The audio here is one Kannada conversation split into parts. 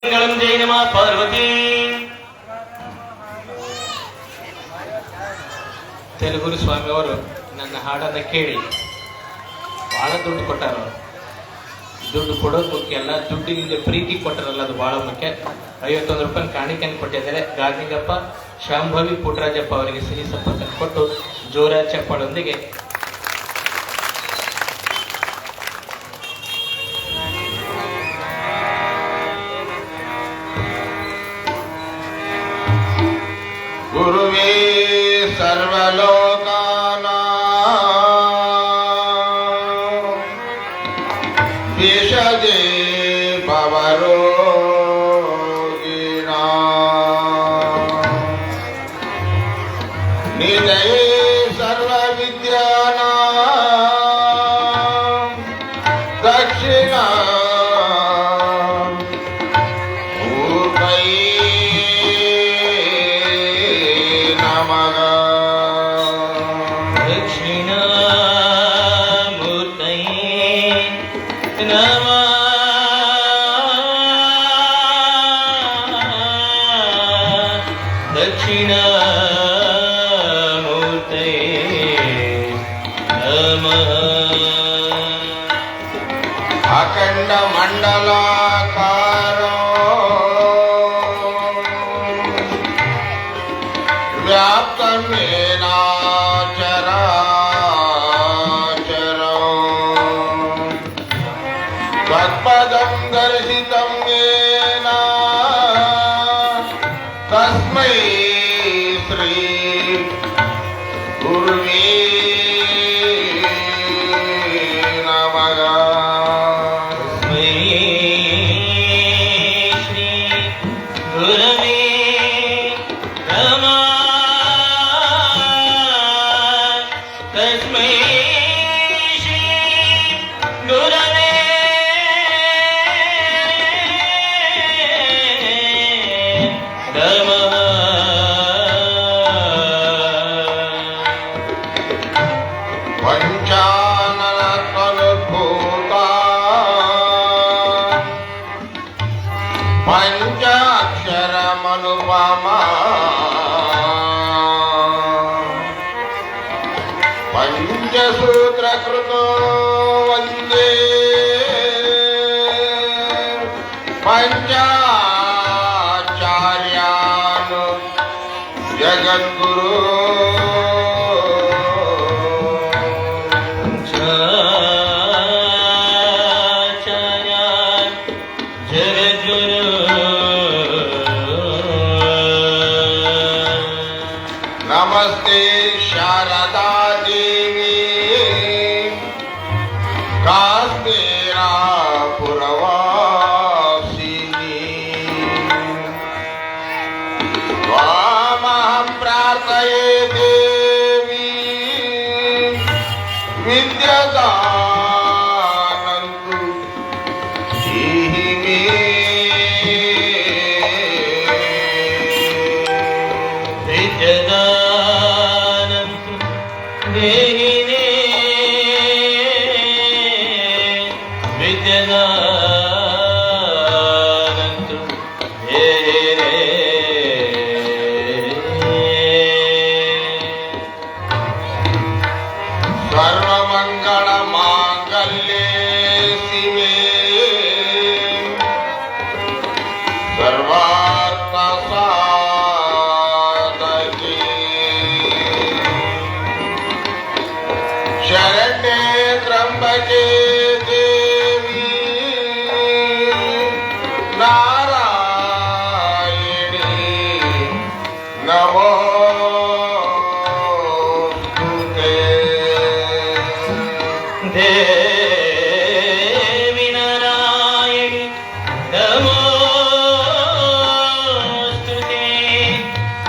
जय नमः पार्वती ತೆಲುಗು ಸ್ವಾಮಿ ಅವರು ನನ್ನ ಹಾಡನ್ನು ಕೇಳಿ ಬಹಳ ದುಡ್ಡು ಕೊಟ್ಟಾರ. ದುಡ್ಡು ಕೊಡೋದು ಮುಖ್ಯ ಅಲ್ಲ, ದುಡ್ಡಿನಿಂದ ಪ್ರೀತಿ ಕೊಟ್ಟರಲ್ಲ ಅದು ಬಹಳ ಮುಖ್ಯ. 51 ರೂಪಾಯಿ ಕಾಣಿಕೆಯನ್ನು ಕೊಟ್ಟಿದ್ದಾರೆ. ಗಾರ್ನಿಂಗಪ್ಪ, ಶಾಂಭವಿ ಪುಟ್ಟರಾಜಪ್ಪ ಅವರಿಗೆ ಸಿಹಿ ಸಂಪತ್ತನ್ನು ಕೊಟ್ಟು ಜೋರ ಚಪ್ಪಾಳೊಂದಿಗೆ गुरुवे सर्वलोकानां विशदे भवरोगिणां निधये सर्वविद्यानां दक्षिणा अखंड मंडलाकारो व्याप्तमेन चराचरो तत्पदं दर्शितं येन तस्मै श्री गुरुवे पंचाक्षरमनुपमा पंचसूत्रकृतो वन्दे पंचाचार्यान् जगद्गुरु नमस्ते शारदा देवी कास्तेरा पुरवासिनी त्वामहं प्रार्थये देवी विद्यादानन्तु देहि मे सर्वमंगल मांगल्ये शिवे सर्वार्थ साधके शरण्ये त्र्यंबके देवी नारायणी नमोस्तुते। देवी नारायणी नमोस्तुते।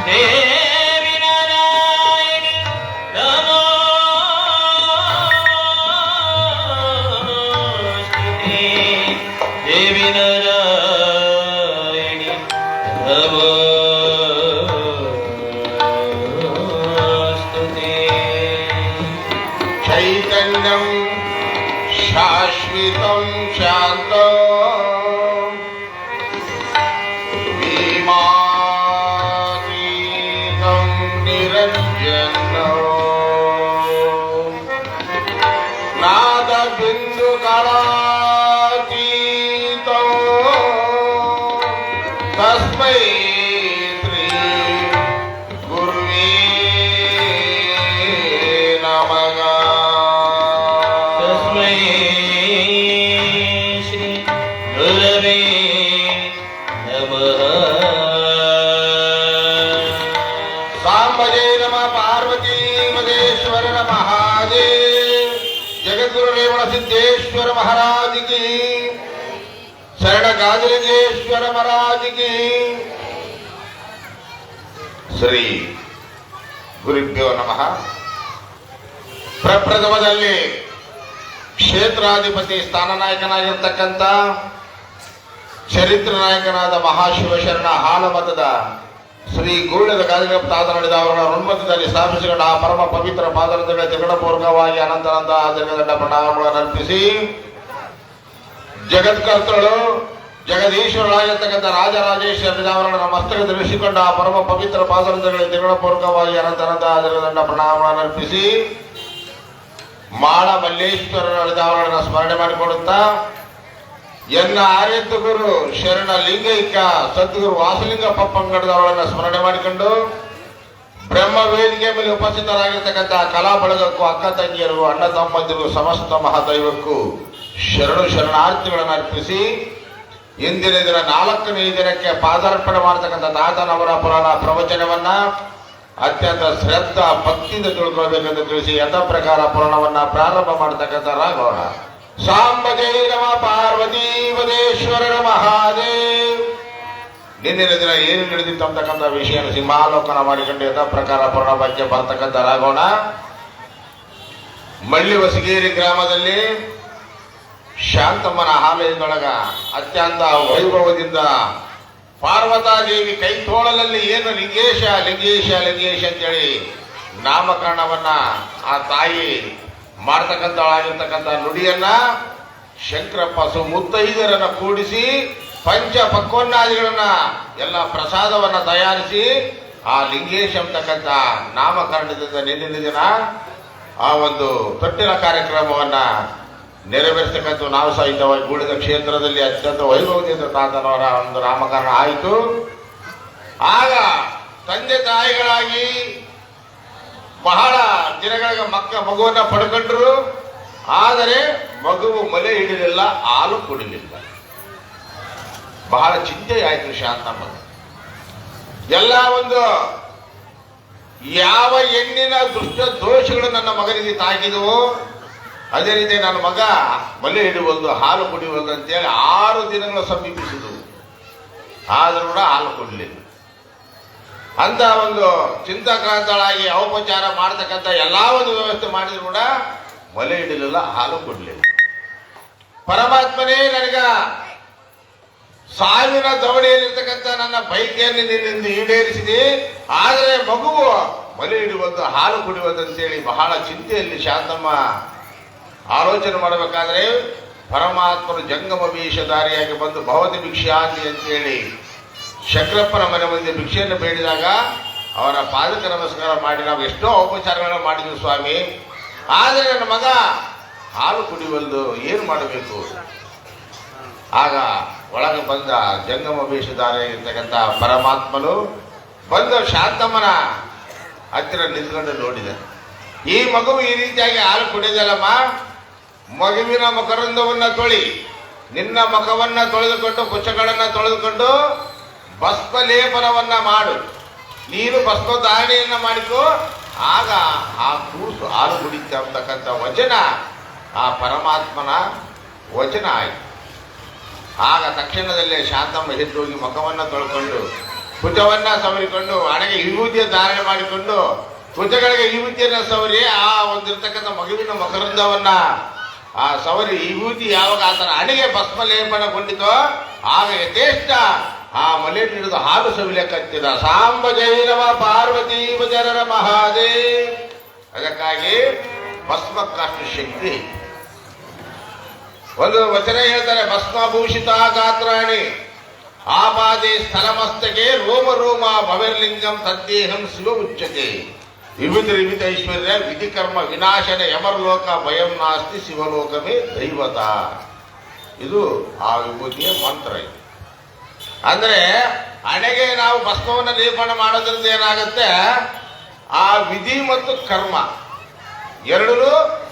देवी नारायणी नमोस्तुते। देवी नारायणी नमोस्तुते। चैतन्यं शाश्वतं शान्तं ತಸ್ಮೈ ಶ್ರೀ ಗುರುವೇ ನಮಃ. ತಸ್ಮೈ ಶ್ರೀ ಗುರವೇ ನಮಃ. ಸಾಂಬಜೇ ನಮಃ ಪಾರ್ವತಿ ಮದೇಶ್ವರ ಮಹಾದೇವ್. ಜಗದ್ಗುರು ರೇವಣ ಸಿದ್ದೇಶ್ವರ ಮಹಾರಾಜ್ ಕಿ, ಶರಣ ಗಾಜಲಿಂಗೇಶ್ವರ ಮಹಾರಾಜ್ ಕಿ. ಶ್ರೀ ಗುರುಭ್ಯೋ ನಮಃ. ಪ್ರಪ್ರಥಮದಲ್ಲಿ ಕ್ಷೇತ್ರಾಧಿಪತಿ ಸ್ಥಾನನಾಯಕನಾಗಿರ್ತಕ್ಕಂಥ ಚರಿತ್ರ ನಾಯಕನಾದ ಮಹಾಶಿವಶರಣ ಹಾಲಮತದ ಶ್ರೀ ಗೂಳದ ಗಾಜಗಪ್ಪ ನಡೆದ ಅವರ ಋಣ್ಮತದಲ್ಲಿ ಸ್ಥಾಪಿಸಿಕೊಂಡ ಆ ಪರಮ ಪವಿತ್ರ ಪಾದರಗಳ ಜಗಡಪೂರ್ವಕವಾಗಿ ಅನಂತನಂತ ಆದರಗಂಡ ಪ್ರಣಾಮಗಳನ್ನು ಅರ್ಪಿಸಿ, ಜಗತ್ಕರ್ತಳು ಜಗದೀಶ್ವರರಾಗಿರ್ತಕ್ಕಂಥ ರಾಜರಾಜೇಶ್ವರ ಅವರನ್ನು ಮಸ್ತಕದಲ್ಲಿರಿಸಿಕೊಂಡ ಆ ಪರಮ ಪವಿತ್ರ ಪಾದರಗಳ ಜಗಡಪೂರ್ವಕವಾಗಿ ಅನಂತನಂತ ಆದರಗಂಡ ಪ್ರಣಾಮಗಳನ್ನು ಅರ್ಪಿಸಿ, ಮಾಳ ಮಲ್ಲೇಶ್ವರರ ಅವರನ್ನು ಸ್ಮರಣೆ ಮಾಡಿಕೊಡುತ್ತಾ, ಎನ್ನ ಆರ್ಯತ್ವ ಗುರು ಶರಣ ಲಿಂಗೈಕ್ಯ ಸದ್ಗುರು ವಾಸಲಿಂಗ ಪಪ್ಪಂಗಡದವರನ್ನು ಸ್ಮರಣೆ ಮಾಡಿಕೊಂಡು, ಬ್ರಹ್ಮ ವೇದಿಕೆ ಮೇಲೆ ಉಪಸ್ಥಿತರಾಗಿರ್ತಕ್ಕಂಥ ಕಲಾ ಬಳಗಕ್ಕೂ ಅಕ್ಕ ತಂಗಿಯರಿಗೂ ಅಣ್ಣ ತಮ್ಮಂದಿರಿಗೂ ಸಮಸ್ತ ಮಹಾದೈವಕ್ಕೂ ಶರಣಾರ್ಥಿಗಳನ್ನು ಅರ್ಪಿಸಿ, ಇಂದಿನ ದಿನ 4ನೇ ದಿನಕ್ಕೆ ಪಾದಾರ್ಪಣೆ ಮಾಡತಕ್ಕಂಥ ದಾತನವರ ಪುರಾಣ ಪ್ರವಚನವನ್ನ ಅತ್ಯಂತ ಶ್ರದ್ಧಾ ಭಕ್ತಿಯಿಂದ ತಿಳ್ಕೊಳ್ಬೇಕೆಂದು ತಿಳಿಸಿ ಯಥ ಪ್ರಕಾರ ಪುರಾಣವನ್ನ ಪ್ರಾರಂಭ ಮಾಡತಕ್ಕಂಥ ರಾಗೋಣ. ಸಾಂಬಜೈ ನಮ ಪಾರ್ವತಿ ಮದೇಶ್ವರ ಮಹಾದೇವ್. ನಿನ್ನಿನ ದಿನ ಏನು ನಡೆದಿತ್ತು ಅಂತಕ್ಕಂಥ ವಿಷಯ ಸಿಂಹಾಲೋಕನ ಮಾಡಿಕೊಂಡು ಯಥ ಪ್ರಕಾರ ಪುರಾಣ ಬಗ್ಗೆ ಬರ್ತಕ್ಕಂಥ ರಾಗೋಣ. ಮಳ್ಳಿ ಹೊಸಗೇರಿ ಗ್ರಾಮದಲ್ಲಿ ಶಾಂತಮ್ಮನ ಆಲಯದೊಳಗ ಅತ್ಯಂತ ವೈಭವದಿಂದ ಪಾರ್ವತಾದೇವಿ ಕೈ ತೋಳಲಲ್ಲಿ ಏನು ಲಿಂಗೇಶ ಲಿಂಗೇಶ ಲಿಂಗೇಶ ಅಂತೇಳಿ ನಾಮಕರಣವನ್ನ ಆ ತಾಯಿ ಮಾಡ್ತಕ್ಕಂಥಳಾಗಿರ್ತಕ್ಕಂಥ ನುಡಿಯನ್ನ ಶಂಕರಪ್ಪ ಮುತ್ತೈದರನ್ನ ಕೂಡಿಸಿ ಪಂಚ ಪಕ್ವನ್ನಾದಿಗಳನ್ನ ಎಲ್ಲ ಪ್ರಸಾದವನ್ನ ತಯಾರಿಸಿ ಆ ಲಿಂಗೇಶ ಅಂತಕ್ಕಂಥ ನಾಮಕರಣದಿಂದ ನಿನ್ನಿನ ದಿನ ಆ ಒಂದು ತೊಟ್ಟಿನ ಕಾರ್ಯಕ್ರಮವನ್ನ ನೆರವೇರಿಸತಕ್ಕಂಥ ನಾವು ಸಹಿತವಾಗಿ ಗೂಳಿದ ಕ್ಷೇತ್ರದಲ್ಲಿ ಅತ್ಯಂತ ವೈಭವದಿಂದ ತಾತನವರ ಒಂದು ನಾಮಕರಣ ಆಯಿತು. ಆಗ ತಂದೆ ತಾಯಿಗಳಾಗಿ ಬಹಳ ದಿನಗಳಿಗೆ ಮಗುವನ್ನ ಪಡ್ಕೊಂಡ್ರು. ಆದರೆ ಮಗುವು ಮಲೆ ಹಿಡಿಲಿಲ್ಲ, ಹಾಲು ಕುಡಿಲಿಲ್ಲ. ಬಹಳ ಚಿಂತೆ ಆಯ್ತು ಶಾಂತಮ್ಮ. ಎಲ್ಲ ಒಂದು ಯಾವ ಹೆಣ್ಣಿನ ದುಷ್ಟ ದೋಷಗಳು ನನ್ನ ಮಗನಿಗೆ ತಾಗಿದವು, ಅದೇ ರೀತಿ ನನ್ನ ಮಗ ಮಲೆ ಹಿಡಿಯುವುದು ಹಾಲು ಕುಡಿಯುವುದು ಅಂತೇಳಿ 6 ದಿನಗಳು ಸಮೀಪಿಸಿದವು. ಆದರೂ ಕೂಡ ಹಾಲು ಕುಡಲಿಲ್ಲ. ಅಂತ ಒಂದು ಚಿಂತಾಕ್ರಾಂತಳಾಗಿ ಔಪಚಾರ ಮಾಡತಕ್ಕಂಥ ಎಲ್ಲಾ ಒಂದು ವ್ಯವಸ್ಥೆ ಮಾಡಿದ್ರು ಕೂಡ ಮಲೆ ಹಿಡಿಲಿಲ್ಲ, ಹಾಲು ಕೊಡ್ಲಿಲ್ಲ. ಪರಮಾತ್ಮನೇ ನನಗ ಸಾವಿನ ದವಡೆಯಲ್ಲಿರ್ತಕ್ಕಂಥ ನನ್ನ ಬೈಕೆಯನ್ನು ನಿನ್ನಿಂದ ಈಡೇರಿಸಿದೆ, ಆದರೆ ಮಗುವು ಮಲೆ ಹಿಡಿಯುವುದು ಹಾಲು ಕುಡಿಯುವುದು ಅಂತೇಳಿ ಬಹಳ ಚಿಂತೆಯಲ್ಲಿ ಶಾಂತಮ್ಮ ಆಲೋಚನೆ ಮಾಡಬೇಕಾದ್ರೆ ಪರಮಾತ್ಮನು ಜಂಗಮ ವೇಷಧಾರಿಯಾಗಿ ಬಂದು ಭವತಿ ಭಿಕ್ಷಾಂತಿ ಅಂತೇಳಿ ಶಂಕರಪ್ಪನ ಮನೆ ಮುಂದೆ ಭಿಕ್ಷೆಯನ್ನು ಬೇಡಿದಾಗ ಅವರ ಪಾದಕ ನಮಸ್ಕಾರ ಮಾಡಿ ನಾವು ಎಷ್ಟೋ ಔಪಚಾರಗಳನ್ನು ಮಾಡಿದ್ವಿ ಸ್ವಾಮಿ, ಆದರೆ ನನ್ನ ಮಗ ಹಾಲು ಕುಡಿಯುವುದು ಏನು ಮಾಡಬೇಕು? ಆಗ ಒಳಗೆ ಬಂದ ಜಂಗಮ ವೇಷಧಾರಿಯಾಗಿರ್ತಕ್ಕಂಥ ಪರಮಾತ್ಮನು ಬಂದು ಶಾಂತಮ್ಮನ ಹತ್ತಿರ ನಿಂತ್ಕೊಂಡು ನೋಡಿದ. ಈ ಮಗುವು ಈ ರೀತಿಯಾಗಿ ಹಾಲು ಕುಡಿದಲ್ಲಮ್ಮ, ಮಗುವಿನ ಮಕರಂದವನ್ನ ತೊಳಿ, ನಿನ್ನ ಮುಖವನ್ನ ತೊಳೆದುಕೊಂಡು ಕುಚ್ಚಗಳನ್ನು ತೊಳೆದುಕೊಂಡು ಭಸ್ಮ ಲೇಪನವನ್ನ ಮಾಡು, ನೀನು ಭಸ್ಮ ಧಾರಣೆಯನ್ನ ಮಾಡಿಕೊ, ಆಗ ಆ ಕೂಸು ಹಾಲು ಕುಡಿತ ಅಂತಕ್ಕಂಥ ವಚನ ಆ ಪರಮಾತ್ಮನ ವಚನ ಆಯಿತು. ಆಗ ತಕ್ಷಣದಲ್ಲೇ ಶಾಂತಮ್ಮ ಎದ್ದೋಗಿ ಮುಖವನ್ನ ತೊಳ್ಕೊಂಡು ಕುಚವನ್ನ ಸವರಿಕೊಂಡು ಹಣೆಗೆ ವಿಭೂತಿಯ ಧಾರಣೆ ಮಾಡಿಕೊಂಡು ಕುಚಗಳಿಗೆ ವಿಭೂತಿಯನ್ನ ಸವರಿ ಆ ಒಂದಿರ್ತಕ್ಕಂಥ ಮಗುವಿನ ಮಕರಂದವನ್ನ ಆ ಸವರಿ ವಿಭೂತಿ ಯಾವಾಗ ಆತನ ಹಣೆಗೆ ಭಸ್ಮ ಲೇಪನಗೊಂಡಿತೋ ಆಗ ಯಥೇಷ್ಟ ಆ ಮಲೆ ಹಿಡಿದು ಹಾಲು ಸವಿಲಕ್ಕತ್ತಿದ. ಸಾಂಬ ಜೈನವ ಪಾರ್ವತಿ ಭಜರರ ಮಹಾದೇವ್. ಅದಕ್ಕಾಗಿ ಭಸ್ಮಕ್ಕಷ್ಟು ಶಕ್ತಿ. ಒಂದು ವಚನ ಹೇಳ್ತಾರೆ, ಭಸ್ಮಭೂಷಿತ ಗಾತ್ರಾಣಿ ಆಪಾದೆ ಸ್ಥಳಮಸ್ತಕೆ ರೋಮ ರೋಮ ಭವಿರ್ಲಿಂಗಂ ತದ್ದೇಹಂ ಶಿವ ಉಚ್ಯತೆ. ವಿವಿಧ ಐಶ್ವರ್ಯ ವಿಧಿಕರ್ಮ ವಿನಾಶನ ಯಮರ್ಲೋಕ ಭಯಂ ನಾಸ್ತಿ ಶಿವಲೋಕವೇ ದೈವತ. ಇದು ಆ ವಿಭೂತಿಯ ಮಂತ್ರ. ಇದು ಅಂದ್ರೆ ಹಣೆಗೆ ನಾವು ಭಸ್ಮವನ್ನು ಲೇಪನ ಮಾಡೋದ್ರಿಂದ ಏನಾಗುತ್ತೆ, ಆ ವಿಧಿ ಮತ್ತು ಕರ್ಮ ಎರಡೂ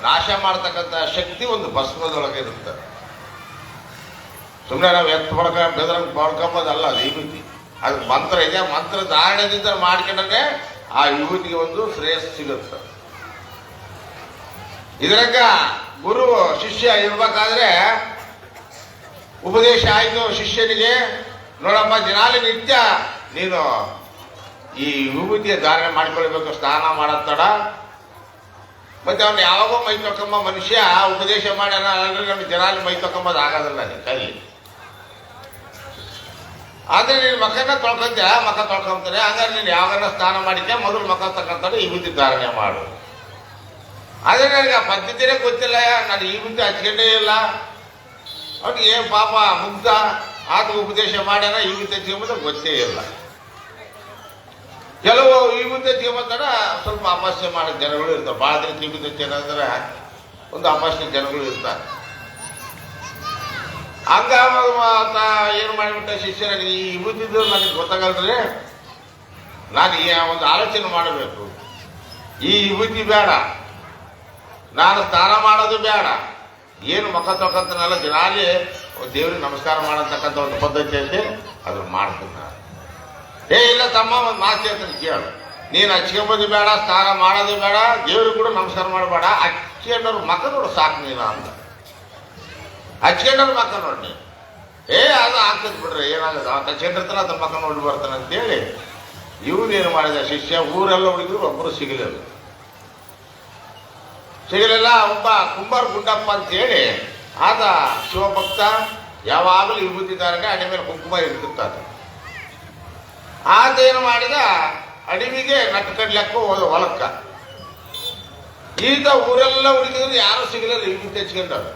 ನಾಶ ಮಾಡತಕ್ಕಂಥ ಶಕ್ತಿ ಒಂದು ಭಸ್ಮದೊಳಗೆ ಇರುತ್ತೆ. ಸುಮ್ಮನೆ ನಾವು ಎತ್ತು ಬಡ್ಕೊಂಬೋದಲ್ಲ, ಅದು ವಿಭೂತಿ. ಅದು ಮಂತ್ರ ಇದೆ, ಮಂತ್ರ ಧಾರಣೆದಿಂದ ಮಾಡ್ಕೊಂಡ್ರೆ ಆ ವಿಭೂತಿಗೆ ಒಂದು ಶ್ರೇಯಸ್ ಸಿಗುತ್ತೆ. ಇದರಂಗ ಗುರು ಶಿಷ್ಯ ಇರ್ಬೇಕಾದ್ರೆ ಉಪದೇಶ ಆಯ್ತು ಶಿಷ್ಯನಿಗೆ, ನೋಡಮ್ಮ ದಿನಾಲಿ ನಿತ್ಯ ನೀನು ಈ ವಿಭೂತಿಯ ಧಾರಣೆ ಮಾಡ್ಕೊಳ್ಬೇಕು, ಸ್ನಾನ ಮಾಡತ್ತಡ. ಮತ್ತೆ ಅವ್ನು ಯಾವಾಗೋ ಮೈ ತೊಕೊಂಬ ಮನುಷ್ಯ ಉಪದೇಶ ಮಾಡ್ಯಾನ ಅಂದ್ರೆ ನಮ್ಗೆ ದಿನಾಲಿ ಮೈ ತೊಕೊಂಬೋದು ಆಗೋದಿಲ್ಲ ನೀನು ಕೈಲಿ. ಆದ್ರೆ ನೀನು ಮಕ್ಕನ ತೊಳ್ಕೊಂತೀಯ, ಮಕ್ಕ ತೊಳ್ಕೊಂತಾನೆ, ಹಂಗಾರೆ ನೀನು ಯಾವಾಗನ ಸ್ನಾನ ಮಾಡಿದ್ಯಾ ಮೊದಲು ಮಕ್ಕ ತಕೊಂತಾನೆ ಈ ವಿಭೂತಿ ಧಾರಣೆ ಮಾಡು. ಆದ್ರೆ ನನಗೆ ಆ ಪದ್ಧತಿನೇ ಗೊತ್ತಿಲ್ಲ, ನಾನು ಈ ವಿಭೂತಿ ಹಚ್ಕೊಂಡೇ ಇಲ್ಲ. ಅವ್ನಿಗೆ ಏನ್ ಪಾಪ ಮುಗ್ಧ ಆತ ಉಪದೇಶ ಮಾಡ್ಯಾನ ಈ ವಿಭೂತಿ ಹಚ್ಕೊಂಬಂದ್ರೆ ಗೊತ್ತೇ ಇಲ್ಲ. ಕೆಲವು ಈ ವಿಭೂತಿ ಹಚ್ಕೊಂಬಂತಾರ ಸ್ವಲ್ಪ ಅಪಹಾಸ್ಯ ಮಾಡೋ ಜನಗಳು ಇರ್ತಾರೆ. ಭಾಳ ದಿನ ಈ ವಿಭೂತಿ ಹಚ್ಕೊಂಡ್ರೆ ಒಂದು ಅಪಹಾಸ್ಯ ಜನಗಳು ಇರ್ತಾರೆ. ಹಂಗ ಏನು ಮಾಡಿಬಿಟ್ಟ ಶಿಷ್ಯ, ನನಗೆ ಈ ವಿಭೂತಿದ್ದು ನನಗೆ ಗೊತ್ತಾಗಲ್ರಿ, ನಾನು ಒಂದು ಆಲೋಚನೆ ಮಾಡಬೇಕು. ಈ ವಿಭೂತಿ ಬೇಡ, ನಾನು ಸ್ನಾನ ಮಾಡೋದು ಬೇಡ, ಏನು ಮಕ್ಕ ತೊಗೊಂತಾನಲ್ಲ ದಿನಾಲಿ ದೇವ್ರಿಗೆ ನಮಸ್ಕಾರ ಮಾಡತಕ್ಕಂಥ ಒಂದು ಪದ್ಧತಿ ಐತೆ, ಅದನ್ನ ಮಾಡ್ತೀನಿ ನಾನು. ಇಲ್ಲ ತಮ್ಮ ಒಂದು ಮಾತು ಹೇಳ್ತೀನಿ ಕೇಳು, ನೀನು ಹಚ್ಕೊಂಬೋದು ಬೇಡ, ಸ್ನಾನ ಮಾಡೋದು ಬೇಡ, ದೇವ್ರಿಗೆ ಕೂಡ ನಮಸ್ಕಾರ ಮಾಡಬೇಡ, ಹಚ್ಕೊಂಡವ್ರ ಮಕ್ಕ ನೋಡು ಸಾಕು ನೀನು ಅಂತ. ಹಚ್ಕೊಂಡವ್ರ ಮಕ್ಕ ನೋಡಿ ನೀನು, ಅದು ಆಗ್ತದೆ ಬಿಡ್ರಿ, ಏನಾಗದ ಅವ್ನು ಹಚ್ಕೊಂಡಿರ್ತಾನೆ ಅದ್ರ ಮಕ್ಕ ನೋಡಿ ಬರ್ತಾನೆ ಅಂತೇಳಿ ಇವನೇನು ಮಾಡಿದ ಶಿಷ್ಯ, ಊರೆಲ್ಲ ಹುಡುಗಿದ್ರು ಒಬ್ಬರು ಸಿಗಲಿಲ್ಲ. ಒಬ್ಬ ಕುಂಬಾರ ಗುಂಡಪ್ಪ ಅಂತೇಳಿ ಆತ ಶಿವಭಕ್ತ, ಯಾವಾಗಲೂ ವಿಭೂತಿ ಧಾರಣೆ, ಅಡಿ ಮೇಲೆ ಕುಂಕುಮ ಇರ್ತಿರ್ತಾನೆ. ಆತ ಏನು ಮಾಡಿದ, ಅಡವಿಗೆ ನಟ್ಟು ಕಡ್ಲಕ್ಕ ಹೋದ ಹೊಲಕ್ಕ. ಈತ ಊರೆಲ್ಲ ಹುಡುಗಿದ್ರು ಯಾರು ಸಿಗಲಿಲ್ಲ ವಿಭೂತಿ ಹಚ್ಕೊಂಡವ್ರು.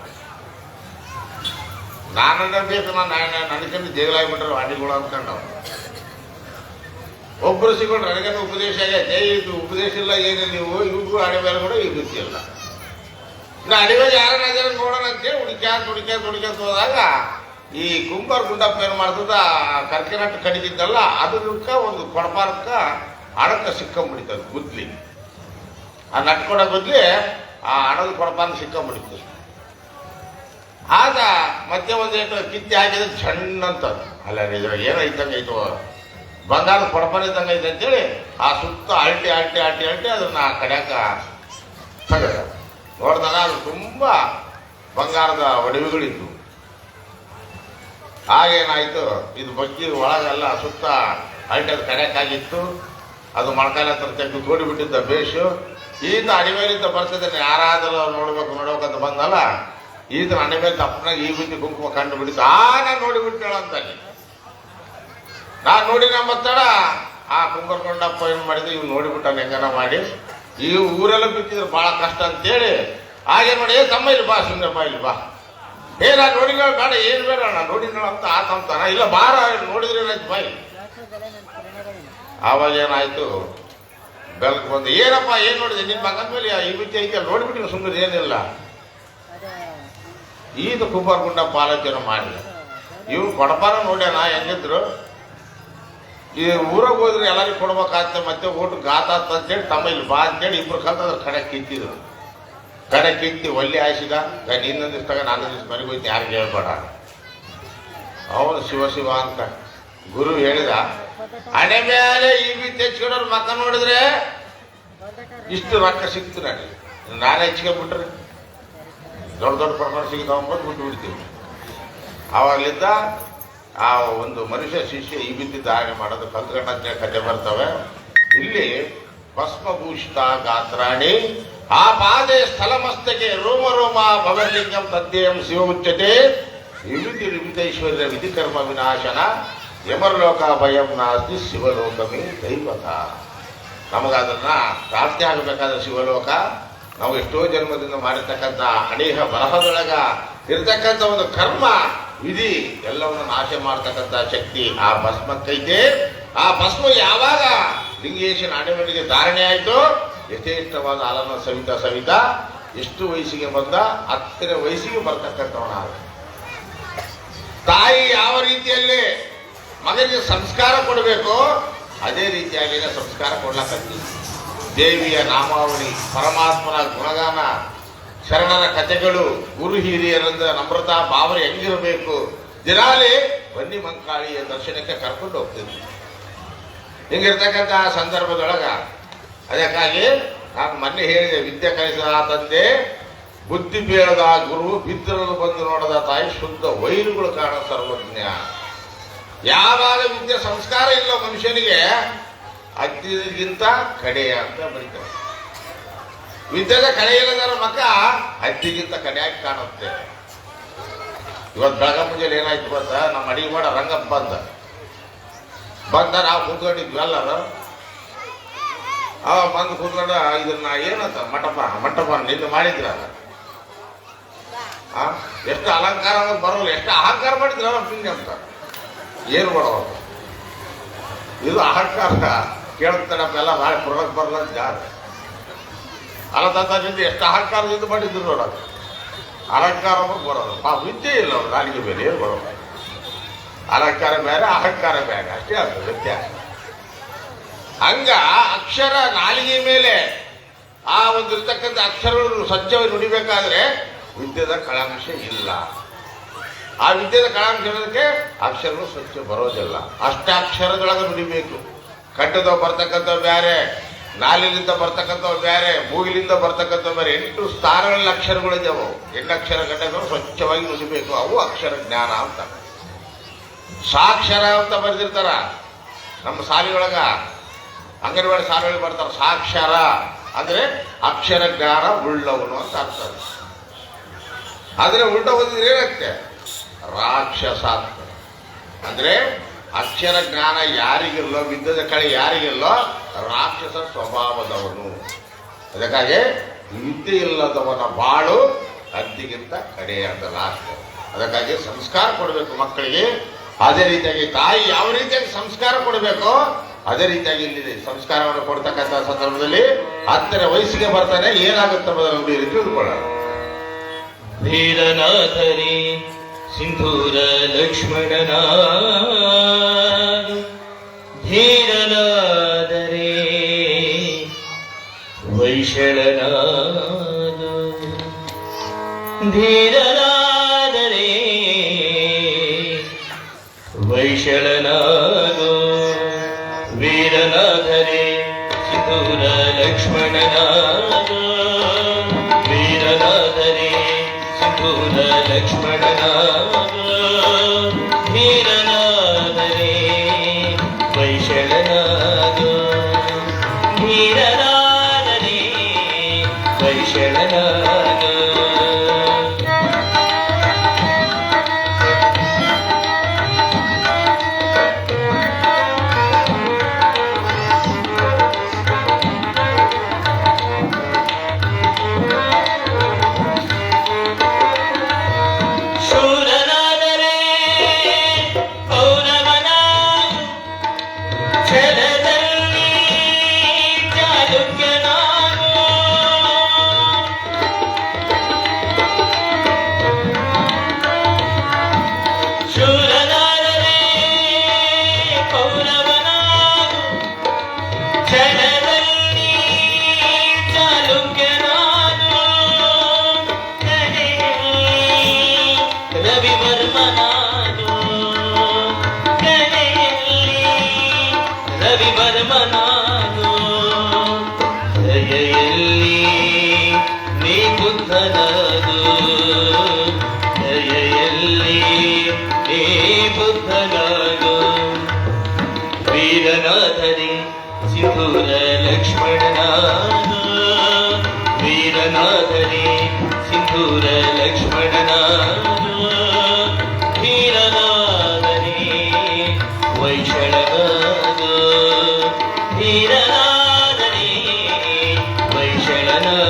ನಾನಂದ್ರೆ ಬೇಕು, ನನಗಂದು ಜೇಗಲಾಗ್ಬಿಟ್ರು ಅಡಿಗಳು ಅಂದ್ಕೊಂಡವ್. ಒಬ್ಬರು ಸಿಗೊಂಡ್ರು, ನನಗೇನು ಉಪದೇಶ ಆಗೈತೆ, ಇದು ಉಪದೇಶ ಇಲ್ಲ ಏನಿಲ್ಲ, ನೀವು ಇವ್ರಿಗೂ ಅಡಿ ಮೇಲೆ ಕೂಡ ವಿಭೂತಿ ಇಲ್ಲ. ಇನ್ನು ಅಡಿಮೇಲೆ ಯಾರನ್ನ ಜನ ನೋಡೋಣ ಅಂತೇಳಿ ಹುಡುಕ್ಯಾಂತ ಹೋದಾಗ ಈ ಕುಂಬಾರ ಗುಂಡಪ್ಪ ಏನು ಮಾಡ್ತದ, ಕರ್ಕಿನಟ್ಟು ಕಡಿದಿದ್ದಲ್ಲ ಅದಕ್ಕ ಒಂದು ಕೊಡಪಾರಕ್ಕ ಹಣಕ್ಕ ಸಿಕ್ಕಂಬಿಡಿತದ ಗುದ್ಲಿ. ಆ ನಟ್ಕೊಡ ಗುದ್ಲಿ ಆ ಹಣದ ಕೊಡಪಾರ ಸಿಕ್ಕಂಬಿಡಿತದೆ. ಆಗ ಮತ್ತೆ ಒಂದೇಟು ಕಿತ್ತಿ ಹಾಕಿದ್ರೆ ಸಣ್ಣಂತ, ಅಲ್ಲ ಇದ್ರಾಗ ಏನೋ ಇದ್ದಂಗೆ ಐತು, ಬಂಗಾರದ ಕೊಡಪಾರ ಇದ್ದಂಗೆ ಐತೆ ಅಂತೇಳಿ ಆ ಸುತ್ತ ಅಲ್ಟಿ ಅದನ್ನ ಕಡ್ಯಾಕ ತಗದ ನೋಡ್ದಾಗ ಅದು ತುಂಬಾ ಬಂಗಾರದ ಒಡವೆಗಳಿತ್ತು. ಆಗೇನಾಯ್ತು, ಇದು ಬಗ್ಗೆ ಒಳಗೆಲ್ಲ ಸುತ್ತ ಅಲ್ಟಿ ಅದು ಕಡ್ಯಾಕಾಗಿತ್ತು. ಅದು ಮೊಳಕಾಲ ಹತ್ರ ತೆಗೆದು ತೋಡಿಬಿಟ್ಟಿದ್ದ ಬೇಷು. ಈತ ಅಡಿಮೇಲಿಂದ ಬರ್ತದೆ, ಯಾರಾದರೂ ನೋಡ್ಬೇಕಂತ ಬಂದಲ್ಲ, ಈತ ಅಡಿ ಮೇಲೆ ತಪ್ಪನಾಗ ಈ ಬುದ್ಧಿ ಕುಂಕುಮ ಕಂಡು ಬಿಡಿತು. ನಾನು ನೋಡಿಬಿಟ್ಟೇಳ ಅಂತ ನಾನು ನೋಡಿ ನಮ್ಮತ್ತಡ ಆ ಕುಂಬರ್ಕೊಂಡಪ್ಪ ಏನು ಮಾಡಿದ್ರು, ಇವ್ ನೋಡಿಬಿಟ್ಟಾನ ಹೆಂಗನ ಮಾಡಿ. ಈ ಊರೆಲ್ಲ ಬಿತ್ತಿದ್ರು ಬಹಳ ಕಷ್ಟ ಅಂತೇಳಿ ಹಾಗೇನ್ ಮಾಡಿ, ತಮ್ಮ ಇಲ್ಲಿ ಬಾ, ಸುಮ್ಮನೆ ಬಾ ಇಲ್ಲಿ ಬಾ, ನಾನು ನೋಡಿಗಳ ಬೇಡ, ಏನ್ ಬೇಡ ನಾನು ನೋಡಿಗಳ ಅಂತ ಆತಂತಾನ, ಇಲ್ಲ ಬಾರ ನೋಡಿದ್ರೆ ಏನಾಯ್ತು ಬಾಯಿ. ಆವಾಗ ಏನಾಯ್ತು, ಬೆಳಕು ಬಂದು, ಏನಪ್ಪ ಏನ್ ನೋಡಿದೆ ನಿನ್ ಮಗನ ಮೇಲೆ ಈ ವಿದ್ಯೆ ಐತೆ ನೋಡ್ಬಿಟ್ಟು ಸುಮ್ಮನೆ ಏನಿಲ್ಲ. ಈತ ಕುಂಬಾರ ಗುಂಡಪ್ಪ ಆಲೋಚನೆ ಮಾಡಿದ, ಇವ್ನು ಕೊಡಪಾರ ನೋಡ್ಯಾನ ಹೆಂಗಿದ್ರು, ಈ ಊರಾಗ ಹೋದ್ರೆ ಎಲ್ಲರಿಗೂ ಕೊಡ್ಬೇಕಾಗ್ತದೆ, ಮತ್ತೆ ಊಟ ಗಾತ ಅಂತೇಳಿ ತಮ್ಮ ಇಲ್ಲಿ ಬಾ ಅಂತೇಳಿ ಇಬ್ರು ಕಲ್ತ ಅದ್ರ ಕಡೆ ಕಿತ್ತಿದ್ರು. ಕಡೆ ಕಿತ್ತಿ ಒಳ್ಳೆ ಹಾಯಿಸಿದ, ನಿನ್ನೊಂದಿಷ್ಟಾಗ ನಾನೊಂದಿಷ್ಟು ಮನೆಗೆ ಹೋಯ್ತು, ಯಾರಿಗೆ ಹೇಳ್ಬೇಡ. ಅವನು ಶಿವ ಅಂತ ಗುರು ಹೇಳಿದ, ಹಣೆ ಮೇಲೆ ಈ ಬೀತಿ ಹಚ್ಕೊಂಡವ್ರ ಮಕ್ಕ ನೋಡಿದ್ರೆ ಇಷ್ಟು ರೊಕ್ಕ ಸಿಕ್ತು ನನಗೆ, ನಾನೇ ಹಚ್ಕೊಂಡ್ಬಿಟ್ರೆ ದೊಡ್ಡ ಪ್ರಮಾಣ ಸಿಗ್ತಾವಂಬಂದು ಬಿಟ್ಟು ಬಿಡ್ತೀವಿ. ಆವಾಗಲಿದ್ದ ಆ ಒಂದು ಮನುಷ್ಯ ಶಿಷ್ಯ ಈ ಬಿದ್ದಿ ಧಾರಣೆ ಮಾಡೋದು ಕಲ್ತ್ಕೊಂಡ ಕಥೆ ಬರ್ತವೆ. ಇಲ್ಲಿ ಭಸ್ಮಭೂಷಿತ ಗಾತ್ರಾಣಿ ಆ ಪಾದೆ ಸ್ಥಳಮಸ್ತಕೆ ರೋಮ ಭವಲಿಂಗಂ ತದ್ದೇಯಂ ಶಿವ ಉಚ್ಯತೆ ವಿವಿಧಿ ವಿವಿಧೈಶ್ವರ್ಯ ವಿಧಿಕರ್ಮ ವಿನಾಶನ ಯಮರ್ಲೋಕ ಭಯಂ ನಾಸ್ತಿ ಶಿವಲೋಕಮೇ ದೈವತ. ನಮಗದನ್ನ ಪ್ರಾರ್ಥನೆ ಆಗಬೇಕಾದ್ರೆ ಶಿವಲೋಕ ನಾವು ಎಷ್ಟೋ ಜನ್ಮದಿಂದ ಮಾಡಿರ್ತಕ್ಕಂಥ ಅನೇಕ ಬರಹದೊಳಗ ಇರ್ತಕ್ಕಂಥ ಒಂದು ಕರ್ಮ ವಿಧಿ ಎಲ್ಲವನ್ನು ನಾಶ ಮಾಡತಕ್ಕಂಥ ಶಕ್ತಿ ಆ ಭಸ್ಮಕ್ಕೈತೆ. ಆ ಭಸ್ಮ ಯಾವಾಗ ಲಿಂಗೇಶನ ಅಣೆಮನೆಗೆ ಧಾರಣೆ ಆಯ್ತು, ಯಥೇಷ್ಟವಾದ ಹಾಲನ್ನು ಸವಿತಾ ಎಷ್ಟು ವಯಸ್ಸಿಗೆ ಬಂದ, 10ನೇ ವಯಸ್ಸಿಗೆ ಬರ್ತಕ್ಕಂಥವನ ತಾಯಿ ಯಾವ ರೀತಿಯಲ್ಲಿ ಮಗನಿಗೆ ಸಂಸ್ಕಾರ ಕೊಡಬೇಕು, ಅದೇ ರೀತಿಯಾಗಿ ಸಂಸ್ಕಾರ ಕೊಡ್ಲಕ್ಕಂತೀವಿ. ದೇವಿಯ ನಾಮಾವಳಿ, ಪರಮಾತ್ಮನ ಗುಣಗಾನ, ಶರಣರ ಕಥೆಗಳು, ಗುರು ಹಿರಿಯರಿಂದ ನಮ್ರತಾ ಭಾವನೆ ಹೆಂಗಿರಬೇಕು, ದಿನಾಲಿ ಬನ್ನಿ ಮಂಕಾಳಿಯ ದರ್ಶನಕ್ಕೆ ಕರ್ಕೊಂಡು ಹೋಗ್ತಿದ್ವಿ. ಹಿಂಗಿರ್ತಕ್ಕಂಥ ಸಂದರ್ಭದೊಳಗ ಅದಕ್ಕಾಗಿ ನಾನು ಮೊನ್ನೆ ಹೇಳಿದೆ, ವಿದ್ಯೆ ಕಲಿಸಿದ ತಂದೆ, ಬುದ್ಧಿ ಬೇಳದ ಗುರು, ಬಿದ್ದರನ್ನು ಬಂದು ನೋಡದ ತಾಯಿ, ಶುದ್ಧ ವೈರುಗಳು ಕಾಣ ಸರ್ವಜ್ಞ. ಯಾವಾಗ ವಿದ್ಯೆ ಸಂಸ್ಕಾರ ಇಲ್ಲ ಮನುಷ್ಯನಿಗೆ ಹತ್ತಿಗಿಂತ ಕಡೆಯ ಅಂತ ಬರೀತಾರೆ. ವಿದ್ಯೆದ ಕಡೆ ಇಲ್ಲದರ ಮಕ್ಕ ಹತ್ತಿಗಿಂತ ಕಡೆಯಾಗಿ ಕಾಣುತ್ತೆ. ಇವತ್ತು ಬೆಳಗ ಮುಂಜಾನೆ ಏನಾಯ್ತು ಗೊತ್ತಾ, ನಮ್ಮ ಅಡಿಗೆ ಮಾಡ ರಂಗಪ್ಪ ಬಂದ ನಾವು ಕೂತ್ಕೊಂಡಿದ್ವಿ ಎಲ್ಲರೂ. ಅವ ಬಂದು ಕೂತ್ಕೊಂಡ ಇದನ್ನ ಏನಂತ ಮಂಟಪ ನಿಂದು ಮಾಡಿದ್ರ ಎಷ್ಟು ಅಲಂಕಾರ ಬರೋಲ್ಲ, ಎಷ್ಟು ಅಹಂಕಾರ ಮಾಡಿದ್ರ ಪಿಂಡಿ ಅಂತ. ಏನು ಮಾಡೋದು ಇದು ಅಹಂಕಾರ ಕೇಳ್ತಾನಪ್ಪ, ಎಲ್ಲ ನಾಳೆ ಪ್ರೊಡಕ್ಟ್ ಬರಲ್ಲ ಜಾಗ ಅಲ್ಲ ತಂದಿಂದ ಎಷ್ಟು ಅಹಂಕಾರದಿಂದ ಮಾಡಿದ್ರು ನೋಡೋದು. ಅಲಂಕಾರ ಬರೋದು ವಿದ್ಯೆ ಇಲ್ಲ ಅವ್ರು, ನಾಲಿಗೆ ಬೇರೆ ಏನು ಬರೋದು. ಅಲಂಕಾರ ಬೇರೆ, ಅಹಂಕಾರ ಬೇರೆ, ಅಷ್ಟೇ ಅದು ವ್ಯತ್ಯಾಸ. ಹಂಗ ಅಕ್ಷರ ನಾಲಿಗೆ ಮೇಲೆ ಆ ಒಂದು ಇರ್ತಕ್ಕಂಥ ಅಕ್ಷರಗಳನ್ನು ಸ್ವಚ್ಛವಾಗಿ ನುಡಿಬೇಕಾದ್ರೆ ವಿದ್ಯೆದ ಕಳಾಂಶ ಇಲ್ಲ. ಆ ವಿದ್ಯೆದ ಕಳಾಂಶ ಇರೋದಕ್ಕೆ ಅಕ್ಷರಗಳು ಸ್ವಚ್ಛ ಬರೋದಿಲ್ಲ. ಅಷ್ಟಾಕ್ಷರದೊಳಗೆ ನುಡಿಬೇಕು. ಕಂಠದ ಬರ್ತಕ್ಕಂಥ ಬೇರೆ, ನಾಲಿನಿಂದ ಬರ್ತಕ್ಕಂಥವು ಬೇರೆ, ಮೂಗಿಲಿಂದ ಬರ್ತಕ್ಕಂಥವು ಬೇರೆ. 8 ಸ್ಥಾನಗಳಲ್ಲಿ ಅಕ್ಷರಗಳಿದ್ದಾವೆ. 8 ಅಕ್ಷರ ಘಟಕಗಳು ಸ್ವಚ್ಛವಾಗಿ ನುಡಿಬೇಕು. ಅವು ಅಕ್ಷರ ಜ್ಞಾನ ಅಂತ. ಸಾಕ್ಷರ ಅಂತ ಬರೆದಿರ್ತಾರ ನಮ್ಮ ಶಾಲೆಯೊಳಗ, ಅಂಗನವಾಡಿ ಶಾಲೆಗಳಿಗೆ ಬರ್ತಾರ. ಸಾಕ್ಷರ ಅಂದ್ರೆ ಅಕ್ಷರ ಜ್ಞಾನ ಉಳ್ಳವನು ಅಂತ ಅರ್ಥ. ಆದ್ರೆ ಉಲ್ಟ ಓದಿದ್ರೆ ಏನಾಗ್ತದೆ, ರಾಕ್ಷಸ ಅಂತ. ಅಂದ್ರೆ ಅಕ್ಷರ ಜ್ಞಾನ ಯಾರಿಗಿಲ್ಲೋ, ವಿದ್ಯದ ಕಳೆ ಯಾರಿಗಿಲ್ಲೋ, ರಾಕ್ಷಸ ಸ್ವಭಾವದವನು. ಅದಕ್ಕಾಗಿ ವಿದ್ಯೆ ಇಲ್ಲದವನ ಬಾಳು ಅದ್ದಿಗಿಂತ ಕಡೆ ಅಂತ ಲಾಸ್ಟ್. ಅದಕ್ಕಾಗಿ ಸಂಸ್ಕಾರ ಕೊಡಬೇಕು ಮಕ್ಕಳಿಗೆ. ಅದೇ ರೀತಿಯಾಗಿ ತಾಯಿ ಯಾವ ರೀತಿಯಾಗಿ ಸಂಸ್ಕಾರ ಕೊಡಬೇಕು, ಅದೇ ರೀತಿಯಾಗಿ ಇಲ್ಲಿ ಸಂಸ್ಕಾರವನ್ನು ಕೊಡ್ತಕ್ಕಂಥ ಸಂದರ್ಭದಲ್ಲಿ 10ನೇ ವಯಸ್ಸಿಗೆ ಬರ್ತಾನೆ, ಏನಾಗುತ್ತೆ ಅನ್ನೋದನ್ನು ತಿಳಿದುಕೊಳ್ಳೋಣ. ಧೀರನಾಥರಿ ಸಿಂಧೂರ ಲಕ್ಷ್ಮಣನ, ಧೀರನಾದರೆ ವೈಶಳನಾದ, ಧೀರನಾದರೆ ವೈಶಳನಾದ, ವೀರನಾದರೆ ಸಿಂಧೂರ ಲಕ್ಷ್ಮಣನಾದ, ವೀರನಾದರೆ ಸಿಂಧೂರ ಲಕ್ಷ್ಮಣನಾದ, ಧೀರನಾದರೆ ವೈಶಳನಾದ, ಧೀರನಾದರೆ ವೈಶಳನಾದ. ವೀರನಾಥರಿ ಸಿಂಧೂರ ಲಕ್ಷ್ಮಣನಾದ, ವೀರನಾಥರಿ ಸಿಂಧೂರ ಲಕ್ಷ್ಮಣನಾದ, ಧೀರನಾದರಿ ವೈಶಳನಾದ, ಧೀರನಾದರಿ ವೈಶಳನಾದ.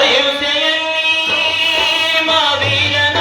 ಅಯೋಧ್ಯೆಯಲ್ಲಿ ಮಾವೀರನ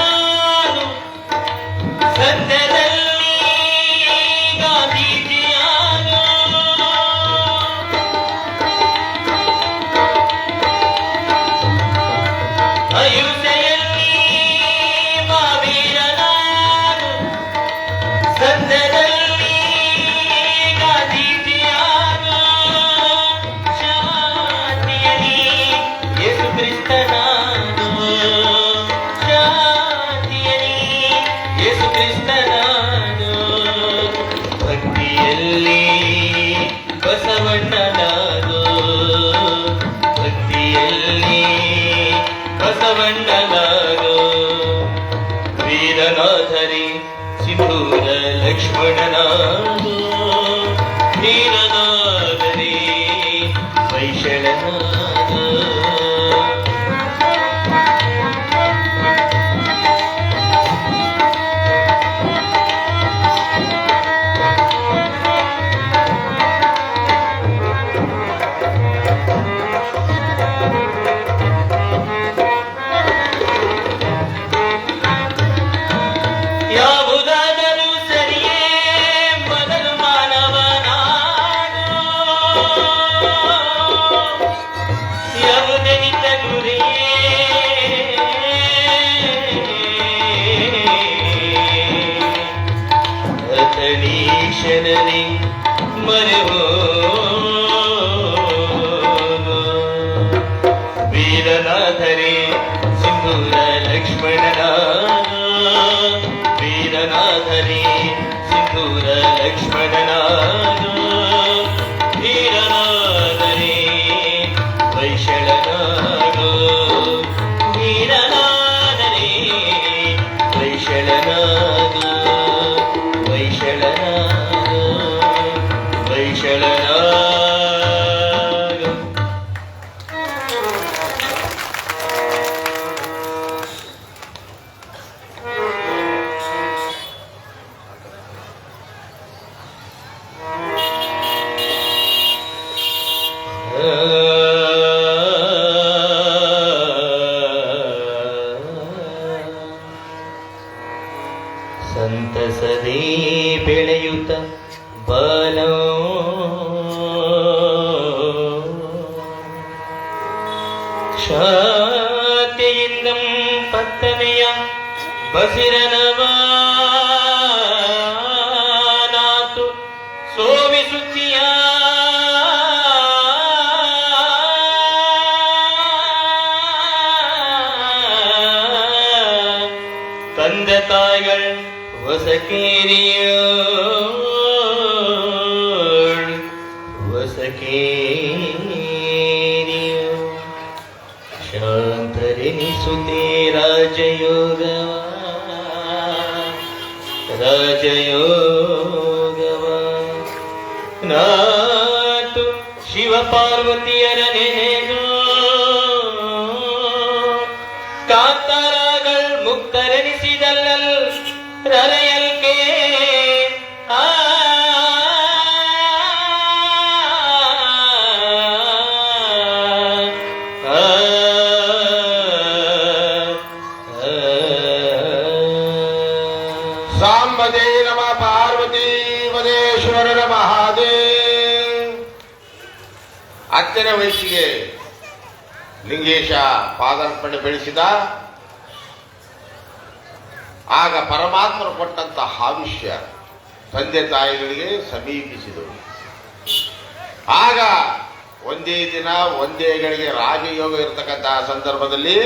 ವೀರನಾಥರಿ ಸಿಂಧೂರ ಲಕ್ಷ್ಮಣನಾದ ವೀರನಾಥರಿ ವೈಶಳನಾದ ಶರಣಿ ಮರೆವೋ ವೀರನಾಥರೇ ಸಿಂಧೂರ ಲಕ್ಷ್ಮಣನಾದ ವೀರನಾಥರೇ ಸಿಂಧೂರ ಲಕ್ಷ್ಮಣನಾದ ವೀರನಾಥರೇ ವೈಶಳನಾದ ವೀರನಾಥರೇ ವೈಶಳನಾದ ವೈಶಳನಾದ ಸಂತಸದೇ ಬೆಳೆಯುತ್ತ ಬಲೋ ಶಾಂತಿಯಿಂದ ಪತ್ತನೆಯ ಬಸಿರನವಾನಾತು ಸೋವಿಸುತ್ತೀಯ ತಂದೆ ತಾಯಿಗಳ ಹೊಸಕೇರಿಯೋ ಹೊಸಕೇರಿಯೋ ಶಾಂತರೆನಿಸುತ್ತೆ ರಾಜಯೋಗವ ರಾಜಯೋಗವ ನಾತು ಶಿವ ಪಾರ್ವತಿಯರ ನೆನೆದು ಕಾಂತಾರಗಳು ಮುಕ್ತರೆನಿಸಿದಲ್ಲಲ್ ಹೃದಯಕ್ಕೆ ಸಾಂಬದೇ ನಮ ಪಾರ್ವತಿ ವದೇಶ್ವರರ ಮಹಾದೇವ್. ಹತ್ತನೇ ವಯಸ್ಸಿಗೆ ಲಿಂಗೇಶ ಪಾದಾರ್ಪಣೆ ಬೆಳೆಸಿದ. ಆಗ ಪರಮಾತ್ಮರು ಕೊಟ್ಟಂತ ಆವಿಷ್ಯ ತಂದೆ ತಾಯಿಗಳಿಗೆ ಸಮೀಪಿಸಿದವು. ಆಗ ಒಂದೇ ದಿನ ಒಂದೇ ಗಳಿಗೆ ರಾಜಯೋಗ ಇರತಕ್ಕಂತಹ ಸಂದರ್ಭದಲ್ಲಿ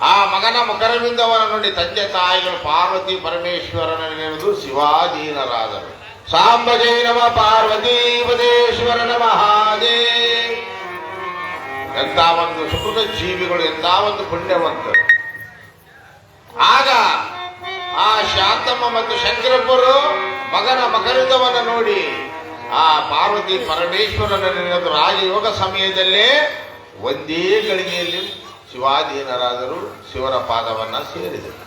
ಆ ಮಗನ ಮುಖರವಿಂದವನ್ನು ನೋಡಿ ತಂದೆ ತಾಯಿಗಳು ಪಾರ್ವತಿ ಪರಮೇಶ್ವರನ ನೆನೆದು ಶಿವಾಧೀನರಾದರು. ಸಾಂಬಜೈ ನಮ ಪಾರ್ವತಿ ಪದೇಶ್ವರನ ಮಹಾದೇವ್. ಎಂಥ ಒಂದು ಸುಕೃತ ಜೀವಿಗಳು, ಎಂಥ ಒಂದು ಪುಣ್ಯವಂತರು. ಆಗ ಆ ಶಾಂತಮ್ಮ ಮತ್ತು ಶಂಕರಪ್ಪರು ಮಗನ ಮಕರಂದವನ್ನು ನೋಡಿ ಆ ಪಾರ್ವತಿ ಪರಮೇಶ್ವರನ ನೆನೆದು ರಾಜಯೋಗ ಸಮಯದಲ್ಲೇ ಒಂದೇ ಗಳಿಗೆಯಲ್ಲಿ ಶಿವಾಧೀನರಾದರು. ಶಿವನ ಪಾದವನ್ನ ಸೇರಿದರು.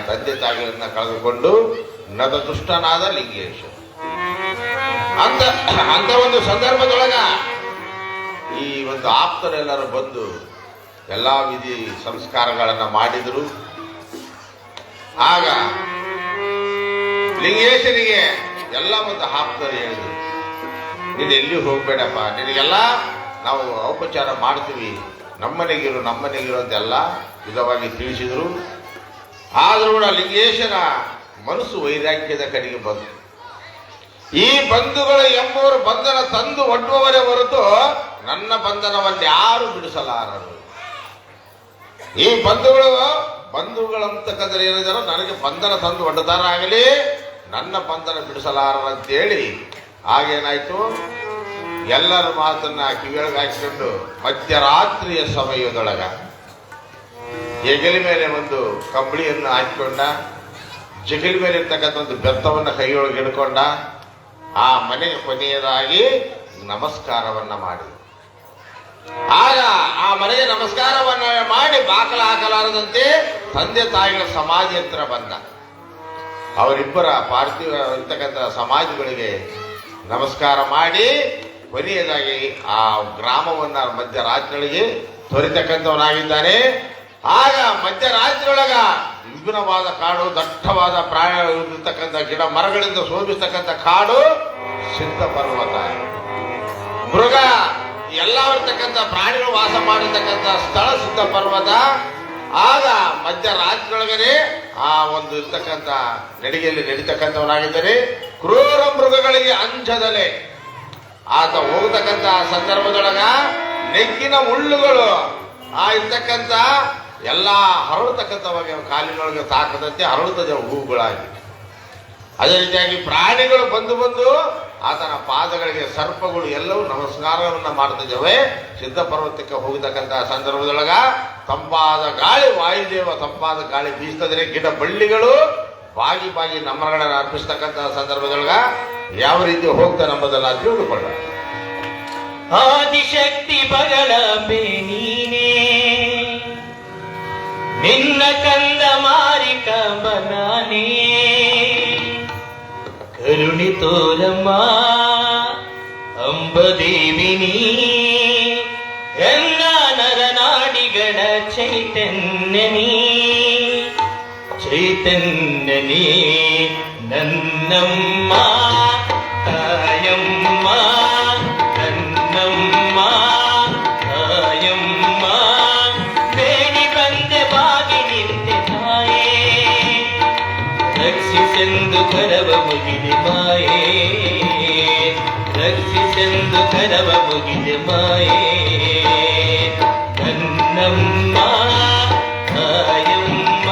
ತಂದೆ ತಾಯಿಗಳನ್ನ ಕಳೆದುಕೊಂಡು ನದ ದುಷ್ಟನಾದ ಲಿಂಗೇಶ. ಅಂತ ಒಂದು ಸಂದರ್ಭದೊಳಗ ಈ ಒಂದು ಆಪ್ತರೆಲ್ಲರೂ ಬಂದು ಎಲ್ಲಾ ವಿಧಿ ಸಂಸ್ಕಾರಗಳನ್ನ ಮಾಡಿದರು. ಆಗ ಲಿಂಗೇಶನಿಗೆ ಎಲ್ಲ ಒಂದು ಆಪ್ತರು ಹೇಳಿದರು, ನೀನು ಎಲ್ಲಿ ಹೋಗ್ಬೇಡಪ್ಪ, ನಿನಗೆಲ್ಲ ನಾವು ಔಪಚಾರ ಮಾಡ್ತೀವಿ, ನಮ್ಮನೆಗಿರು ಅಂತೆಲ್ಲ ವಿಧವಾಗಿ ತಿಳಿಸಿದರು. ಆದರೂ ಕೂಡ ಲಿಂಗೇಶನ ಮನಸ್ಸು ವೈರಾಗ್ಯದ ಕಡೆಗೆ ಬಂತು. ಈ ಬಂಧುಗಳು ಎಂಬುವರು ಬಂಧನ ತಂದು ಒಡ್ಡುವವರೇ ಹೊರತು ನನ್ನ ಬಂಧನವನ್ನು ಯಾರು ಬಿಡಿಸಲಾರರು. ಈ ಬಂಧುಗಳಂತಕ್ಕಂದ್ರೆ ಏನಿದಾರೋ ನನಗೆ ಬಂಧನ ತಂದು ಒಡ್ಡತಾರಾಗಲಿ, ನನ್ನ ಬಂಧನ ಬಿಡಿಸಲಾರಂತೇಳಿ ಆಗೇನಾಯ್ತು, ಎಲ್ಲರ ಮಾತನ್ನ ಕಿವಿಯೊಳಗೆ ಹಾಕಿಕೊಂಡು ಮಧ್ಯರಾತ್ರಿಯ ಸಮಯದೊಳಗ ಹೆಗಲ ಮೇಲೆ ಒಂದು ಕಂಬಳಿಯನ್ನು ಹಾಕಿಕೊಂಡ, ಜಗಲ ಮೇಲೆ ಇರ್ತಕ್ಕಂಥ ಒಂದು ಬೆತ್ತವನ್ನು ಕೈಯೊಳಗೆ ಹಿಡ್ಕೊಂಡ, ಆ ಮನೆಗೆ ಕೊನೆಯದಾಗಿ ನಮಸ್ಕಾರವನ್ನ ಮಾಡಿ, ಆಗ ಆ ಮನೆಗೆ ನಮಸ್ಕಾರವನ್ನ ಮಾಡಿ ಬಾಕಲ ಹಾಕಲಾರದಂತೆ ತಂದೆ ತಾಯಿಗಳ ಸಮಾಧಿ ಹತ್ರ ಬಂದ. ಅವರಿಬ್ಬರ ಪಾರ್ಥಿವ ಇರ್ತಕ್ಕಂಥ ಸಮಾಧಿಗಳಿಗೆ ನಮಸ್ಕಾರ ಮಾಡಿ ಕೊನೆಯದಾಗಿ ಆ ಗ್ರಾಮವನ್ನ ಮಧ್ಯರಾತ್ರಿಗಳಿಗೆ ತೊರೆತಕ್ಕಂಥವನಾಗಿದ್ದಾನೆ. ಆಗ ಮಧ್ಯರಾತ್ರಿಯೊಳಗ ವಿಭಿನ್ನವಾದ ಕಾಡು, ದಟ್ಟವಾದ ಪ್ರಾಣ ಇರ್ತಕ್ಕಂಥ ಗಿಡ ಮರಗಳಿಂದ ಶೋಭಿಸ್ತಕ್ಕಂಥ ಕಾಡು ಸಿದ್ಧ ಪರ್ವತ, ಮೃಗ ಎಲ್ಲ ಇರ್ತಕ್ಕಂಥ ಪ್ರಾಣಿಗಳು ವಾಸ ಮಾಡಿರ್ತಕ್ಕಂಥ ಸ್ಥಳ ಸಿದ್ಧ ಪರ್ವತ. ಆಗ ಮಧ್ಯರಾತ್ರಿಯೊಳಗನೆ ಆ ಒಂದು ಇರ್ತಕ್ಕಂಥ ನಡಿಗೆಯಲ್ಲಿ ನಡೀತಕ್ಕಂಥವನಾಗಿದ್ದರೆ ಕ್ರೂರ ಮೃಗಗಳಿಗೆ ಅಂಜದಲೆ ಆತ ಹೋಗ್ತಕ್ಕಂಥ ಸಂದರ್ಭದೊಳಗ ನೆಗ್ಗಿನ ಮುಳ್ಳುಗಳು ಆ ಇರ್ತಕ್ಕಂಥ ಎಲ್ಲ ಹರಳತಕ್ಕಂಥವಾಗಿ ಕಾಲಿನೊಳಗೆ ತಾಕದಂತೆ ಹರಳುತ್ತದೆ ಹೂವುಗಳಾಗಿ. ಅದೇ ರೀತಿಯಾಗಿ ಪ್ರಾಣಿಗಳು ಬಂದು ಬಂದು ಆತನ ಪಾದಗಳಿಗೆ ಸರ್ಪಗಳು ಎಲ್ಲವೂ ನಮಸ್ಕಾರವನ್ನ ಮಾಡ್ತಿದ್ದಾವೆ. ಸಿದ್ಧ ಪರ್ವತಕ್ಕೆ ಹೋಗತಕ್ಕಂಥ ಸಂದರ್ಭದೊಳಗ ತಂಪಾದ ಗಾಳಿ, ವಾಯುದೇವ ತಂಪಾದ ಗಾಳಿ ಬೀಸ್ತದ್ರೆ, ಗಿಡ ಬಳ್ಳಿಗಳು ಬಾಗಿ ಬಾಗಿ ನಮನಗಳನ್ನು ಅರ್ಪಿಸ್ತಕ್ಕಂಥ ಸಂದರ್ಭದೊಳಗ ಯಾವ ರೀತಿ ಹೋಗ್ತಾನೆ ಎಂಬುದನ್ನ ತಿಳಿದುಕೊಳ್ಳ. ಆದಿಶಕ್ತಿ ಬಗಳ ನೀನೇ, ನಿನ್ನ ಕಂದ ಮಾರಿ ಕಂಬನಾನೇ, ಕರುಣಿ ತೋರಮ್ಮ ಅಂಬದೇವಿನಿ, ಎಲ್ಲ ನರನಾಡಿಗಳ ಚೈತನ್ಯನಿ, ಚೈತನ್ಯನಿ ನನ್ನಮ್ಮ ತಾಯಮ್ಮ, ನನ್ನಮ್ಮ ತಾಯಮ್ಮ, ಬೇಡಿ ಬಂದೆ ಬಾಗಿ ನಿಂತೆ ತಾಯೇ, ರಕ್ಷಿಸೆಂದು ಕರವ ಮುಗಿದೆ ಮಾಯೇ, ರಕ್ಷಿಸೆಂದು ಕರವ ಮುಗಿದೆ ಮಾಯೇ, ನನ್ನಮ್ಮ ತಾಯಮ್ಮ.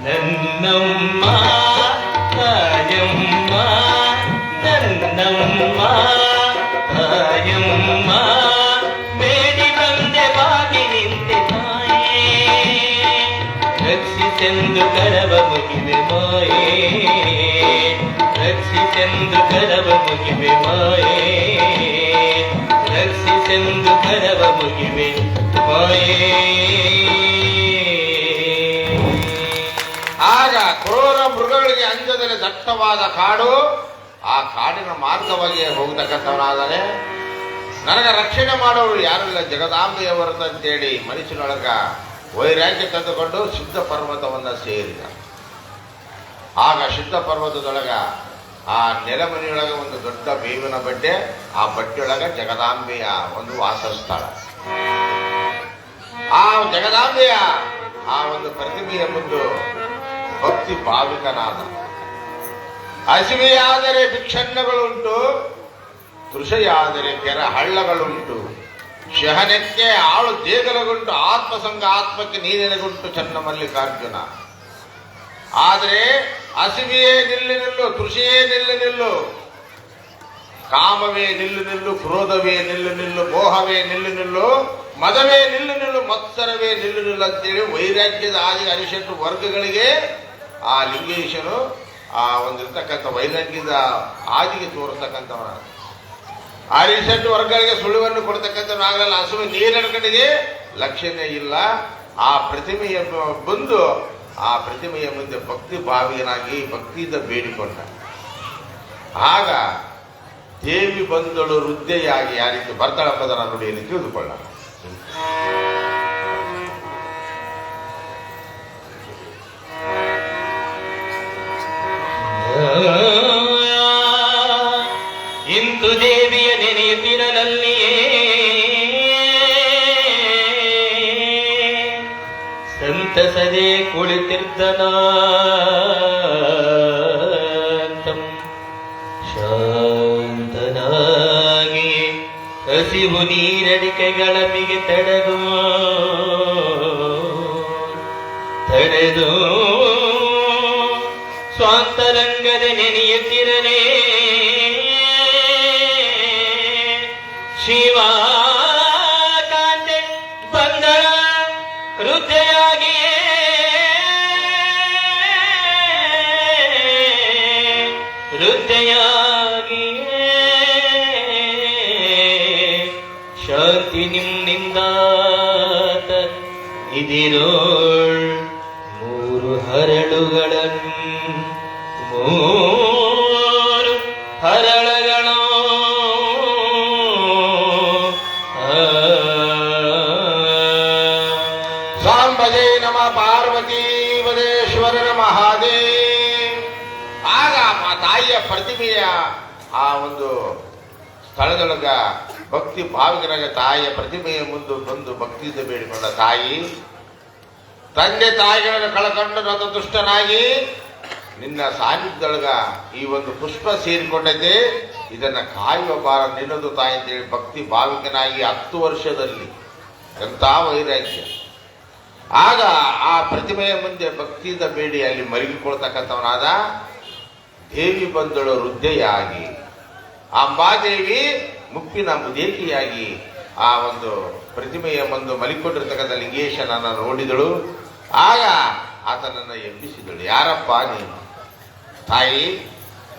ನನ್ನಮ್ಮ ತಾಯಮ್ಮ, ನನ್ನಮ್ಮ ತಾಯಮ್ಮ, ಬೇಡಿ ಬಂದೆ ಬಾಗಿ ನಿಂತೆ ತಾಯೇ, ರಕ್ಷಿಸೆಂದು ಕರವ ಮುಗಿವೆ ಮಾಯೇ, ರಕ್ಷಿಸೆಂದು ಕರವ ಮುಗಿವೆ ಮಾಯೇ, ರಕ್ಷಿಸೆಂದು ಕರವ ಮುಗಿವೆ ಮಾಯೇ. ಆಗ ಕ್ರೂರ ಮೃಗಗಳಿಗೆ ಅಂಜದರೆ ದಟ್ಟವಾದ ಕಾಡು, ಆ ಕಾಡಿನ ಮಾರ್ಗವಾಗಿ ಹೋಗ್ತಕ್ಕಂಥವನಾದರೆ ನನಗೆ ರಕ್ಷಣೆ ಮಾಡೋರು ಯಾರಿಲ್ಲ ಜಗದಾಂಬೆಯ ಹೊರತು ಅಂತೇಳಿ ಮನುಷ್ಯನೊಳಗ ವೈರಾಗ್ಯ ತಂದುಕೊಂಡು ಸಿದ್ಧ ಪರ್ವತವನ್ನು ಸೇರಿದ. ಆಗ ಸಿದ್ಧ ಪರ್ವತದೊಳಗ ಆ ನೆಲಮನೆಯೊಳಗೆ ಒಂದು ದೊಡ್ಡ ಬೇವಿನ ಬಡ್ಡೆ, ಆ ಬಡ್ಡೆಯೊಳಗ ಜಗದಾಂಬೆಯ ಒಂದು ವಾಸಸ್ಥಳ. ಆ ಜಗದಾಂಬೆಯ ಆ ಒಂದು ಪ್ರತಿಮೆಯ ಮುಂದೆ ಭಕ್ತಿ ಭಾವಿಕನಾದ. ಹಸಿವೆಯಾದರೆ ಭಿಕ್ಷಣ್ಣಗಳುಂಟು, ತೃಷೆಯಾದರೆ ಕೆರ ಹಳ್ಳಗಳುಂಟು, ಶಹನಕ್ಕೆ ಆಳು ದೇಗಲಗುಂಟು, ಆತ್ಮಸಂಗ ಆತ್ಮಕ್ಕೆ ನೀನೆನಗುಂಟು ಚನ್ನ ಮಲ್ಲಿಕಾರ್ಜುನ. ಆದರೆ ಹಸಿವೆಯೇ ನಿಲ್ಲು ನಿಲ್ಲು, ತೃಷೆಯೇ ನಿಲ್ಲು ನಿಲ್ಲು, ಕಾಮವೇ ನಿಲ್ಲು ನಿಲ್ಲು, ಕ್ರೋಧವೇ ನಿಲ್ಲು ನಿಲ್ಲು, ಮೋಹವೇ ನಿಲ್ಲು ನಿಲ್ಲು, ಮದವೇ ನಿಲ್ಲು ನಿಲ್ಲು, ಮತ್ಸರವೇ ನಿಲ್ಲು ನಿಲ್ಲು ಅಂತೇಳಿ ವೈರಾಗ್ಯದ ಆದಿ ಅರಿಷಟ್ಟು ವರ್ಗಗಳಿಗೆ ಆ ಲಿಂಗೇಶನು ಆ ಒಂದಿರ್ತಕ್ಕಂಥ ವೈರಾಗ್ಯದ ಆದಿಗೆ ತೋರಿಸ್ತಕ್ಕಂಥವನ. ಅರಿಷಟ್ಟು ವರ್ಗಗಳಿಗೆ ಸುಳಿವನ್ನು ಕೊಡ್ತಕ್ಕಂಥವನಾಗಲ್ಲ. ಹಸುವೆ ನೀರಡ್ಕಡೆಗೆ ಲಕ್ಷ್ಯನೇ ಇಲ್ಲ. ಆ ಪ್ರತಿಮೆಯ ಬಂದು ಆ ಪ್ರತಿಮೆಯ ಮುಂದೆ ಭಕ್ತಿ ಭಾವಿಯನಾಗಿ ಭಕ್ತಿಯಿಂದ ಬೇಡಿಕೊಂಡ. ಆಗ ದೇವಿ ಬಂದಳು ವೃದ್ಧೆಯಾಗಿ ಯಾರಿದ್ದು ಬರ್ತಾಳೆಂಬುದನ್ನು ನುಡಿಯಲ್ಲಿ ತಿಳಿದುಕೊಳ್ಳ. ಇಂದು ದೇವಿಯ ನೆನೆಯುತ್ತಿರಲಲ್ಲಿಯೇ ಸಂತಸದೆ ಕುಳಿತಿರ್ದನಾಂತಂ ಶಾಂತನಾಗಿ ಹಸಿವು ನೀರಡಿಕೆಗಳ ಮಿಗೆ ತಡೆದು ಸ್ವಾಂತರಂಗದ ನೆನೆಯುತ್ತಿರಲೇ ಶಿವಕಾಂತೆ ಬಂದಳ ಹೃದಯಾಗಿಯೇ ಶಾಂತಿ ನಿಮ್ಮಿಂದಾತ ಇದಿರೋಳ್ ಮೂರು ಹರಳುಗಳನ್ನು ಸಾಂಬಜೇ ನಮ ಪಾರ್ವತಿ ವದೇಶ್ವರನ ಮಹಾದೇವ್. ಆಗ ಆ ತಾಯಿಯ ಪ್ರತಿಮೆಯ ಆ ಒಂದು ಸ್ಥಳದೊಳಗ ಭಕ್ತಿ ಭಾವಿಕರಾಗ ತಾಯಿಯ ಪ್ರತಿಮೆಯ ಮುಂದೆ ಬಂದು ಭಕ್ತಿಯಿಂದ ಬೇಡಿಕೊಂಡ ತಾಯಿ, ತಂದೆ ತಾಯಿಗಳನ್ನು ಕಳಕೊಂಡು ನತದುಷ್ಟನಾಗಿ ನಿನ್ನ ಸಾನ್ನಿಧ್ಯದೊಳಗ ಈ ಒಂದು ಪುಷ್ಪ ಸೇರಿಕೊಂಡೈತೆ, ಇದನ್ನ ಕಾಯುವ ಭಾರ ನಿನ್ನದು ತಾಯಿ ಅಂತೇಳಿ ಭಕ್ತಿ ಭಾವಿಕನಾಗಿ 10 ವರ್ಷದಲ್ಲಿ ಎಂಥ ವೈರಾಗ್ಯ. ಆಗ ಆ ಪ್ರತಿಮೆಯ ಮುಂದೆ ಭಕ್ತಿಯಿಂದ ಬೇಡಿ ಅಲ್ಲಿ ಮಲಗಿಕೊಳ್ತಕ್ಕಂಥವನಾದ. ದೇವಿ ಬಂದಳು ವೃದ್ಧೆಯಾಗಿ, ಅಂಬಾದೇವಿ ಮುಪ್ಪಿನ ಮುದೇಕಿಯಾಗಿ ಆ ಒಂದು ಪ್ರತಿಮೆಯ ಮುಂದೆ ಮಲಿಕೊಂಡಿರ್ತಕ್ಕಂಥ ಲಿಂಗೇಶನನ್ನ ನೋಡಿದಳು. ಆಗ ಆತನನ್ನು ಎಬ್ಬಿಸಿದಳು. ಯಾರಪ್ಪ ನೀನು? ತಾಯಿ,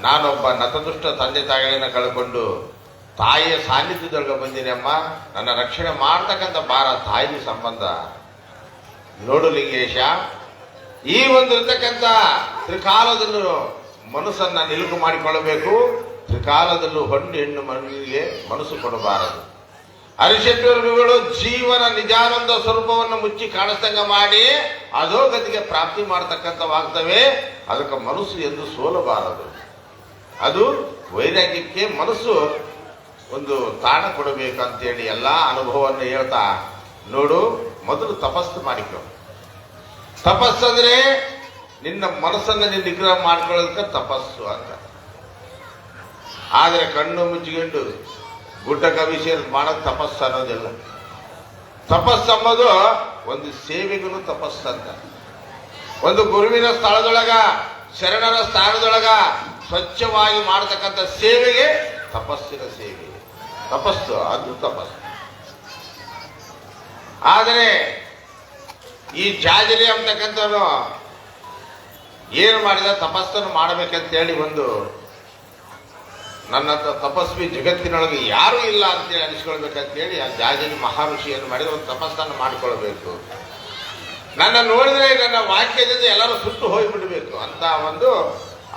ನಾನೊಬ್ಬ ನತದುಷ್ಟ ತಂದೆ ತಾಯಿಗಳನ್ನ ಕಳ್ಕೊಂಡು ತಾಯಿಯ ಸಾನ್ನಿಧ್ಯದೊಳಗೆ ಬಂದಿನಿ ಅಮ್ಮ, ನನ್ನ ರಕ್ಷಣೆ ಮಾಡ್ತಕ್ಕಂಥ ಭಾರ ತಾಯಿಗೆ ಸಂಬಂಧ. ನೋಡು ಲಿಂಗೇಶ, ಈ ಒಂದು ಇರ್ತಕ್ಕಂಥ ತ್ರಿಕಾಲದಲ್ಲೂ ಮನಸ್ಸನ್ನ ನಿಲುಕು ಮಾಡಿಕೊಳ್ಳಬೇಕು. ತ್ರಿಕಾಲದಲ್ಲೂ ಹೊಂಡು ಹೆಣ್ಣು ಮಗುವಿಗೆ ಮನಸ್ಸು ಕೊಡಬಾರದು. ಅರಿಷಟ್ಟುಗಳು ಜೀವನ ನಿಜಾನಂದ ಸ್ವರೂಪವನ್ನು ಮುಚ್ಚಿ ಕಾಣಿಸ್ತಂಗ ಮಾಡಿ ಅಧೋಗತಿಗೆ ಪ್ರಾಪ್ತಿ ಮಾಡತಕ್ಕಂಥವಾಗ್ತವೆ. ಅದಕ್ಕೆ ಮನಸ್ಸು ಎಂದು ಸೋಲಬಾರದು. ಅದು ವೈರಾಗ್ಯಕ್ಕೆ ಮನಸ್ಸು ಒಂದು ತಾಣ ಕೊಡಬೇಕಂತೇಳಿ ಎಲ್ಲ ಅನುಭವವನ್ನು ಹೇಳ್ತಾ, ನೋಡು, ಮೊದಲು ತಪಸ್ಸು ಮಾಡಿಕೊ. ತಪಸ್ಸಂದ್ರೆ ನಿನ್ನ ಮನಸ್ಸನ್ನು ನೀನು ನಿಗ್ರಹ ಮಾಡ್ಕೊಳ್ಳೋದಕ್ಕೆ ತಪಸ್ಸು ಅಂತ. ಆದರೆ ಕಣ್ಣು ಮುಚ್ಚಿಕೊಂಡು ಗುಡ್ಡ ಕವಿಷೇರ್ ಮಾಡೋದು ತಪಸ್ಸು ಅನ್ನೋದಿಲ್ಲ. ತಪಸ್ಸು ಅಂಬೋದು ಒಂದು ಸೇವೆಗೂ ತಪಸ್ಸಂತ. ಒಂದು ಗುರುವಿನ ಸ್ಥಳದೊಳಗ, ಶರಣರ ಸ್ಥಾನದೊಳಗ ಸ್ವಚ್ಛವಾಗಿ ಮಾಡತಕ್ಕಂಥ ಸೇವೆಗೆ ತಪಸ್ಸಿನ ಸೇವೆ. ತಪಸ್ಸು ಅದು ತಪಸ್ಸು. ಆದರೆ ಈ ಜಾಜರಿ ಅಂತಕ್ಕಂಥವನು ಏನು ಮಾಡಿದ, ತಪಸ್ಸನ್ನು ಮಾಡಬೇಕಂತೇಳಿ ಒಂದು ನನ್ನ ತಪಸ್ವಿ ಜಗತ್ತಿನೊಳಗೆ ಯಾರೂ ಇಲ್ಲ ಅಂತೇಳಿ ಅನಿಸ್ಕೊಳ್ಬೇಕಂತೇಳಿ ಆ ಜಾಜರಿ ಮಹರ್ಷಿಯನ್ನು ಮಾಡಿದ ಒಂದು ತಪಸ್ಸನ್ನು ಮಾಡಿಕೊಳ್ಬೇಕು. ನನ್ನ ನೋಡಿದ್ರೆ ನನ್ನ ವಾಕ್ಯದಿಂದ ಎಲ್ಲರೂ ಸುಟ್ಟು ಹೋಗಿಬಿಡಬೇಕು ಅಂತ ಒಂದು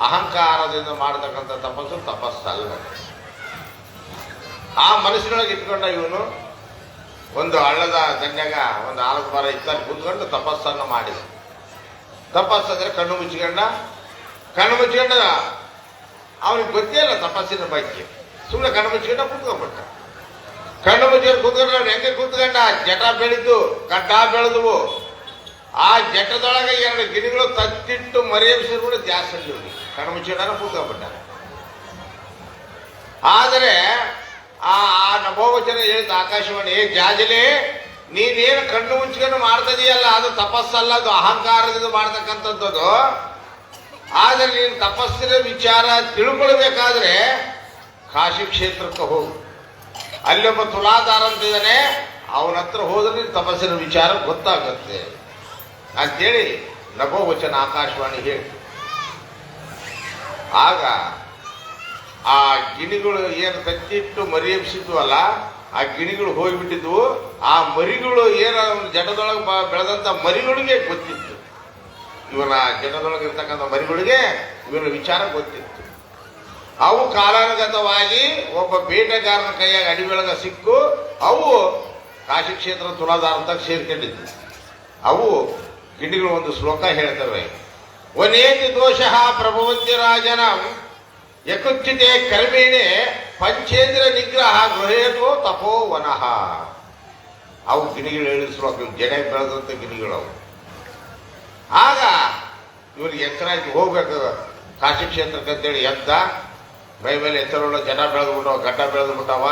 ಅಹಂಕಾರದಿಂದ ಮಾಡತಕ್ಕಂಥ ತಪಸ್ಸು ತಪಸ್ಸಲ್ಲ. ಆ ಮನಸ್ಸಿನೊಳಗೆ ಇಟ್ಕೊಂಡ ಇವನು ಒಂದು ಹಳ್ಳದ ದಂಡ್ಯಾಗ ಒಂದು ಆಲದ ಮರ ಇತ್ತಲ್ಲಿ ಕೂತ್ಕೊಂಡು ತಪಸ್ಸನ್ನು ಮಾಡಿದ. ತಪಸ್ಸಂದ್ರೆ ಕಣ್ಣು ಮುಚ್ಚಿಕೊಂಡ ಅವನಿಗೆ ಗೊತ್ತೇ ಇಲ್ಲ ತಪಸ್ಸಿನ ಬಗ್ಗೆ. ಸುಮ್ಮನೆ ಕಣ್ಣು ಮುಚ್ಚಿಕೊಂಡ ಕೂತ್ಕೊಂಡ್ಬಿಟ್ಟ. ಕಣ್ಣು ಮುಚ್ಚಿಕೊಂಡು ಕೂತ್ಕೊಂಡ್ರೆ ಅವ್ನು ಹೆಂಗೆ ಕೂತ್ಕೊಂಡ, ಜಟ ಬೆಳೆದು ಗಡ್ಡ ಬೆಳೆದವು. ಆ ಜಟದೊಳಗೆ 2 ಗಿಣಿಗಳು ತತ್ತಿಟ್ಟು ಮರೆಯಬಿಸಿದ್ರು ಕೂಡ ಜಾಸ್ತಿ ಕಣ್ಣು ಮುಚ್ಚಿಕೊಂಡ ಕೂತ್ಕೊಂಡ್ಬಿಟ್ಟ. ಆದರೆ ಆ ನಭೋವಚನ ಹೇಳಿದ ಆಕಾಶವಾಣಿ, ಜಾಜಲೆ ನೀನೇನು ಕಣ್ಣು ಮುಚ್ಕೊಂಡು ಮಾಡ್ತದೀಯಲ್ಲ ಅದು ತಪಸ್ಸಲ್ಲ, ಅದು ಅಹಂಕಾರದಿಂದ ಮಾಡ್ತಕ್ಕಂಥದ್ದು. ಆದರೆ ನೀನು ತಪಸ್ಸಿನ ವಿಚಾರ ತಿಳ್ಕೊಳ್ಬೇಕಾದ್ರೆ ಕಾಶಿ ಕ್ಷೇತ್ರಕ್ಕೆ ಹೋಗು. ಅಲ್ಲೊಬ್ಬ ತುಲಾಧಾರ ಅಂತಿದ್ದಾನೆ, ಅವನ ಹತ್ರ ಹೋದ್ರೆ ನೀನು ತಪಸ್ಸಿನ ವಿಚಾರ ಗೊತ್ತಾಗುತ್ತೆ ಅಂತೇಳಿ ನಭೋವಚನ ಆಕಾಶವಾಣಿ ಹೇಳಿ. ಆಗ ಆ ಗಿಣಿಗಳು ಏನು ಕಚ್ಚಿಟ್ಟು ಮರಿ ಎಬ್ಸಿದ್ವಲ್ಲ, ಆ ಗಿಣಿಗಳು ಹೋಗಿಬಿಟ್ಟಿದ್ವು. ಆ ಮರಿಗಳು ಏನು ಜಟದೊಳಗೆ ಬೆಳೆದಂತ ಮರಿಗಳಿಗೆ ಗೊತ್ತಿತ್ತು, ಇವನ ಜಟದೊಳಗೆ ಇರ್ತಕ್ಕಂಥ ಮರಿಗಳಿಗೆ ಇವನ ವಿಚಾರ ಗೊತ್ತಿತ್ತು. ಅವು ಕಾಲಾನುಗತವಾಗಿ ಒಬ್ಬ ಬೇಟೆಗಾರನ ಕೈಯಾಗ ಅಡಿಬೆಳಗ ಸಿಕ್ಕು ಅವು ಕಾಶಿ ಕ್ಷೇತ್ರ ತುಲಾಧಾರ ಸೇರ್ಕೊಂಡಿದ್ವು. ಅವು ಗಿಣಿಗಳು ಒಂದು ಶ್ಲೋಕ ಹೇಳ್ತವೆ, ವನೇತಿ ದೋಷಃ ಪ್ರಭವಂತಿ ರಾಜನಂ ಯಕುಚ್ಚಿತೆ ಕರ್ಮೇಣೆ ಪಂಚೇಂದ್ರ ನಿಗ್ರಹ ಗೃಹೇತೋ ತಪೋವನಃ. ಅವು ಗಿಣಿಗಳು ಹೇಳಿದ ಶ್ಲೋಕ, ಜಡೆ ಬೆಳೆದಂತ ಗಿಣಿಗಳು ಅವು. ಆಗ ಇವನಿಗೆ ಎಚ್ಚರ ಆಯ್ತು, ಹೋಗ್ಬೇಕು ಕಾಶಿ ಕ್ಷೇತ್ರಕ್ಕೆ ಅಂತೇಳಿ ಎದ್ದ. ಮೈ ಮೇಲೆ ಎಚ್ಚರವುಳ್ಳ ಜನ ಬೆಳೆದ್ಬಿಟ್ಟವ, ಗಡ್ಡ ಬೆಳೆದ್ಬಿಟ್ಟವ.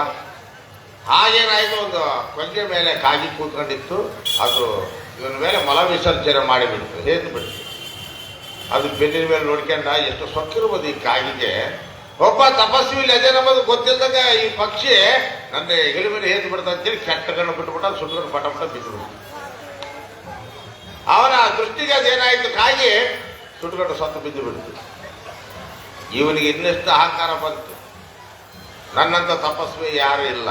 ಹಾಗೇನಾಯ್ತು, ಒಂದು ಕೊಂಗೆ ಮೇಲೆ ಕಾಗಿ ಕೂತ್ಕೊಂಡಿತ್ತು, ಅದು ಇವನ ಮೇಲೆ ಮಲ ವಿಸರ್ಜನೆ ಮಾಡಿಬಿಡ್ತು, ಹೇತು ಬಿಡ್ತು. ಅದು ಬೆನ್ನಿನ ಮೇಲೆ ನೋಡ್ಕೊಂಡ, ಎಷ್ಟು ಸೊಕ್ಕಿರ್ಬೋದು ಈ ಕಾಗಿಗೆ. ಒಬ್ಬ ತಪಸ್ವಿ ಅದೇ ನಮ್ಮದು ಗೊತ್ತಿಲ್ಲದಾಗ ಈ ಪಕ್ಷಿ ನನ್ನ ಹೆಗಲ ಮೇಲೆ ಹೇತು ಬಿಡ್ತ ಅಂತೇಳಿ ಕೆಟ್ಟ ಕಣ್ಣು ಬಿಟ್ಬಿಟ್ಟ, ಸುಟ್ಕೊಂಡು ಪಟ ಬಿದ್ದುಬಿಡ್ತು. ಅವನ ದೃಷ್ಟಿಗೆ ಅದೇನಾಯ್ತು, ಕಾಗಿ ಸುಟ್ಕೊಂಡು ಸತ್ತು ಬಿದ್ದು ಬಿಡ್ತು. ಇವನಿಗೆ ಇನ್ನಷ್ಟು ಅಹಂಕಾರ ಬಂತು, ನನ್ನಂತ ತಪಸ್ವಿ ಯಾರು ಇಲ್ಲ,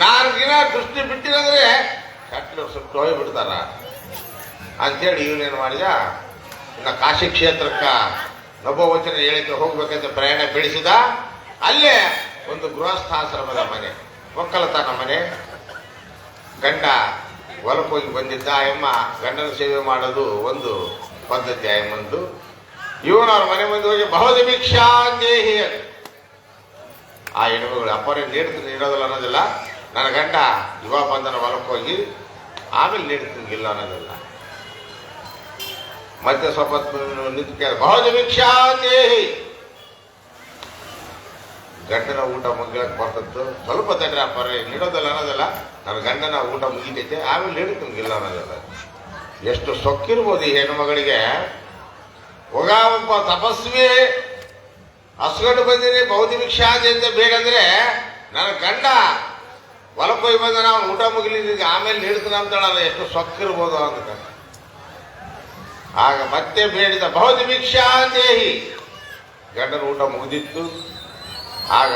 ನಾನು ದಿನ ದೃಷ್ಟಿ ಬಿಟ್ಟಿರಂದ್ರೆ ಕಟ್ಲು ಸುಟ್ಟು ಹೋಗ್ಬಿಡ್ತಾರ ಅಂತೇಳಿ ಇವನೇನು ಮಾಡಿದ, ಇನ್ನು ಕಾಶಿ ಕ್ಷೇತ್ರಕ್ಕ ನಭೋವಚನ ಹೇಳಿಕೆ ಹೋಗ್ಬೇಕಂತ ಪ್ರಯಾಣ ಬೆಳೆಸಿದ. ಅಲ್ಲೇ ಒಂದು ಗೃಹಸ್ಥಾಶ್ರಮದ ಮನೆ, ಒಕ್ಕಲತನ ಮನೆ. ಗಂಡ ಹೊಲಕ್ಕೆ ಹೋಗಿ ಬಂದಿದ್ದ. ಅಮ್ಮ ಗಂಡನ ಸೇವೆ ಮಾಡೋದು ಒಂದು ಪದ್ಧತಿ ಅಮ್ಮಂದು. ಇವನವ್ರ ಮನೆ ಮುಂದೆ ಹೋಗಿ ಬಹುದ ಭಿಕ್ಷಾ ದೇಹಿ, ಆ ಹೆಣ್ಮಗಳು ಅಪ್ಪರೇ ನೀಡೋದಿಲ್ಲ ಅನ್ನೋದಿಲ್ಲ. ನನ್ನ ಗಂಡ ಯುವ ಬಂಧನ ಹೊಲಕ್ಕೆ ಹೋಗಿ ಆಮೇಲೆ ನೀಡ್ತಿಲ್ಲ ಅನ್ನೋದಿಲ್ಲ. ಮತ್ತೆ ಸ್ವಲ್ಪ ನಿಂತು ಕೇಳ, ಬಹುದ ಭಿಕ್ಷಾ ದೇಹಿ. ಗಂಡನ ಊಟ ಮುಗಿಯಕ್ಕೆ ಬರ್ತದ್ದು, ಸ್ವಲ್ಪ ತಡ್ರಿ ಅಪ್ಪರೇ ನೀಡೋದಿಲ್ಲ ಅನ್ನೋದಿಲ್ಲ. ನನ್ನ ಗಂಡನ ಊಟ ಮುಗಿತೈತೆ ಆಮೇಲೆ ನೀಡುತ್ತಿಲ್ಲ ಅನ್ನೋದಿಲ್ಲ. ಎಷ್ಟು ಸೊಕ್ಕಿರ್ಬೋದು ಈ ಹೆಣ್ಣುಮಗಳಿಗೆ. ಹೋಗ ಒಬ್ಬ ತಪಸ್ವಿ ಹಸ್ಕೊಂಡು ಬಂದಿನಿ ಬೌದ್ಧ ಭಿಕ್ಷಾ ಅಂತ ಬೇಡಂದ್ರೆ, ನನ್ನ ಗಂಡ ಹೊಲಕ್ಕೆ ಹೋಗಿ ಬಂದ ನಾವು ಊಟ ಮುಗಿಲಿ ಆಮೇಲೆ ನೀಡ್ತಾನ ಅಂತಾಳಲ್ಲ, ಎಷ್ಟು ಸೊಕ್ಕಿರ್ಬೋದು ಅಂತ. ಆಗ ಮತ್ತೆ ಬೇಡಿದ, ಬೌದ್ಧ ಭಿಕ್ಷಾ ದೇಹಿ. ಗಂಡನ ಊಟ ಮುಗಿದಿತ್ತು. ಆಗ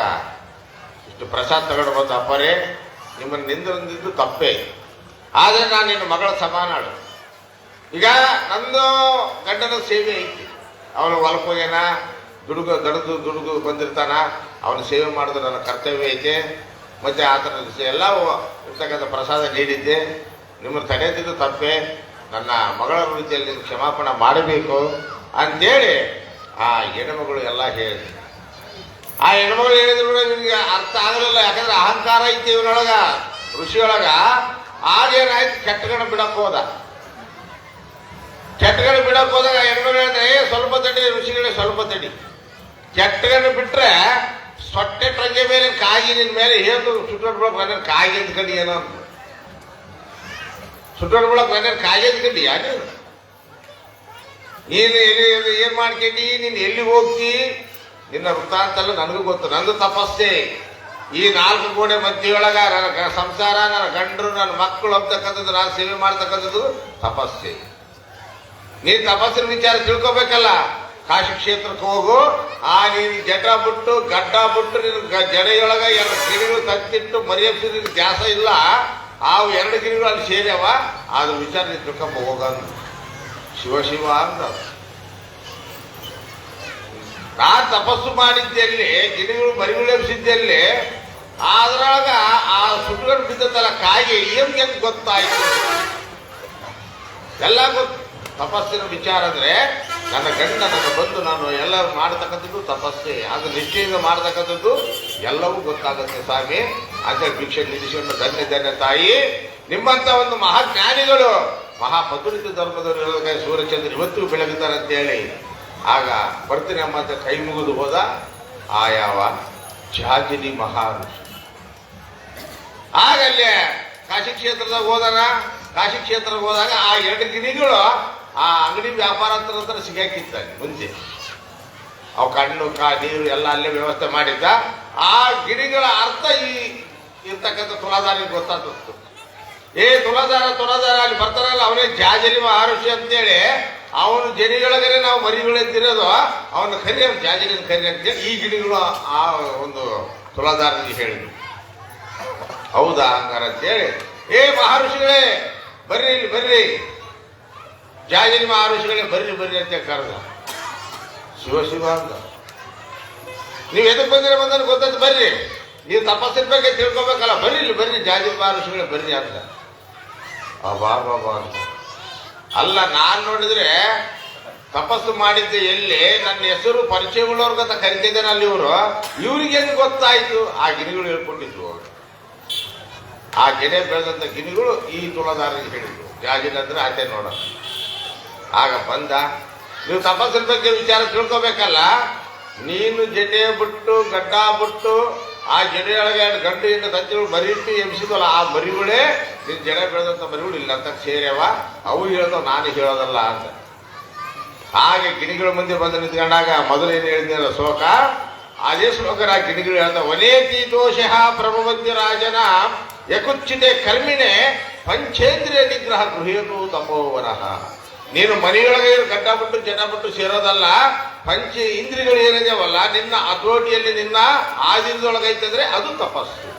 ಇಷ್ಟು ಪ್ರಸಾದ ತಗೊಂಡು ಬಂದ, ಅಪ್ಪರೇ ನಿಮ್ಮನ್ನು ನಿಂದಿದ್ದು ತಪ್ಪೇ, ಆದರೆ ನಾನು ನಿನ್ನ ಮಗಳ ಸಮಾನಾಳು. ಈಗ ನಂದು ಗಂಡನ ಸೇವೆ ಐತಿ, ಅವನು ಹೊಲಕ್ಕೆ ಹೋಗ್ಯಾನ, ದುಡುಗು ಬಂದಿರ್ತಾನ, ಅವನ ಸೇವೆ ಮಾಡೋದು ನನ್ನ ಕರ್ತವ್ಯ ಐತೆ. ಮತ್ತೆ ಆತನ ಎಲ್ಲ ಇರ್ತಕ್ಕಂಥ ಪ್ರಸಾದ ನೀಡಿದ್ದೆ, ನಿಮ್ಮನ್ನು ತಡೆದಿದ್ದು ತಪ್ಪೆ, ನನ್ನ ಮಗಳ ರೀತಿಯಲ್ಲಿ ಕ್ಷಮಾಪಣೆ ಮಾಡಬೇಕು ಅಂತೇಳಿ ಆ ಹೆಣ್ಣುಮಗಳು ಎಲ್ಲ ಹೇಳಿದ್ರು. ಆ ಹೆಣ್ಮಗಳು ಹೇಳಿದ್ರು ನಿಮ್ಗೆ ಅರ್ಥ ಆಗಲಿಲ್ಲ, ಯಾಕಂದ್ರೆ ಅಹಂಕಾರ ಐತಿ ಇವನೊಳಗ, ಋಷಿಯೊಳಗ. ಆಗೇನಾಯ್ತು, ಕೆಟ್ಟಗಣ ಬಿಡಕ್ ಹೋದ. ಕೆಟ್ಟಗಣ ಬಿಡಕ್ ಹೋದಾಗ ಹೆಣ್ಮಗಳು ಹೇಳಿದ್ರೆ, ಸ್ವಲ್ಪ ತಡಿ ಋಷಿಗಳೇ, ಸ್ವಲ್ಪ ತಡಿ. ಕೆಟ್ಟಗಣ ಬಿಟ್ರೆ ಸೊಟ್ಟೆ ಟೊಂಗೆ ಮೇಲೆ ಕಾಗಿ ನಿನ್ ಮೇಲೆ ಹೇಳು ಸುಟ್ಟೋಡ್ ಬಿಡಕ್ ನನ್ನ ಕಾಗಿ ಅಂದ್ಕಂಡು ಏನೋ ಅಂತ. ಸುಟ್ಟೋಡ್ ಬಿಡಕ್ ನನ್ನ ಕಾಗಿ ಅಂದ್ಕಂಡು ಯಾರು ನೀನು ಏನ್ ಮಾಡ್ಕೊಂಡಿ, ನೀನ್ ಎಲ್ಲಿ ಹೋಗ್ತಿ, ನಿನ್ನ ವೃತ್ತಾಂತಲ್ಲ ನನಗೂ ಗೊತ್ತು. ನಂದು ತಪಸ್ಸೆ ಈ 4 ಗೋಡೆ ಮಧ್ಯೆಯೊಳಗ ನನ್ನ ಸಂಸಾರ, ನನ್ನ ಗಂಡರು, ನನ್ನ ಮಕ್ಕಳು ಅಂತಕ್ಕಂಥದ್ದು, ನಾನು ಸೇವೆ ಮಾಡ್ತಕ್ಕಂಥದ್ದು ತಪಸ್ಸೆ. ನೀನ್ ತಪಸ್ಸಿನ ವಿಚಾರ ತಿಳ್ಕೊಬೇಕಲ್ಲ. ಕಾಶಿ ಕ್ಷೇತ್ರಕ್ಕೆ ಹೋಗು. ಆ ನೀನು ಜಟ ಬಿಟ್ಟು ಗಡ್ಡ ಬಿಟ್ಟು ನಿನ್ನ ಜಡೆಯೊಳಗ 2 ಗಿಣಿಗಳು ತತ್ತಿಟ್ಟು ಮರಿಯಪ್ಸಿ ನಿನ್ ದ್ಯಾಸ ಇಲ್ಲ. ಆ 2 ಗಿಣಿಗಳು ಅಲ್ಲಿ ಸೇರ್ಯಾವ, ಅದ್ರ ವಿಚಾರ ನೀನು ತಿಳ್ಕೊಂಬ ಹೋಗಂದು. ಶಿವ ಶಿವ ಅಂದ. ನಾನ್ ತಪಸ್ಸು ಮಾಡಿದ್ದಲ್ಲಿ ಗಿಡಗಳು ಮರಿಗಳೆಬ್ಸಿದ್ದಲ್ಲಿ ಅದ್ರೊಳಗ ಆ ಸುಟ್ಕೊಂಡು ಬಿದ್ದತ್ತಲ್ಲ ಕಾಯಿಗೆ ಹೆಂಗ್ ಗೊತ್ತಾಯ್ತು? ಎಲ್ಲ ಗೊತ್ತು. ತಪಸ್ಸಿನ ವಿಚಾರ ಅಂದ್ರೆ ನನ್ನ ಗಂಡ ನನ್ನ ಬಂದು ನಾನು ಎಲ್ಲ ಮಾಡತಕ್ಕಂಥದ್ದು ತಪಸ್ಸೆ, ಅದು ನಿಷ್ಠೆಯಿಂದ ಮಾಡತಕ್ಕಂಥದ್ದು ಎಲ್ಲವೂ ಗೊತ್ತಾಗುತ್ತೆ ಸ್ವಾಮಿ ಅಂತ ಭಿಕ್ಷೆ ನಿಧಿಸಿಕೊಂಡು ಧನ್ಯ ಧನ್ಯ ತಾಯಿ. ನಿಮ್ಮಂತ ಒಂದು ಮಹಾಜ್ಞಾನಿಗಳು ಮಹಾಪದುರಿತ ಧರ್ಮದವರು ಇರೋದಕ್ಕೆ ಸೂರ್ಯಚಂದ್ರ ಇವತ್ತಿಗೂ ಬೆಳಗುತ್ತಾರೆ ಅಂತ ಹೇಳಿ ಆಗ ಬರ್ತೀನಿ ಅಮ್ಮ ಅಂತ ಕೈ ಮುಗಿದು ಹೋದ ಆ ಯಾವ ಜಾಜಿನಿ ಮಹಾಋಷಿ. ಆಗಲ್ಲೇ ಕಾಶಿ ಕ್ಷೇತ್ರದಾಗ ಕಾಶಿ ಕ್ಷೇತ್ರಕ್ಕೆ ಹೋದಾಗ ಆ 2 ಗಿಣಿಗಳು ಆ ಅಂಗಡಿ ವ್ಯಾಪಾರ ಹತ್ರ ಸಿಗಾಕಿದ್ದಾನೆ ಮುಂಚೆ. ಅವು ಕಣ್ಣು ನೀರು ಎಲ್ಲ ಅಲ್ಲೇ ವ್ಯವಸ್ಥೆ ಮಾಡಿದ್ದ. ಆ ಗಿಣಿಗಳ ಅರ್ಥ ಈ ಇರ್ತಕ್ಕಂಥ ತುಲಾಧಾರಿಗೆ ಗೊತ್ತಾಗ್ತಿತ್ತು. ತುಲಾಧಾರ ಅಲ್ಲಿ ಬರ್ತಾರಲ್ಲ ಅವನೇ ಜಾಜಲಿ ಮಹಾಋಷಿ ಅಂತೇಳಿ ಅವನು ಜನಿಗಳಿಗರೆ ನಾವು ಮರಿಗಳೆಂದಿರೋದು ಅವನ ಕರಿ ಜಾಜಲಿ ಕರಿ ಅಂತೇಳಿ ಈ ಗಿಣಿಗಳು ಆ ಒಂದು ತುಲಾಧಾರನಿಗೆ ಹೇಳಿದ್ರು. ಹೌದಾ ಹಂಗಾರ ಅಂತೇಳಿ ಮಹಾಋಷಿಗಳೇ ಬರ್ರಿ ಇಲ್ಲಿ ಬರ್ರಿ, ಜಾಜಲಿ ಮಹಾಋಷಿಗಳೇ ಬರ್ರಿ ಅಂತ ಕರೆದ. ಶಿವ ಅಂತ ನೀವು ಎದಕ್ಕೆ ಬಂದ್ರೆ ಗೊತ್ತಾಯ್ತು, ಬರ್ರಿ ನೀವು ತಪಸ್ಸಿನ ಬಗ್ಗೆ ತಿಳ್ಕೊಬೇಕಲ್ಲ, ಬರ್ರಿ ಇಲ್ಲಿ ಬರ್ರಿ ಜಾಜಲಿ ಮಹಾಋಷಿಗಳೇ ಬರ್ರಿ ಅಂತ. ಬಾಬಾ ಅಂತ ಅಲ್ಲ, ನಾನ್ ನೋಡಿದ್ರೆ ತಪಸ್ಸು ಮಾಡಿದ್ದೆ ಎಲ್ಲಿ ನನ್ನ ಹೆಸರು ಪರಿಚಯ ಉಳ್ಳವ್ರಿಗಂತ ಕರಿತಿದ್ದೇನೆ ಅಲ್ಲಿ ಇವ್ರಿಗೆ ಹೆಂಗ್ ಗೊತ್ತಾಯ್ತು? ಆ ಗಿಣಿಗಳು ಹೇಳ್ಕೊಂಡಿದ್ರು. ಆ ಗೆರೆ ಬೆಳೆದಂತ ಗಿಣಿಗಳು ಈ ತುಲಾಧಾರಿಗೆ ಹೇಳಿದ್ರು, ಜಾಜಿನ ಅಂದ್ರೆ ಆಚೆ ನೋಡ. ಆಗ ಬಂದ, ನೀವು ತಪಸ್ಸಿನ ಬಗ್ಗೆ ವಿಚಾರ ತಿಳ್ಕೊಬೇಕಲ್ಲ, ನೀನು ಜಡೆ ಬಿಟ್ಟು ಗಡ್ಡ ಬಿಟ್ಟು ಆ ಜಡೆಯೊಳಗೆ 2 ಗಂಡು ಹೆಣ್ಣು ತಂತಿಗಳು ಮರಿಟ್ಟು ಎಬ್ಸಿದ್ವಲ್ಲ ಆ ಮರಿಗಳೇ ನಿನ್ ಜಡೆ ಬೆಳೆದಂತ ಮರಿಗಳು ಇಲ್ಲ ಅಂತ ಸೇರ್ಯವ, ಅವು ಹೇಳ್ದವ್ ನಾನು ಹೇಳೋದಲ್ಲ ಅಂತ. ಹಾಗೆ ಗಿಣಿಗಳ ಮುಂದೆ ಬಂದು ನಿಂತ್ಕೊಂಡಾಗ ಮೊದಲು ಏನು ಹೇಳಿದ್ನಲ್ಲ ಶ್ಲೋಕ, ಅದೇ ಶ್ಲೋಕರ ಗಿಣಿಗಳು ಹೇಳ್ದ, ವನೇತಿ ದೋಷಃ ಪ್ರಭವಂತಿ ರಾಜನ ಯಕುಚ್ಚಿತೆ ಕರ್ಮಿಣೆ ಪಂಚೇಂದ್ರಿಯ ನಿಗ್ರಹ ಗೃಹ್ಯತು ತಪೋವನಃ. ನೀನು ಮನೆಯೊಳಗೆ ಗಡ್ಡ ಬಿಟ್ಟು ಜಡ ಬಿಟ್ಟು ಸೇರೋದಲ್ಲ, ಪಂಚ ಇಂದ್ರಿಯಗಳು ಏನಿದೆಯವಲ್ಲ ನಿನ್ನ ಹತೋಟಿಯಲ್ಲಿ ನಿನ್ನ ಆದಿನದೊಳಗೈತಂದ್ರೆ ಅದು ತಪಸ್ಸು.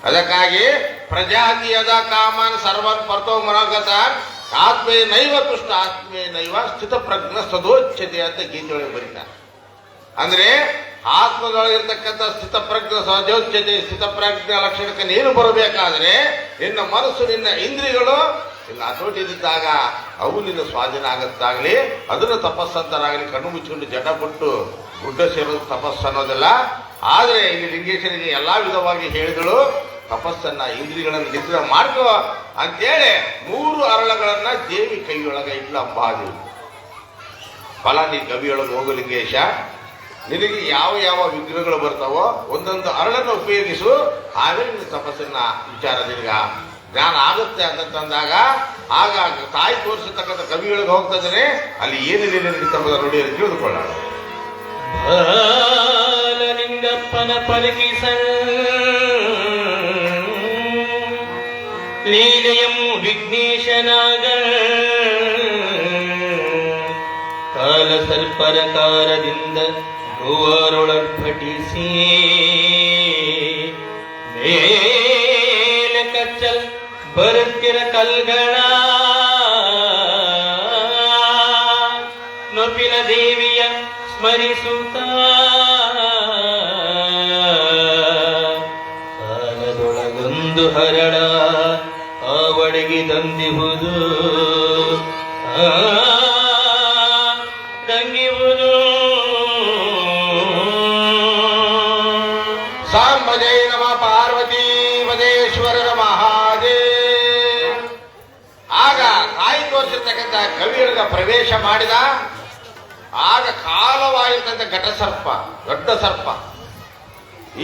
ಅದಕ್ಕಾಗಿ ಪ್ರಜಾತಿ ಯದ ಕಾಮನ್ ಸರ್ವನ್ ಪರ್ತೋ ಮನೋಗತಾನ್ ಆತ್ಮೇ ನೈವ ತುಷ್ಟ ಆತ್ಮೇ ನೈವ ಸ್ಥಿತ ಪ್ರಜ್ಞ ಸದೋಚ್ಯತೆ ಅಂತ ಗೀತೆಯೊಳಗೆ ಬರೀತಾರೆ. ಅಂದ್ರೆ ಆತ್ಮದೊಳಗಿರ್ತಕ್ಕಂಥ ಸ್ಥಿತಪ್ರಜ್ಞ ಸದೋಚ್ಯತೆ ಸ್ಥಿತಪ್ರಜ್ಞ ಲಕ್ಷಣಕ್ಕೆ ನೀನು ಬರಬೇಕಾದ್ರೆ ನಿನ್ನ ಮನಸ್ಸು ನಿನ್ನ ಇಂದ್ರಿಯಗಳು ಇಲ್ಲ ಹತೋಟಿದ್ದಾಗ ಅವು ನಿನ್ನ ಸ್ವಾಧೀನ ಆಗತ್ತಾಗ್ಲಿ, ಅದನ್ನು ತಪಸ್ಸಂತರಾಗಲಿ. ಕಣ್ಣು ಮುಚ್ಚಿಕೊಂಡು ಜಡ ಬಿಟ್ಟು ಗುಡ್ಡ ಸೇರೋದು ತಪಸ್ಸು ಅನ್ನೋದಿಲ್ಲ. ಆದ್ರೆ ಇಲ್ಲಿ ಲಿಂಗೇಶ್ವರಿಗೆ ಎಲ್ಲಾ ವಿಧವಾಗಿ ಹೇಳಿದಳು, ತಪಸ್ಸನ್ನ ಇಂದ್ರಿಯಗಳನ್ನು ನಿಗ್ರಹ ಮಾಡ್ಕೋ ಅಂತೇಳಿ 3 ಅರಳಗಳನ್ನ ದೇವಿ ಕೈಯೊಳಗೆ ಇಟ್ಲ ಅಂಬಾದೇವಿ. ಫಲ ನೀ ಗವಿಯೊಳಗೆ ಹೋಗು ಲಿಂಗೇಶ, ನಿನಗೆ ಯಾವ ಯಾವ ವಿಗ್ರಹಗಳು ಬರ್ತಾವೋ ಒಂದೊಂದು ಅರಳನ್ನು ಉಪಯೋಗಿಸು, ಆಮೇಲೆ ನಿನ್ನ ತಪಸ್ಸನ್ನ ವಿಚಾರ ನಿನಗ ಜ್ಞಾನ ಆಗುತ್ತೆ ಅಂತಂದಾಗ ಆಗ ತಾಯಿ ತೋರಿಸತಕ್ಕಂಥ ಕವಿಗಳಿಗೆ ಹೋಗ್ತಾ ಇದ್ದಾನೆ, ಅಲ್ಲಿ ಏನಿದೆ ನಡೀತಂಬುದ ನೋಡಿ ತಿಳಿದುಕೊಳ್ಳೋಣ. ಲಿಂಗಪ್ಪನ ಪಲಕಿಸ ಲೀಲೆಯಂ ವಿಘ್ನೇಶನಾಗ ಕಾಲ ಸರ್ಪರಕಾರದಿಂದ ಗೋವಾರೊಳರ್ಭಟಿಸಿ ಮೇಲ ಕಚ್ಚಲ್ ಬರುತ್ತಿರ ಕಲ್ಗಳ ನೊಪಿನ ದೇವಿಯ ಸ್ಮರಿಸುತ್ತ ಕಾಲದೊಳಗೊಂದು ಹರಳ ಆವಡಿಗೆ ದಂದಿಹುದು ದಂಗಿಹುದು. ಸಾಂಬಜೈ ನಮ ಪಾರ್ವತಿ ಮದೇಶ್ವರರ ಮಹಾದೇವ್. ಆಗ ತಾಯಿ ತೋರಿಸಿರ್ತಕ್ಕಂಥ ಕವಿಯೊಳಗ ಪ್ರವೇಶ ಮಾಡಿದ. ಆಗ ಕಾಲವಾಯಿತಂತ ಘಟಸರ್ಪ, ದೊಡ್ಡ ಸರ್ಪ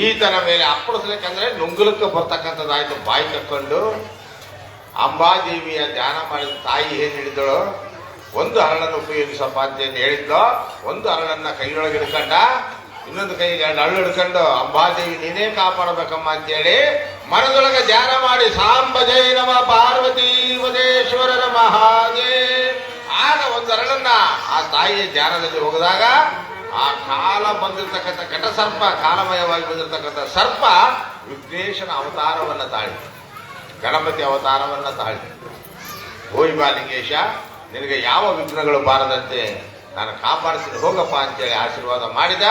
ಈತನ ಮೇಲೆ ಅಪ್ಪಳಿಸ್ಲಿಕ್ಕಂದ್ರೆ ನುಂಗುಲಕ್ಕೆ ಬರ್ತಕ್ಕಂಥದ್ದಾಯ್ತು. ಬಾಯಿ ತಕ್ಕೊಂಡು ಅಂಬಾದೇವಿಯ ಧ್ಯಾನ ಮಾಡಿದ ತಾಯಿ ಏನ್ ಹೇಳಿದಳು, ಒಂದು ಹರಳನ್ನು ಉಪಯೋಗಿಸಪ್ಪ ಅಂತ ಹೇಳಿದ್ಲು. ಒಂದು ಹರಳನ್ನ ಕೈಯೊಳಗೆ ಹಿಡ್ಕೊಂಡ, ಇನ್ನೊಂದು ಕೈಗೆ ಹರಳು ಹಿಡ್ಕೊಂಡು ಅಂಬಾದೇವಿ ನೀನೇ ಕಾಪಾಡಬೇಕಮ್ಮ ಅಂತೇಳಿ ಮನದೊಳಗೆ ಧ್ಯಾನ ಮಾಡಿ ಸಾಂಬಜೈ ನಮ ಪಾರ್ವತಿ ಮದೇಶ್ವರರ ಮಹಾದೇವ್. ಆಗ ಒಂದು ಹರಳನ್ನ ಆ ತಾಯಿಯ ಧ್ಯಾನದಲ್ಲಿ ಹೋಗಿದಾಗ ಆ ಕಾಲ ಬಂದಿರತಕ್ಕಂಥ ಘಟಸರ್ಪ, ಕಾಲಮಯವಾಗಿ ಬಂದಿರತಕ್ಕಂಥ ಸರ್ಪ ವಿಘ್ನೇಶನ ಅವತಾರವನ್ನ ತಾಳಿ, ಗಣಪತಿ ಅವತಾರವನ್ನ ತಾಳಿ, ಹೋಯ್ ಬಾ ಲಿಂಗೇಶ, ನಿನಗೆ ಯಾವ ವಿಘ್ನಗಳು ಬಾರದಂತೆ ನಾನು ಕಾಪಾಡಿಸಿ ಹೋಗಪ್ಪ ಅಂತೇಳಿ ಆಶೀರ್ವಾದ ಮಾಡಿದ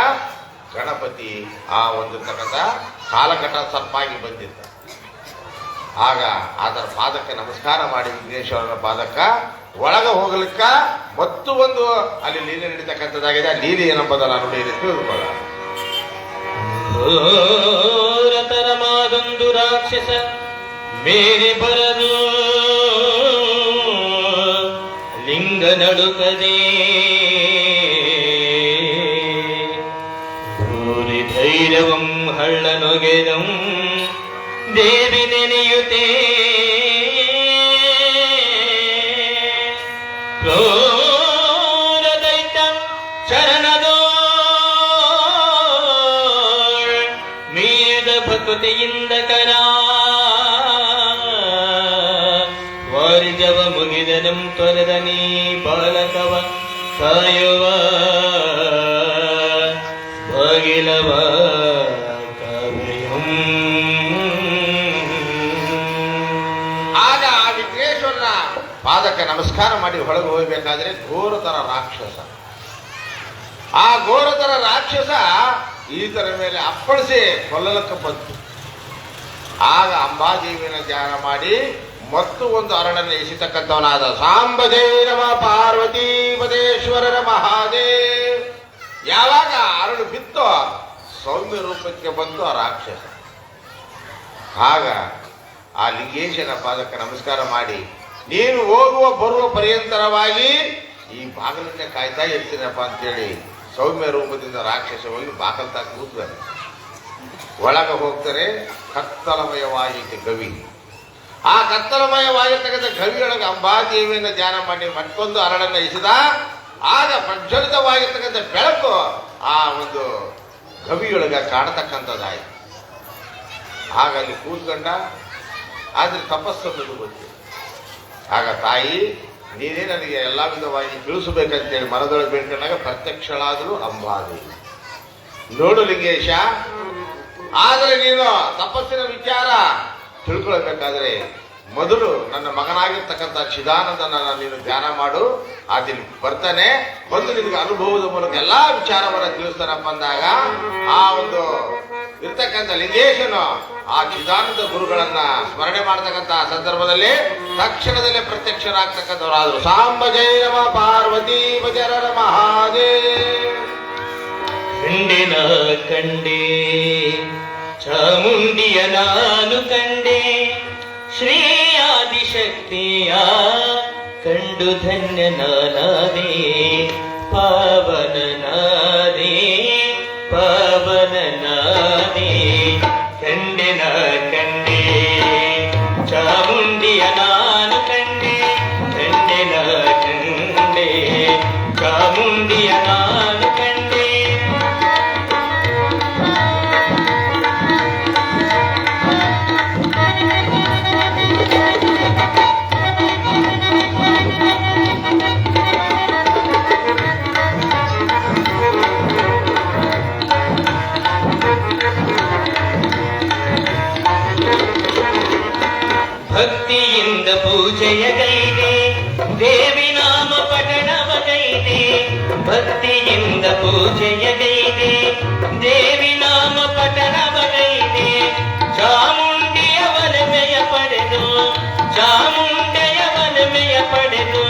ಗಣಪತಿ ಆ ಒಂದಿರ್ತಕ್ಕಂಥ ಕಾಲಘಟ್ಟ ಸರ್ಪಾಗಿ ಬಂದಿದ್ದ. ಆಗ ಅದರ ಪಾದಕ್ಕೆ ನಮಸ್ಕಾರ ಮಾಡಿ ವಿಘ್ನೇಶ್ವರನ ಪಾದಕ್ಕ ಒಳಗ ಹೋಗ್ಲಿಕ್ಕ ಮತ್ತು ಒಂದು ಅಲ್ಲಿ ಲೀಲೆ ನಡೀತಕ್ಕಂಥದ್ದಾಗಿದೆ. ಆ ಲೀಲೆ ಏನಂಬುದಲ್ಲ ನೋಡಿ ತಿಳಿದುಕೊಳ್ಳ. ಘೋರತರಮಾದೊಂದು ರಾಕ್ಷಸ ಮೇಲೆ ಬರದು ಲಿಂಗ ನಡುಕದೆ ಊರಿ ಧೈರ್ಯವಂ ಹಳ್ಳ ನೊಗೆದಂ ದೇವಿ ನೆನೆಯುತ್ತೇ ಕ್ರೂರ ದೈತ್ಯ ಶರಣದೋ ಮೀರಿದ ಭಕ್ತಿಯಿಂದ ಕರ ವಾರಿಜವ ಮುಗಿದನಂ ತೊರೆದ ನೀ ಬಾಲಕವ ಕಾಯುವ ಬಾಗಿಲವ ಕಾವ್ಯಂ. ಆಗ ಆ ವಿಘ್ನೇಶ್ವರನ ಪಾದಕ್ಕೆ ನಮಸ್ಕಾರ ಮಾಡಿ ಹೊರಗೆ ಹೋಗಬೇಕಾದ್ರೆ ಘೋರತರ ರಾಕ್ಷಸ, ಆ ಘೋರತರ ರಾಕ್ಷಸ ಈತರ ಮೇಲೆ ಅಪ್ಪಳಿಸಿ ಕೊಲ್ಲಲಕ್ಕೆ ಬಂತು. ಆಗ ಅಂಬಾದೇವಿನ ಧ್ಯಾನ ಮಾಡಿ ಮತ್ತು ಒಂದು ಅರಳನ್ನು ಎಸಿತಕ್ಕಂಥವನಾದ ಸಾಂಬದೇ ನಮ ಪಾರ್ವತಿ ಪದೇಶ್ವರರ ಮಹಾದೇವ್. ಯಾವಾಗ ಅರಳು ಬಿತ್ತೋ ಸೌಮ್ಯ ರೂಪಕ್ಕೆ ಬಂತು ಆ ರಾಕ್ಷಸ. ಆಗ ಆ ಲಿಂಗೇಶನ ಪಾದಕ್ಕೆ ನಮಸ್ಕಾರ ಮಾಡಿ ನೀನು ಹೋಗುವ ಬರುವ ಪರ್ಯಂತರವಾಗಿ ಈ ಬಾಗಿಲನ್ನೇ ಕಾಯ್ತಾ ಇರ್ತೀನಪ್ಪ ಅಂತೇಳಿ ಸೌಮ್ಯ ರೂಪದಿಂದ ರಾಕ್ಷಸ ಹೋಗಿ ಬಾಕಲ್ ತಾಕಿ ಕೂತ್ತಾರೆ. ಒಳಗ ಹೋಗ್ತಾರೆ. ಕತ್ತಲಮಯವಾಯಿತು ಗವಿ. ಆ ಕತ್ತಲಮಯವಾಗಿರ್ತಕ್ಕಂಥ ಗವಿಯೊಳಗೆ ಅಂಬಾದೇವಿಯನ್ನು ಧ್ಯಾನ ಮಾಡಿ ಮತ್ತೊಂದು ಅರಳನ್ನು ಇಸಿದ. ಆಗ ಪ್ರಜ್ವಲಿತವಾಗಿರ್ತಕ್ಕಂಥ ಬೆಳಕು ಆ ಒಂದು ಗವಿಯೊಳಗೆ ಕಾಣತಕ್ಕಂಥದ್ದಾಯಿತು. ಆಗ ಅಲ್ಲಿ ಕೂತ್ಕೊಂಡ. ಆದ್ರೆ ತಪಸ್ಸನ್ನು ಗೊತ್ತಿಲ್ಲ. ಆಗ ತಾಯಿ ನೀನೇ ನನಗೆ ಎಲ್ಲ ವಿಧವಾಗಿ ತಿಳಿಸಬೇಕಂತೇಳಿ ಮನದೊಳಗೆ ಬೇಡ್ಕೊಂಡಾಗ ಪ್ರತ್ಯಕ್ಷಳಾದರೂ ಅಂಬಾದೇವಿ. ನೋಡು ಲಿಂಗೇಶ, ಆದರೆ ನೀನು ತಪಸ್ಸಿನ ವಿಚಾರ ತಿಳ್ಕೊಳ್ಬೇಕಾದ್ರೆ ಮೊದಲು ನನ್ನ ಮಗನಾಗಿರ್ತಕ್ಕಂಥ ಚಿದಾನಂದನ ನೀನು ಧ್ಯಾನ ಮಾಡು. ಆತನು ಬರ್ತಾನೆ, ಬಂದು ನಿನಗೆ ಅನುಭವದ ಮೂಲಕ ಎಲ್ಲಾ ವಿಚಾರವನ್ನ ತಿಳಿಸ್ತಾನಪ್ಪ ಅಂದಾಗ ಆ ಒಂದು ಇರ್ತಕ್ಕಂಥ ಲಿಂಗೇಶನು ಆ ಚಿದಾನಂದ ಗುರುಗಳನ್ನ ಸ್ಮರಣೆ ಮಾಡತಕ್ಕಂಥ ಸಂದರ್ಭದಲ್ಲಿ ತಕ್ಷಣದಲ್ಲೇ ಪ್ರತ್ಯಕ್ಷರಾಗ್ತಕ್ಕಂಥವರಾದ್ರು. ಸಾಂಬ ಜಯ ನಮ ಪಾರ್ವತಿ ಭಜರರ ಮಹಾದೇವ್. ಕಂಡಿನ ಕಂಡೆ ಚಾಮುಂಡಿಯ ನಾನು ಕಂಡೆ ಶ್ರೀ ಆದಿಶಕ್ತಿಯ ಕಂಡು ಧನ್ಯನಾದೆ ಪಾವನನಾದೆ ಪಾವನನಾದೆ. ಕಂಡೆನ ಕಂಡೆ ಚಾಮುಂಡಿಯ ನಾನು ಕಂಡೆ ಕಂಡೆನ ಕಂಡೆ ಚಾಮುಂಡಿಯ ನಾನು ಕಂಡೆ. ಭಕ್ತಿಯಿಂದ ಪೂಜೆಯ ಗೈದೆ ದೇವಿ ನಾಮ ಪಠಣವ ಗೈದೆ. ಭಕ್ತಿಯಿಂದ ಪೂಜೆಯ ಗೈದೆ ದೇವಿ ನಾಮ ಪಠಣವ ಗೈದೆ. ಚಾಮುಂಡಿಯ ಒಲಮೆಯ ಪಡೆದು ಚಾಮುಂಡೆಯ ಒಲಮೆಯ ಪಡೆದು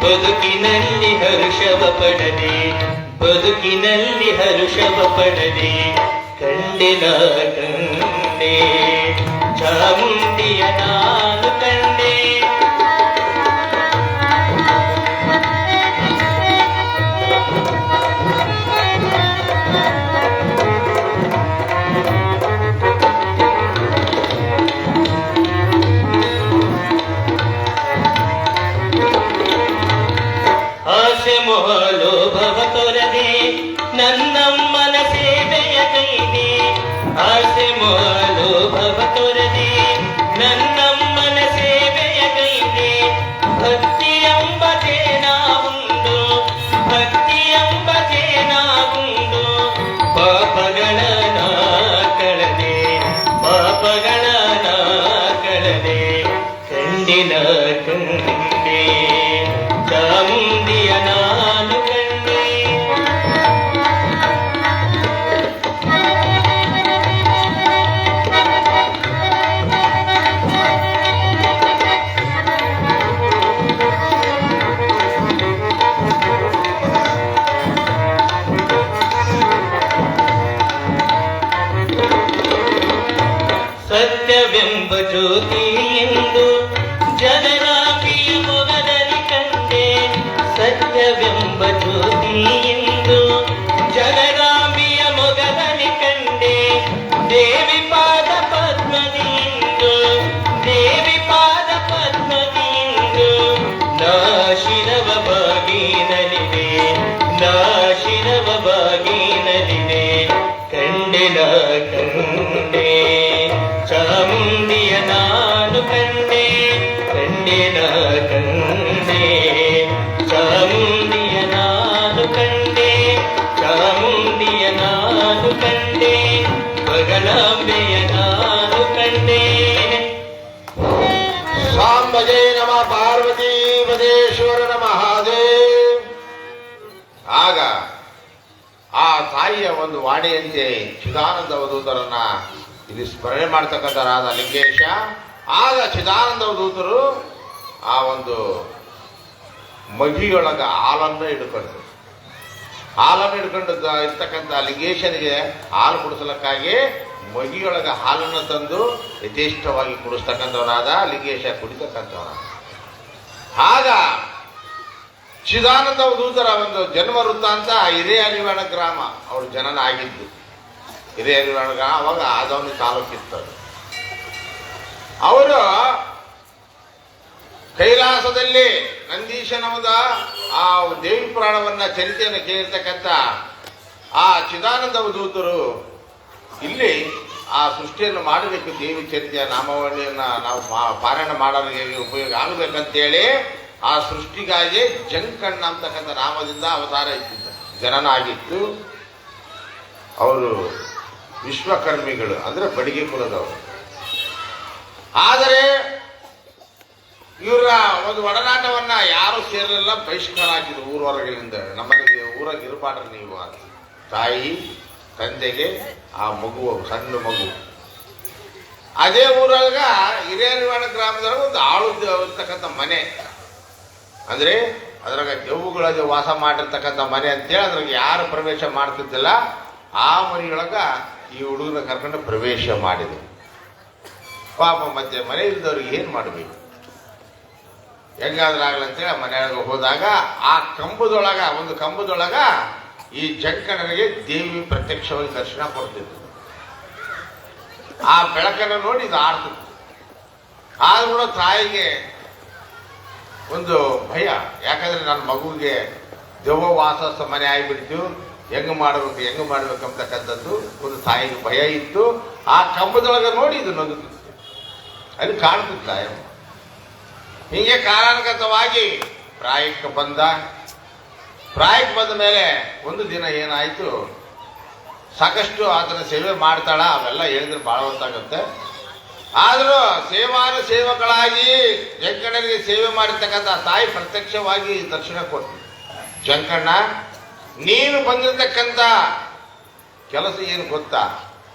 ಬದುಕಿನಲ್ಲಿ ಹರುಷವ ಪಡೆದೆ ಬದುಕಿನಲ್ಲಿ ಹರುಷವ ಪಡೆದೆ. ಕಂಡಿನ ಕಂಡೆ ಚಾಮುಂಡಿಯ ನಾನು ಕಂಡೆ. ಆಸೆ ಮೋಹ ಲೋಭವ ತೊರೆದೆ ನನ್ನಮ್ಮನ ಸೇವೆಯ ಕೈದೆ. ಆಸೆ ಮೋಹ ಲೋಭವ ತೊರೆದೆ ನನ್ನಮ್ಮನ ಸೇವೆಯ ಕೈದೆ. ಭಕ್ತಿಯೆಂಬ ಜೇನಾವುಂಡು ಭಕ್ತಿಯೆಂಬ ಜೇನಾವುಂಡು ಪಾಪಗಳ ನಾ ಕಳೆದೆ ಪಾಪಗಳ ನಾ ಕಳೆದೆ. ಕಂಡಿನ ಕಂಡೆ ಚಾಮುಂಡಿಯ ನಾನು ಕಂಡೆ. ಸತ್ಯವೆಂಬ ಜ್ಯೋತಿ ಎಂದು ಜಗದಾಂಬೆಯ ಮೊಗದಲ್ಲಿ ಕಂಡೆ. ಸತ್ಯವೆಂಬ ಜ್ಯೋತಿ ಎಂದು ಜಗದಾಂಬೆಯ ಮೊಗದಲ್ಲಿ ಕಂಡೆ. ದೇವಿ ಪಾದ ಪದ್ಮದಿಂದ, ದೇವಿ ಪಾದ ಪದ್ಮದಿಂದ ನಾ ಶಿರವ ಬಾಗಿನಲಿದೆ, ನಾ ಶಿರವ ಬಾಗಿನಲಿದೆ. ಕಂಡೆನ ಕಂಡೆ ಚಾಮುಂಡಿಯ ನಾನು ಕಂಡೆ, ಕಂಡೆನ ಕಂಡೆ ಚಾಮುಂಡಿಯ ನಾನು ಕಂಡೆ, ಚಾಮುಂಡಿಯ ನಾನು ಕಂಡೆ, ಬಗಲಾಂಬೆಯ ನಾನು ಕಂಡೆ. ಸಾಂಬಜೇ ನಮ ಪಾರ್ವತಿ ಪದೇಶ್ವರ ಮಹಾದೇವ್. ಆಗ ಆ ತಾಯಿಯ ಒಂದು ವಾಣಿಯಂತೆ ಚಿದಾನಂದ ಅವಧೂತರನ್ನ ಇಲ್ಲಿ ಸ್ಮರಣೆ ಮಾಡ್ತಕ್ಕಂಥರಾದ ಲಿಂಗೇಶ. ಆಗ ಚಿದಾನಂದ ಅವಧೂತರು ಆ ಒಂದು ಮಗಿಯೊಳಗ ಹಾಲನ್ನು ಹಿಡ್ಕೊಂಡು ಇರ್ತಕ್ಕಂಥ ಲಿಂಗೇಶನಿಗೆ ಹಾಲು ಕುಡಿಸಲಕ್ಕಾಗಿ ಮಗಿಯೊಳಗ ಹಾಲನ್ನು ತಂದು ಯಥೇಷ್ಟವಾಗಿ ಕುಡಿಸ್ತಕ್ಕಂಥವನಾದ ಲಿಂಗೇಶ ಕುಡಿತಕ್ಕಂಥವನ. ಆಗ ಚಿದಾನಂದ ಅವಧೂತರ ಒಂದು ಜನ್ಮ ವೃತ್ತಾಂತ ಹಿರೇಹರಿವಾಣ ಗ್ರಾಮ ಅವ್ರ ಜನನ ಆಗಿದ್ದು. ಹಿರೇಹರಿವಾಣ ಗ್ರಾಮ ಅವಾಗ ಆದವನಿ ತಾಲೂಕಿತ್ತು. ಅವರು ಕೈಲಾಸದಲ್ಲಿ ನಂದೀಶನಮದ ಆ ದೇವಿ ಪುರಾಣವನ್ನ ಚರಿತೆಯನ್ನು ಕೇಳಿರ್ತಕ್ಕಂಥ ಆ ಚಿದಾನಂದ ಅವಧೂತರು ಇಲ್ಲಿ ಆ ಸೃಷ್ಟಿಯನ್ನು ಮಾಡಬೇಕು, ದೇವಿ ಚರಿತೆಯ ನಾಮಾವಳಿಯನ್ನ ನಾವು ಪಾರಾಯಣ ಮಾಡೋರಿಗೆ ಉಪಯೋಗ ಆಗಬೇಕಂತೇಳಿ ಆ ಸೃಷ್ಟಿಗಾಗಿ ಜಂಕಣ್ಣ ಅಂತಕ್ಕಂಥ ನಾಮದಿಂದ ಅವತಾರ ಇಟ್ಟಿದ್ದ, ಜನನ ಆಗಿತ್ತು. ಅವರು ವಿಶ್ವಕರ್ಮಿಗಳು, ಅಂದ್ರೆ ಬಡಿಗೆ ಕುಲದವರು. ಆದರೆ ಇವರ ಒಂದು ಒಡನಾಟವನ್ನ ಯಾರು ಸೇರಲಿಲ್ಲ, ಬಹಿಷ್ಕಾರ ಹಾಕಿದ್ರು ಊರ ಹೊರಗಿನಿಂದ. ನಮ್ಮಲ್ಲಿ ಊರಾಗ ಇರಬಾರ್ದು ನೀವು ಅಂತ. ತಾಯಿ ತಂದೆಗೆ ಆ ಮಗು, ಸಣ್ಣ ಮಗು. ಅದೇ ಊರಾಗ ಹಿರೇಹರಿವಾಣ ಗ್ರಾಮದೊಳಗೆ ಒಂದು ಆಳು ಇರ್ತಕ್ಕಂಥ ಮನೆ, ಅಂದ್ರೆ ಅದ್ರಾಗ ದೆವ್ವಗಳ ವಾಸ ಮಾಡಿರ್ತಕ್ಕಂಥ ಮನೆ ಅಂತೇಳಿ ಅದ್ರಾಗ ಯಾರು ಪ್ರವೇಶ ಮಾಡ್ತಿದ್ದಿಲ್ಲ. ಆ ಮನೆಯೊಳಗ ಈ ಹುಡುಗನ ಕರ್ಕೊಂಡು ಪ್ರವೇಶ ಮಾಡಿದ್ರು. ಪಾಪ ಮತ್ತೆ ಮನೆ ಇಲ್ದವ್ರಿಗೆ ಏನ್ ಮಾಡಬೇಕು, ಹೆಂಗಾದ್ರೂ ಆಗ್ಲಂತೇಳಿ ಆ ಮನೆಯೊಳಗೆ ಹೋದಾಗ ಆ ಕಂಬದೊಳಗ, ಒಂದು ಕಂಬದೊಳಗ ಈ ಜಂಕಣ್ಣನಿಗೆ ದೇವಿ ಪ್ರತ್ಯಕ್ಷವಾಗಿ ದರ್ಶನ ಕೊಡ್ತಿದ್ರು. ಆ ಬೆಳಕನ್ನು ನೋಡಿ ಇದು ಆಡ್ತಿತ್ತು. ಆದ್ರೂ ಕೂಡ ತಾಯಿಗೆ ಒಂದು ಭಯ, ಯಾಕಂದ್ರೆ ನನ್ನ ಮಗುವಿಗೆ ದೆವ್ವ ವಾಸ ಮನೆ ಆಗಿಬಿಡ್ತು, ಹೆಂಗ್ ಮಾಡ್ಬೇಕಂತಕ್ಕಂಥದ್ದು ಒಂದು ತಾಯಿಗೆ ಭಯ ಇತ್ತು. ಆ ಕಂಬದೊಳಗೆ ನೋಡಿ ಇದು ನಗುತ್ತಿತ್ತು, ಅಲ್ಲಿ ಕಾಣ್ತಿತ್ತು ತಾಯಮ್ಮ. ಹೀಗೆ ಕಾಲಾನುಗತವಾಗಿ ಪ್ರಾಯಕ್ಕೆ ಬಂದ ಮೇಲೆ ಒಂದು ದಿನ ಏನಾಯ್ತು, ಸಾಕಷ್ಟು ಆತನ ಸೇವೆ ಮಾಡ್ತಾಳ, ಅವೆಲ್ಲ ಹೇಳಿದ್ರೆ ಬಹಳ ಹೊತ್ತಾಗುತ್ತೆ. ಆದರೂ ಸೇವಕಳಾಗಿ ಜಂಕಣ್ಣನಿಗೆ ಸೇವೆ ಮಾಡಿರ್ತಕ್ಕಂಥ ತಾಯಿ ಪ್ರತ್ಯಕ್ಷವಾಗಿ ದರ್ಶನ ಕೊಟ್ಟು, ಜಂಕಣ್ಣ ನೀನು ಬಂದಿರತಕ್ಕಂಥ ಕೆಲಸ ಏನು ಗೊತ್ತಾ,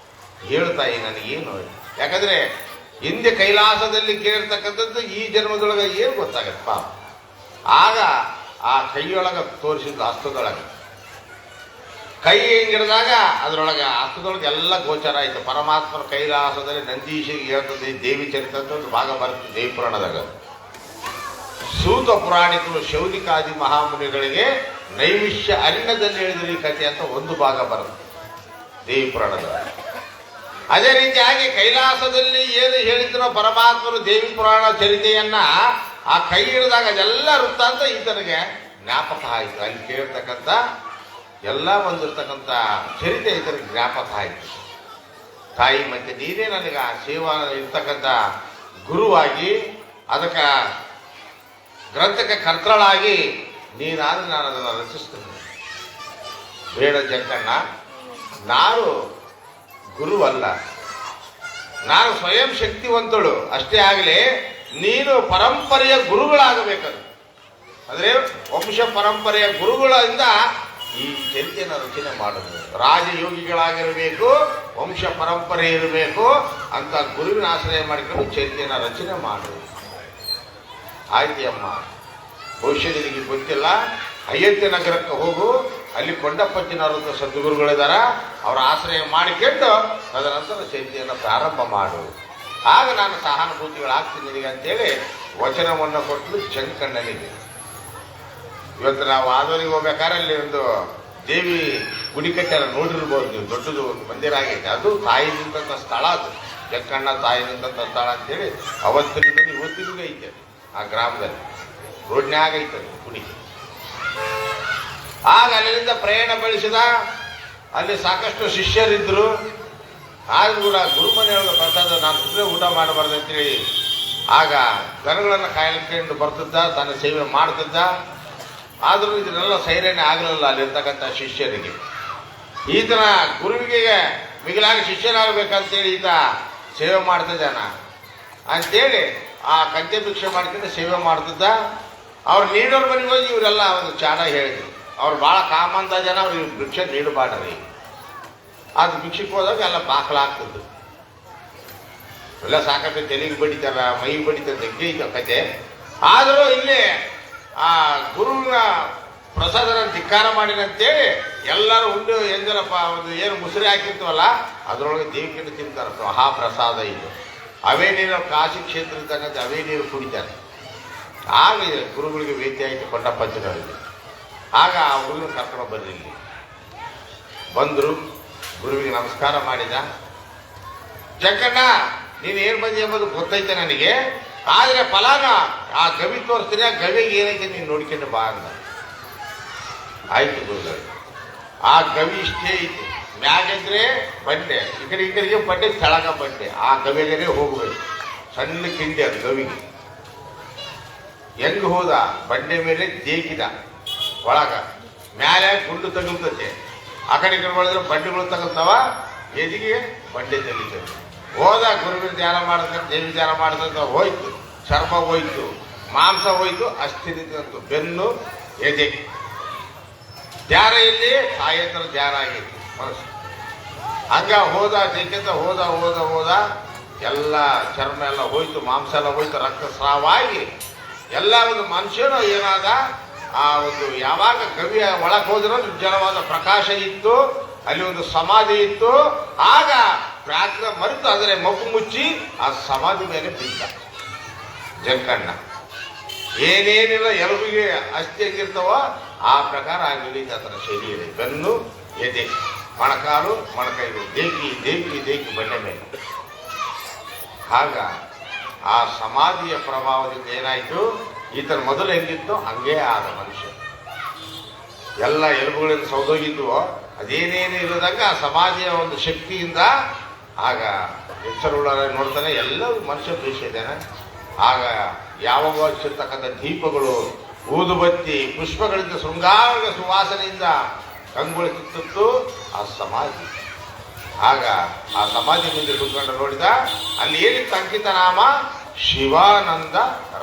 ಹೇಳ್ತಾಯಿ ನನಗೇನು, ಯಾಕಂದ್ರೆ ಹಿಂದೆ ಕೈಲಾಸದಲ್ಲಿ ಕೇಳಿರ್ತಕ್ಕಂಥದ್ದು ಈ ಜನ್ಮದೊಳಗೆ ಏನು ಗೊತ್ತಾಗತ್ತಪ್ಪ. ಆಗ ಆ ಕೈಯೊಳಗ ತೋರಿಸಿದ ಹಸ್ತದೊಳಗೆ ಕೈ ಹಿಂಗಿಡಿದಾಗ ಅದರೊಳಗೆ ಹಸ್ತದೊಳಗೆ ಎಲ್ಲ ಗೋಚರ ಆಯ್ತು. ಪರಮಾತ್ಮನ ಕೈಲಾಸದಲ್ಲಿ ನಂದೀಶಿಗೆ ಹೇಳ್ತದೆ ದೇವಿ ಚರಿತ್ರೆ ಅಂತ ಒಂದು ಭಾಗ ಬರುತ್ತೆ ದೇವಿ ಪುರಾಣದಾಗ. ಸೂತ ಪುರಾಣಿಕರು ಶೌನಿಕಾದಿ ಮಹಾಮುನಿಗಳಿಗೆ ನೈಮಿಷ್ಯ ಅರಣ್ಯದಲ್ಲಿ ಹೇಳಿದ್ರು ಈ ಕಥೆ ಅಂತ ಒಂದು ಭಾಗ ಬರುತ್ತೆ ದೇವಿ ಪುರಾಣದಾಗ. ಅದೇ ರೀತಿಯಾಗಿ ಕೈಲಾಸದಲ್ಲಿ ಏನು ಹೇಳಿದ್ರು ಪರಮಾತ್ಮರು ದೇವಿ ಪುರಾಣ ಚರಿತೆಯನ್ನ ಆ ಕೈ ಹಿಡಿದಾಗ ಅದೆಲ್ಲ ವೃತ್ತಾಂತ ಈತನಿಗೆ ಜ್ಞಾಪಕ ಆಯಿತು. ಅಲ್ಲಿ ಕೇಳಿರ್ತಕ್ಕಂಥ ಎಲ್ಲ ಬಂದಿರ್ತಕ್ಕಂಥ ಚರಿತೆ ಈತನಿಗೆ ಜ್ಞಾಪಕ ಆಯಿತು. ತಾಯಿ ಮತ್ತೆ ನೀನೇ ನನಗೆ ಆ ಸೇವಾ ಇರ್ತಕ್ಕಂಥ ಗುರುವಾಗಿ, ಅದಕ್ಕೆ ಗ್ರಂಥಕ್ಕೆ ಕರ್ತಳಾಗಿ ನೀನಾದ್ರೆ ನಾನು ಅದನ್ನು ರಚಿಸ್ತೇನೆ. ಬೇಡ ಜಂಕಣ್ಣ, ನಾನು ಗುರುವಲ್ಲ, ನಾನು ಸ್ವಯಂ ಶಕ್ತಿವಂತಳು ಅಷ್ಟೇ ಆಗಲಿ, ನೀನು ಪರಂಪರೆಯ ಗುರುಗಳಾಗಬೇಕದು. ಅಂದ್ರೆ ವಂಶ ಪರಂಪರೆಯ ಗುರುಗಳಿಂದ ಈ ಚರಿತೆಯನ್ನು ರಚನೆ ಮಾಡುವುದು. ರಾಜಯೋಗಿಗಳಾಗಿರಬೇಕು, ವಂಶ ಪರಂಪರೆ ಇರಬೇಕು ಅಂತ ಗುರುವಿನ ಆಶ್ರಯ ಮಾಡಿಕೊಂಡು ಚರಿತೆಯನ್ನು ರಚನೆ ಮಾಡುವುದು. ಆಯ್ತು ಅಮ್ಮ, ಬಹುಶಃ ನಿನಗೆ ಗೊತ್ತಿಲ್ಲ, ಅಯೋಧ್ಯೆ ನಗರಕ್ಕೆ ಹೋಗು, ಅಲ್ಲಿ ಕೊಂಡಪ್ಪಚ್ಚಿನವರು ಸದ್ಗುರುಗಳಿದಾರ, ಅವರ ಆಶ್ರಯ ಮಾಡಿಕೊಂಡು ಅದರ ನಂತರ ಚರಿತೆಯನ್ನು ಪ್ರಾರಂಭ ಮಾಡು ಆಗ ನಾನು ಸಹಾನುಭೂತಿಗಳಾಗ್ತೀನಿ ನಿನಗೆ ಅಂತೇಳಿ ವಚನವನ್ನು ಕೊಟ್ಟು ಜಂಕಣ್ಣನಿಗೆ. ಇವತ್ತು ನಾವು ಆದೂರಿಗೆ ಹೋಗ್ಬೇಕಾದ್ರೆ ಅಲ್ಲಿ ಒಂದು ದೇವಿ ಗುಡಿ ಕಟ್ಟೆಲ್ಲ ನೋಡಿರ್ಬೋದು ನೀವು, ದೊಡ್ಡದು ಒಂದು ಮಂದಿರ ಆಗೈತೆ. ಅದು ತಾಯಿ ನಿಂತ ಸ್ಥಳ, ಅದು ಜಂಕಣ್ಣ ತಾಯಿ ನಿಂತ ಸ್ಥಳ ಅಂತೇಳಿ ಅವತ್ತಿನಿಂದ ಇವತ್ತಿಗೂ ಐತೆ ಆ ಗ್ರಾಮದಲ್ಲಿ, ರೋಡ್ನ್ಯಾಗ ಐತೆ ಗುಡಿ. ಆಗ ಅಲ್ಲಿಂದ ಪ್ರಯಾಣ ಬೆಳೆಸಿದ. ಅಲ್ಲಿ ಸಾಕಷ್ಟು ಶಿಷ್ಯರಿದ್ರು. ಆದ್ರೂ ಕೂಡ ಗುರುಮನೆಯೊಳಗೆ ಪ್ರಸಾದ ನಾನು ಸುಮ್ಮನೆ ಊಟ ಮಾಡಬಾರ್ದು ಅಂತೇಳಿ ಆಗ ದನಗಳನ್ನು ಕಾಯ್ಕೊಂಡು ಬರ್ತಿದ್ದ, ತನ್ನ ಸೇವೆ ಮಾಡ್ತಿದ್ದ. ಆದರೂ ಇದನ್ನೆಲ್ಲ ಸೈರಣೆ ಆಗಲಿಲ್ಲ ಅಲ್ಲಿರ್ತಕ್ಕಂಥ ಶಿಷ್ಯರಿಗೆ. ಈತನ ಗುರುವಿಗೆ ಮಿಗಿಲಾಗಿ ಶಿಷ್ಯನಾಗಬೇಕಂತೇಳಿ ಈತ ಸೇವೆ ಮಾಡ್ತಿದ್ದಾನ ಅಂತೇಳಿ ಆ ಕಂತೆ ಭಿಕ್ಷೆ ಮಾಡ್ಕೊಂಡು ಸೇವೆ ಮಾಡ್ತಿದ್ದ. ಅವ್ರು ನೀಡೋರ್ ಮನೆಗೆ ಹೋಗಿ ಇವರೆಲ್ಲ ಒಂದು ಚಾಡ ಹೇಳಿದ್ರು, ಅವ್ರು ಭಾಳ ಕಾಮಂದ ಜನ, ಅವ್ರಿಗೆ ಭಿಕ್ಷೆ ನೀಡಬಾರ್ದ್ರಿ. ಅದು ಭಿಕ್ಷಕ್ಕೆ ಹೋದಾಗ ಎಲ್ಲ ಬಾಕಲಾಗ್ತದ್ದು. ಎಲ್ಲ ಸಾಕಷ್ಟು ತೆಲಿಗೆ ಬಡಿತಾರ, ಮೈಗೆ ಬಡಿತಾರ, ಜಗ್ಗಿ ಐತೆ ಕತೆ. ಆದರೂ ಇಲ್ಲಿ ಆ ಗುರುವಿನ ಪ್ರಸಾದನ ಧಿಕ್ಕಾರ ಮಾಡಿನಂತೇಳಿ ಎಲ್ಲರೂ ಉಂಡು ಎಂದರಪ್ಪ ಒಂದು ಏನು ಮುಸುರಿ ಹಾಕಿರ್ತೀವಲ್ಲ ಅದರೊಳಗೆ ದೇವಿಕೆಂದು ತಿಂತಾರೆ. ಮಹಾಪ್ರಸಾದ ಇದು. ಅವೇ ನೀರು ಕಾಶಿ ಕ್ಷೇತ್ರ ಇದ್ದಂತೆ ಅವೇ ನೀರು ಕುಡಿತಾರೆ. ಆಗ ಗುರುಗಳಿಗೆ ಭೇಟಿ ಆಯಿತು ಕೊಂಡಪ್ಪಜ್ಜನವರಿಗೆ. ಆಗ ಆ ಹುಡುಗನ ಕರ್ಕೊಂಡು ಬರ್ರಿ ಇಲ್ಲಿ ಬಂದರು. ಗುರುವಿಗೆ ನಮಸ್ಕಾರ ಮಾಡಿದ. ಜಂಕಣ್ಣ, ನೀನು ಏನು ಬಂದಿ ಎಂಬುದು ಗೊತ್ತೈತೆ ನನಗೆ, ಆದರೆ ಫಲಾನ ಆ ಗವಿ ತೋರಿಸ್ತೀನಿ, ಆ ಗವಿಗೆ ಏನೈತೆ ನೀನು ನೋಡ್ಕೊಂಡು ಬಾ ಅಂದ. ಆಯ್ತು ಗುರುಗಳು. ಆ ಗವಿ ಇಷ್ಟೇ ಐತಿ, ಮ್ಯಾಗಿದ್ರೆ ಬಂಡೆ, ಈ ಕಡೆಗೆ ಬಂಡೆ, ಕೆಳಗ ಬಂಡೆ. ಆ ಗವಿಗೆ ಹೋಗ್ಬೇಕು. ಸಣ್ಣ ಕಿಂಡಿ ಅದು ಗವಿಗೆ. ಹೆಂಗ್ ಹೋದ? ಬಂಡೆ ಮೇಲೆ ದೇಗಿದ, ಒಳಗ ಮ್ಯಾಲೆ ಗುಂಡು ತಗುಲ್ತತೆ. ಆ ಕಡೆ ಮಾಡಿದ್ರೆ ಬಂಡೆಗಳು ತಗಲ್ತಾವ, ಎದಿಗೆ ಬಂಡೆ ತೆಗಿತದೆ. ಹೋದ, ಗುರುವಿನ ಧ್ಯಾನ ಮಾಡ್ತಾರೆ, ದೇವಿ ಧ್ಯಾನ ಮಾಡ್ತಾರೆ. ಹೋಯ್ತು, ಚರ್ಮ ಹೋಯ್ತು, ಮಾಂಸ ಹೋಯ್ತು, ಅಸ್ಥಿರಿತು, ಬೆನ್ನು ಎದೆ. ಧ್ಯಾನ ಇಲ್ಲಿ ಸಾಯಂತ್ರ ಧ್ಯಾನ ಆಗೈತಿ ಮನಸ್ಸು. ಹಂಗ ಹೋದ, ದೇಖಂತ ಹೋದ ಹೋದ ಹೋದ ಎಲ್ಲ ಚರ್ಮ ಎಲ್ಲ ಹೋಯ್ತು, ಮಾಂಸ ಎಲ್ಲ ಹೋಯ್ತು, ರಕ್ತಸ್ರಾವ ಆಗಿ ಎಲ್ಲ ಒಂದು ಮನುಷ್ಯನು ಏನಾದ ಆ ಒಂದು ಯಾವಾಗ ಗವಿಯ ಒಳಗೆ ಹೋದ್ರೂ ನಿರ್ಜನವಾದ ಪ್ರಕಾಶ ಇತ್ತು, ಅಲ್ಲಿ ಒಂದು ಸಮಾಧಿ ಇತ್ತು. ಆಗ ಪ್ರಾರ್ಥನೆ ಮರೆತು ಅದರ ಮಗು ಮುಚ್ಚಿ ಆ ಸಮಾಧಿ ಮೇಲೆ ಬಿದ್ದ ಜಂಕಣ್ಣ. ಏನೇನಿಲ್ಲ ಎಲುಬಿಗೆ ಅಸ್ಥಿ ಹೆಂಗಿರ್ತಾವೋ ಆ ಪ್ರಕಾರ ಆಗಿಲ್ಲ ಆತನ ಶರೀರ. ಬೆನ್ನು, ಎದೆ, ಮೊಣಕಾಲು, ಮೊಣಕೈಗಳು, ದೇಕಿ ದೇಕಿ ದೇಕಿ ಬಂಡೆ ಮೇಲೆ. ಆಗ ಆ ಸಮಾಧಿಯ ಪ್ರಭಾವದಿಂದ ಏನಾಯಿತು, ಈತನ ಮೊದಲು ಹೆಂಗಿತ್ತು ಹಂಗೇ ಆದ ಮನುಷ್ಯ. ಎಲ್ಲ ಎಲುಬುಗಳಿಂದ ಸೌದೋಗಿದ್ವು, ಅದೇನೇನು ಇರೋದಾಗ ಆ ಸಮಾಧಿಯ ಒಂದು ಶಕ್ತಿಯಿಂದ ಆಗ ಎಚ್ಚರವುಳ್ಳ ನೋಡ್ತಾನೆ, ಎಲ್ಲರೂ ಮನುಷ್ಯ ಇದ್ದಾನೆ. ಆಗ ಯಾವಾಗ ಹಚ್ಚಿರ್ತಕ್ಕಂಥ ದೀಪಗಳು, ಊದುಬತ್ತಿ, ಪುಷ್ಪಗಳಿಂದ ಶೃಂಗಾರ ಸುವಾಸನೆಯಿಂದ ಕಂಗೊಳಿಸುತ್ತಿತ್ತು ಆ ಸಮಾಧಿ. ಆಗ ಆ ಸಮಾಧಿ ಮುಂದೆ ಕುತ್ಕೊಂಡು ನೋಡಿದ, ಅಲ್ಲಿ ಏನಿತ್ತು ಅಂಕಿತ ನಾಮ ಶಿವಾನಂದ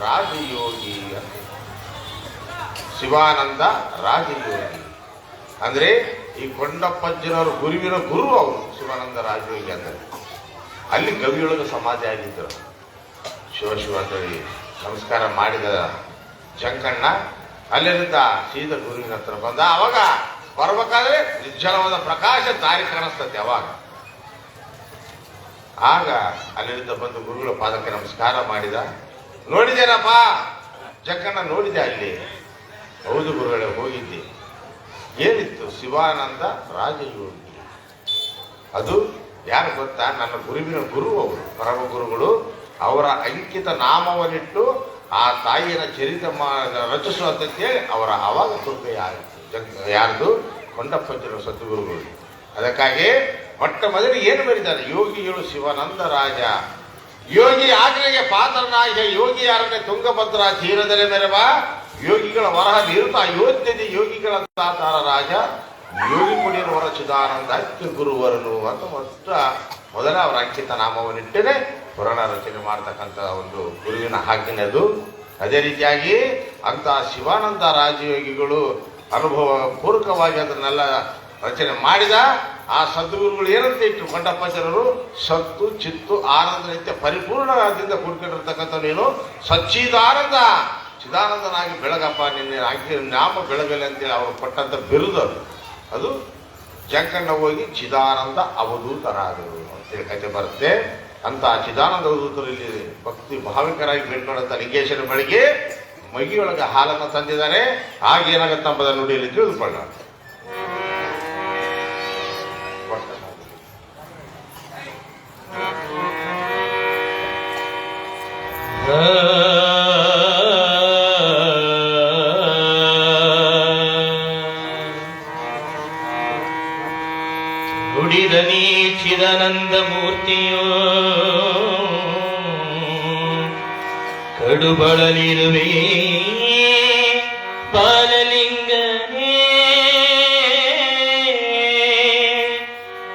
ರಾಜಯೋಗಿ ಅಂತ. ಶಿವಾನಂದ ರಾಜಯೋಗಿ ಅಂದ್ರೆ ಈ ಕೊಂಡಪ್ಪಜ್ಜನವರು ಗುರುವಿನ ಗುರು ಅವರು ಶಿವಾನಂದ ರಾಜಯೋಗಿ ಅಂದರೆ. ಅಲ್ಲಿ ಗವಿಯೊಳಗೆ ಸಮಾಧಿ ಆಗಿದ್ದರು. ಶಿವ ಅಂತೇಳಿ ನಮಸ್ಕಾರ ಮಾಡಿದ ಜಂಕಣ್ಣ ಅಲ್ಲಿಂದ ಸೀದಾ ಗುರುವಿನ ಹತ್ರ ಬಂದ. ಅವಾಗ ಬರ್ಬೇಕಾದ್ರೆ ನಿರ್ಜಲವಾದ ಪ್ರಕಾಶ ದಾರಿ ಕಾಣಿಸ್ತದೆ. ಅವಾಗ ಆಗ ಅಲ್ಲಿಂದ ಬಂದು ಗುರುಗಳ ಪಾದಕ್ಕೆ ನಮಸ್ಕಾರ ಮಾಡಿದ. ನೋಡಿದೇನಪ್ಪ ಜಂಕಣ್ಣ? ನೋಡಿದೆ ಅಲ್ಲಿ. ಹೌದು ಗುರುಗಳೇ, ಹೋಗಿದ್ದೆ. ಏನಿತ್ತು? ಶಿವಾನಂದ ರಾಜಯೋಗಿ. ಅದು ಯಾರು ಗೊತ್ತಾ? ನನ್ನ ಗುರುವಿನ ಗುರು ಅವರು, ಪರಮ ಗುರುಗಳು. ಅವರ ಅಂಕಿತ ನಾಮವನ್ನಿಟ್ಟು ಆ ತಾಯಿಯ ಚರಿತ ರಚಿಸುವಂತೇಳಿ ಅವರ ಅವಾಗ ಕೃಪೆ ಆಗಿತ್ತು. ಯಾರ್ದು? ಕೊಂಡಪ್ಪಜ್ಜನ ಸದ್ಗುರುಗಳು. ಅದಕ್ಕಾಗಿ ಮೊಟ್ಟ ಮೊದಲಿಗೆ ಏನು ಬರೀತಾರೆ? ಯೋಗಿಗಳು ಶಿವಾನಂದ ರಾಜ. ಯೋಗಿ ಆಜ್ಞೆಗೆ ಪಾತ್ರನಾಗಿ ಯೋಗಿ ಯಾರನ್ನೇ ತುಂಗಭದ್ರಾ ತೀರದಲ್ಲಿ ಮೆರವ ಯೋಗಿಗಳ ವರಹ ನಿರುತ ಅಯೋಧ್ಯದಿ ಯೋಗಿಗಳ ತಾತಾರ ರಾಜ ಯೋಗಿ ಕುಡಿಯುವವರ ಚಿದಾನಂದ ಅತ್ಯ ಗುರುವರನು ಅಂತ ಮೊದಲ ಅವರ ಅಂಕಿತ ನಾಮವನ್ನಿಟ್ಟರೆ ಪುರಾಣ ರಚನೆ ಮಾಡ್ತಕ್ಕಂಥ ಒಂದು ಗುರುವಿನ ಆಜ್ಞೆ ಅದು. ಅದೇ ರೀತಿಯಾಗಿ ಅಂತ ಶಿವಾನಂದ ರಾಜಯೋಗಿಗಳು ಅನುಭವ ಪೂರ್ವಕವಾಗಿ ಅದನ್ನೆಲ್ಲ ರಚನೆ ಮಾಡಿದ. ಆ ಸದ್ಗುರುಗಳು ಏನಂತ ಇಟ್ಟು ಕೊಂಡಪ್ಪಜ್ಜನರು ಸತ್ತು ಚಿತ್ತು ಆನಂದ ನಿತ್ಯ ಪರಿಪೂರ್ಣದಿಂದ ಕೂಡ್ಕೊಂಡಿರ್ತಕ್ಕಂಥ ನೀನು ಸಚ್ಚಿದಾನಂದ ಚಿದಾನಂದನಾಗಿ ಬೆಳಗಪ್ಪ, ನಿನ್ನ ನಾಮ ಬೆಳಗಲಿ ಅಂತೇಳಿ ಅವರು ಕೊಟ್ಟಂತ ಬಿರುದು ಅದು. ಜಂಕಣ್ಣ ಹೋಗಿ ಚಿದಾನಂದ ಅವಧೂತರಾದರು ಅಂತೇಳಿ ಕಥೆ ಬರುತ್ತೆ. ಅಂತ ಚಿದಾನಂದ ದೂತರಲ್ಲಿ ಭಕ್ತಿ ಭಾವಿಕರಾಗಿ ಬೇಡ್ಕೊಂಡಂತ ಲಿಂಗೇಶ್ವರ ಬಳಿಗೆ ಮಗಿಯೊಳಗೆ ಹಾಲನ್ನು ತಂದಿದ್ದಾರೆ. ಆಗೇನಾಗತ್ತ ಎಂಬುದನ್ನು ನುಡಿಯಲ್ಲಿ ತಿಳಿದುಕೊಳ್ಳೋಣ. ನುಡಿದ ನೀ ಚಿದಾನಂದ ಮೂರ್ತಿಯೋ ಕಡುಬಳಲಿರುವೆ ಪಾಲಲಿಂಗನೇ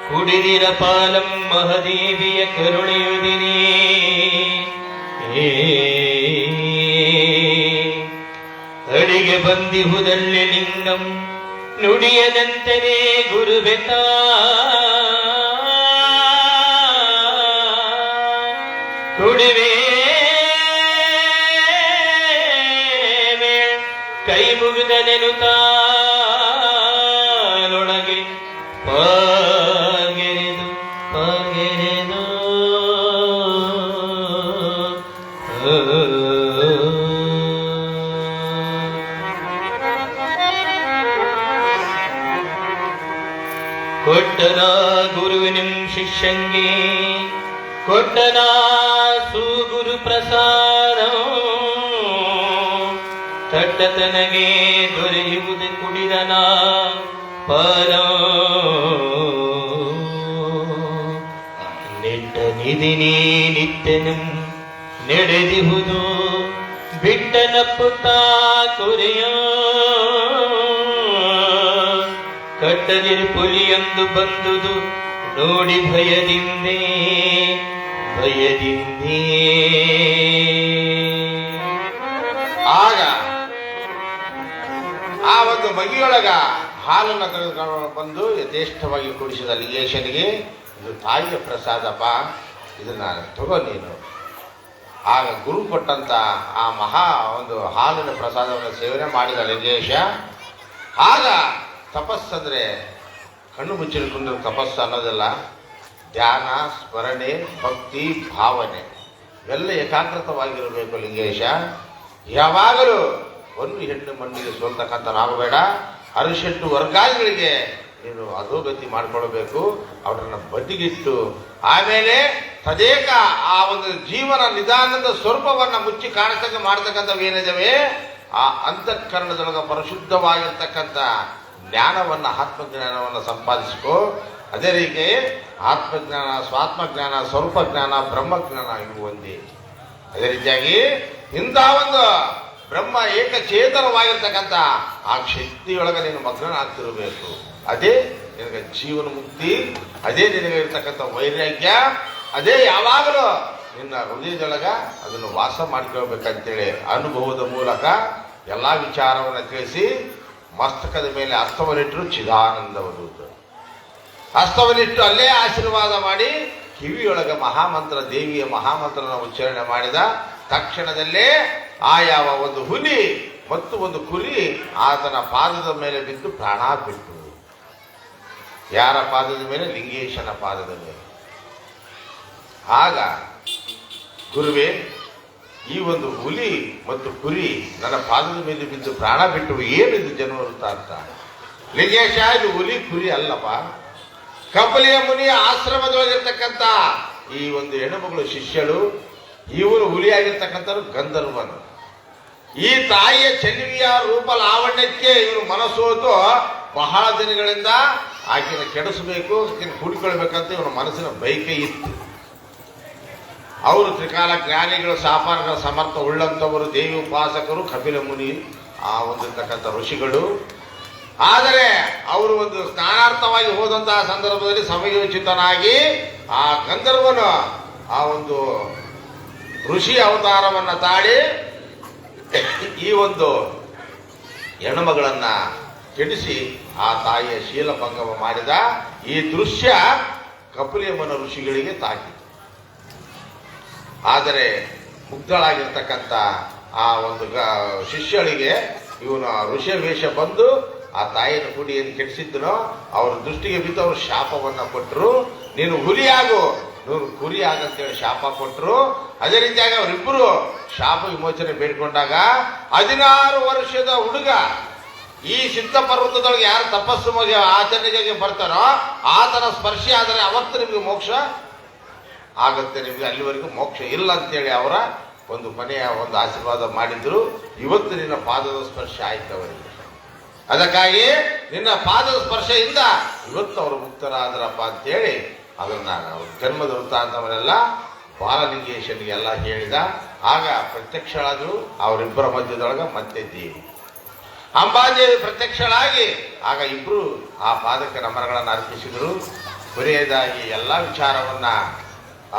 ಕುಡಿದಿರ ಪಾಲಂ ಮಹದೇವಿಯ ಕರುಣೆಯುದಿನೇ ಅಡಿಗೆ ಬಂದಿಹುದಲ್ಲಿ ಲಿಂಗಂ ನುಡಿಯದಂತನೇ ಗುರುಬೆತ ಕುಡಿವೆ ಕೈ ಮುಗಿದನೆನುತ್ತಾನೊಳಗೆ ಪಾಗೆರೆದು ಪಾಗೆರೆದು ಕೊಟ್ಟನ ಗುರುವಿನಿಂ ಶಿಷ್ಯಂಗೆ ಕೊಟ್ಟನ ಸುಗುರು ಪ್ರಸಾದ ತಟ್ಟತನಗೆ ದೊರೆಯುವುದು ಕುಡಿದನ ಪರ ನೆಟ್ಟ ನಿಧಿನಿ ನಿತ್ಯನಂ ನಡೆದಿಹುದು ಬಿಟ್ಟ ನಪ್ಪುತ್ತಾ ಕೊರೆಯ ಕಟ್ಟದಿರು ಪುಲಿಯೊಂದು ಬಂದುದು ನೋಡಿ ಭಯದಿಂದೇ ಭಯದಿಂದೇ. ಆಗ ಆ ಒಂದು ಮಗಿಯೊಳಗ ಹಾಲನ್ನು ತೆಗೆದುಕೊಂಡು ಬಂದು ಯಥೇಷ್ಟವಾಗಿ ಕುಡಿಸಿದ ಲಿಂಗೇಶನಿಗೆ, ಇದು ತಾಯಿಯ ಪ್ರಸಾದಪ್ಪ, ಇದನ್ನ ತಗೋ ನೀನು. ಆಗ ಗುರು ಕೊಟ್ಟಂತ ಆ ಮಹಾ ಒಂದು ಹಾಲಿನ ಪ್ರಸಾದವನ್ನು ಸೇವನೆ ಮಾಡಿದ ಲಿಂಗೇಶ ಆಗ ತಪಸ್ಸಂದ್ರೆ ಕಣ್ಣು ಮುಚ್ಚಿಡ್ಕೊಂಡು ತಪಸ್ಸು ಅನ್ನೋದಲ್ಲ, ಧ್ಯಾನ, ಸ್ಮರಣೆ, ಭಕ್ತಿ, ಭಾವನೆ ಇವೆಲ್ಲ ಏಕಾಗ್ರತವಾಗಿರಬೇಕು ಲಿಂಗೇಶ. ಯಾವಾಗಲೂ ಒಂದು ಹೆಣ್ಣು ಮಣ್ಣಿಗೆ ಸೋಲ್ತಕ್ಕಂಥ ನಾಗಬೇಡ. ಅರಿಶೆಟ್ಟು ವರ್ಗಾದಿಗಳಿಗೆ ನೀನು ಅಧೋಗತಿ ಮಾಡಿಕೊಳ್ಬೇಕು, ಅವರನ್ನ ಬದಿಗಿಟ್ಟು ಆಮೇಲೆ ತದೇಕ ಆ ಒಂದು ಜೀವನ ನಿಧಾನದ ಸ್ವರೂಪವನ್ನ ಮುಚ್ಚಿ ಕಾಣಿಸ್ತಕ್ಕ ಮಾಡ್ತಕ್ಕಂಥವೇನಿದಾವೆ ಆ ಅಂತಃಕರಣದೊಳಗ ಪರಿಶುದ್ಧವಾಗಿರ್ತಕ್ಕಂಥ ಜ್ಞಾನವನ್ನ ಆತ್ಮಜ್ಞಾನವನ್ನು ಸಂಪಾದಿಸಿಕೋ. ಅದೇ ರೀತಿ ಆತ್ಮಜ್ಞಾನ, ಸ್ವಾತ್ಮಜ್ಞಾನ, ಸ್ವರೂಪ ಜ್ಞಾನ, ಬ್ರಹ್ಮಜ್ಞಾನ ಇವು ಒಂದೇ. ಅದೇ ರೀತಿಯಾಗಿ ಇಂತಹ ಒಂದು ಬ್ರಹ್ಮ ಏಕಚೇತನವಾಗಿರ್ತಕ್ಕಂಥ ಆ ಶಕ್ತಿಯೊಳಗೆ ನೀನು ಮಗ್ನನಾಗ್ತಿರಬೇಕು. ಅದೇ ನಿನಗೆ ಜೀವನ ಮುಕ್ತಿ, ಅದೇ ನಿನಗೆ ಇರ್ತಕ್ಕಂಥ ವೈರಾಗ್ಯ, ಅದೇ ಯಾವಾಗಲೂ ನಿನ್ನ ಹೃದಯದೊಳಗ ಅದನ್ನು ವಾಸ ಮಾಡ್ಕೊಳ್ಬೇಕಂತೇಳಿ ಅನುಭವದ ಮೂಲಕ ಎಲ್ಲಾ ವಿಚಾರವನ್ನು ತಿಳಿಸಿ ಮಸ್ತಕದ ಮೇಲೆ ಹಸ್ತವನ್ನಿಟ್ಟರು ಚಿದಾನಂದವಧೂತ. ಹಸ್ತವನ್ನಿಟ್ಟು ಅಲ್ಲೇ ಆಶೀರ್ವಾದ ಮಾಡಿ ಕಿವಿಯೊಳಗ ಮಹಾಮಂತ್ರ, ದೇವಿಯ ಮಹಾಮಂತ್ರನ ಉಚ್ಚಾರಣೆ ಮಾಡಿದ ತಕ್ಷಣದಲ್ಲೇ ಆ ಯಾವ ಒಂದು ಹುಲಿ ಮತ್ತು ಒಂದು ಕುರಿ ಆತನ ಪಾದದ ಮೇಲೆ ಬಿದ್ದು ಪ್ರಾಣ ಬಿಟ್ಟು. ಯಾರ ಪಾದದ ಮೇಲೆ? ಲಿಂಗೇಶನ ಪಾದದ ಮೇಲೆ. ಆಗ ಗುರುವೇ, ಈ ಒಂದು ಹುಲಿ ಮತ್ತು ಕುರಿ ನನ್ನ ಪಾದದ ಮೇಲೆ ಬಿದ್ದು ಪ್ರಾಣ ಬಿಟ್ಟು ಏನಿದು ಜನ್ಮವೃತ್ತ ಅಂತ. ಲಿಂಗೇಶ, ಇದು ಹುಲಿ ಕುರಿ ಅಲ್ಲಪ್ಪ. ಕಪಲಿಯ ಮುನಿಯ ಆಶ್ರಮದೊಳಗಿರ್ತಕ್ಕಂಥ ಈ ಒಂದು ಹೆಣ್ಣುಮಗಳು ಶಿಷ್ಯಳು, ಇವರು ಹುಲಿಯಾಗಿರ್ತಕ್ಕಂಥವ್ರು ಗಂಧರ್ವನು. ಈ ತಾಯಿಯ ಚೆಲುವಿಯ ರೂಪ ಲಾವಣ್ಯಕ್ಕೆ ಇವರು ಮನಸ್ಸೋತು ಬಹಳ ದಿನಗಳಿಂದ ಆಕೆನ ಕೆಡಿಸಬೇಕು, ಆಕೆನ ಕೂಡಿಕೊಳ್ಬೇಕಂತ ಇವನ ಮನಸ್ಸಿನ ಬಯಕೆ ಇತ್ತು. ಅವರು ತ್ರಿಕಾಲ ಜ್ಞಾನಿಗಳು, ಸಾಪಾನಗಳ ಸಮರ್ಥ ಉಳ್ಳಂತವರು, ದೇವಿ ಉಪಾಸಕರು, ಕಪಿಲ ಮುನಿ ಆ ಒಂದಿರ್ತಕ್ಕಂಥ ಋಷಿಗಳು. ಆದರೆ ಅವರು ಒಂದು ಸ್ನಾನಾರ್ಥವಾಗಿ ಹೋದಂತಹ ಸಂದರ್ಭದಲ್ಲಿ ಸಮಯೋಚಿತನಾಗಿ ಆ ಗಂಧರ್ವನು ಆ ಒಂದು ಋಷಿ ಅವತಾರವನ್ನ ತಾಳಿ ಈ ಒಂದು ಹೆಣ್ಣುಮಗಳನ್ನ ಕೆಡಿಸಿ ಆ ತಾಯಿಯ ಶೀಲಭಂಗವ ಮಾಡಿದ. ಈ ದೃಶ್ಯ ಕಪಿಲಯಮನ ಋಷಿಗಳಿಗೆ ತಾಕಿತು. ಆದರೆ ಮುಗ್ಧಳಾಗಿರ್ತಕ್ಕಂಥ ಆ ಒಂದು ಶಿಷ್ಯಳಿಗೆ ಇವನು ಋಷಿ ವೇಷ ಬಂದು ಆ ತಾಯಿನ ಕುಡಿಯನ್ನು ಕೆಡಿಸಿದ್ದನೋ ಅವ್ರ ದೃಷ್ಟಿಗೆ ಬಿದ್ದು ಅವರು ಶಾಪವನ್ನ ಕೊಟ್ಟರು. ನೀನು ಹುಲಿಯಾಗು, 100 ಕುರಿ ಆಗಂತೇಳಿ ಶಾಪ ಕೊಟ್ಟರು. ಅದೇ ರೀತಿಯಾಗಿ ಅವರಿಬ್ಬರು ಶಾಪ ವಿಮೋಚನೆ ಬೇಡಿಕೊಂಡಾಗ 16 ವರ್ಷದ ಹುಡುಗ ಈ ಸಿದ್ಧ ಪರ್ವತದೊಳಗೆ ಯಾರು ತಪಸ್ಸು ಆಚರಣೆಗೆ ಬರ್ತಾರೋ ಆತನ ಸ್ಪರ್ಶ ಆದರೆ ಅವತ್ತು ನಿಮಗೆ ಮೋಕ್ಷ ಆಗುತ್ತೆ, ನಿಮಗೆ ಅಲ್ಲಿವರೆಗೂ ಮೋಕ್ಷ ಇಲ್ಲ ಅಂತೇಳಿ ಅವರ ಒಂದು ಕೊನೆಯ ಒಂದು ಆಶೀರ್ವಾದ ಮಾಡಿದ್ರು. ಇವತ್ತು ನಿನ್ನ ಪಾದದ ಸ್ಪರ್ಶ ಆಯ್ತು ಅವರಿಗೆ. ಅದಕ್ಕಾಗಿ ನಿನ್ನ ಪಾದದ ಸ್ಪರ್ಶದಿಂದ ಇವತ್ತು ಅವರು ಮುಕ್ತರಾದರಪ್ಪ ಅಂತೇಳಿ ಅದನ್ನ ಜನ್ಮದ ವೃತ್ತಾಂತವನ್ನೆಲ್ಲ ಬಾಲಲಿಂಗೇಶನಿಗೆಲ್ಲ ಹೇಳಿದ. ಆಗ ಪ್ರತ್ಯಕ್ಷಳಾದ್ರು ಅವರಿಬ್ಬರ ಮಧ್ಯದೊಳಗೆ ಮತ್ತೆ ದೇವಿ ಅಂಬಾದೇವಿ ಪ್ರತ್ಯಕ್ಷಳಾಗಿ ಆಗ ಇಬ್ರು ಆ ಪಾದಕ್ಕೆ ನಮನಗಳನ್ನು ಅರ್ಪಿಸಿದರು. ಕೊನೆಯದಾಗಿ ಎಲ್ಲ ವಿಚಾರವನ್ನ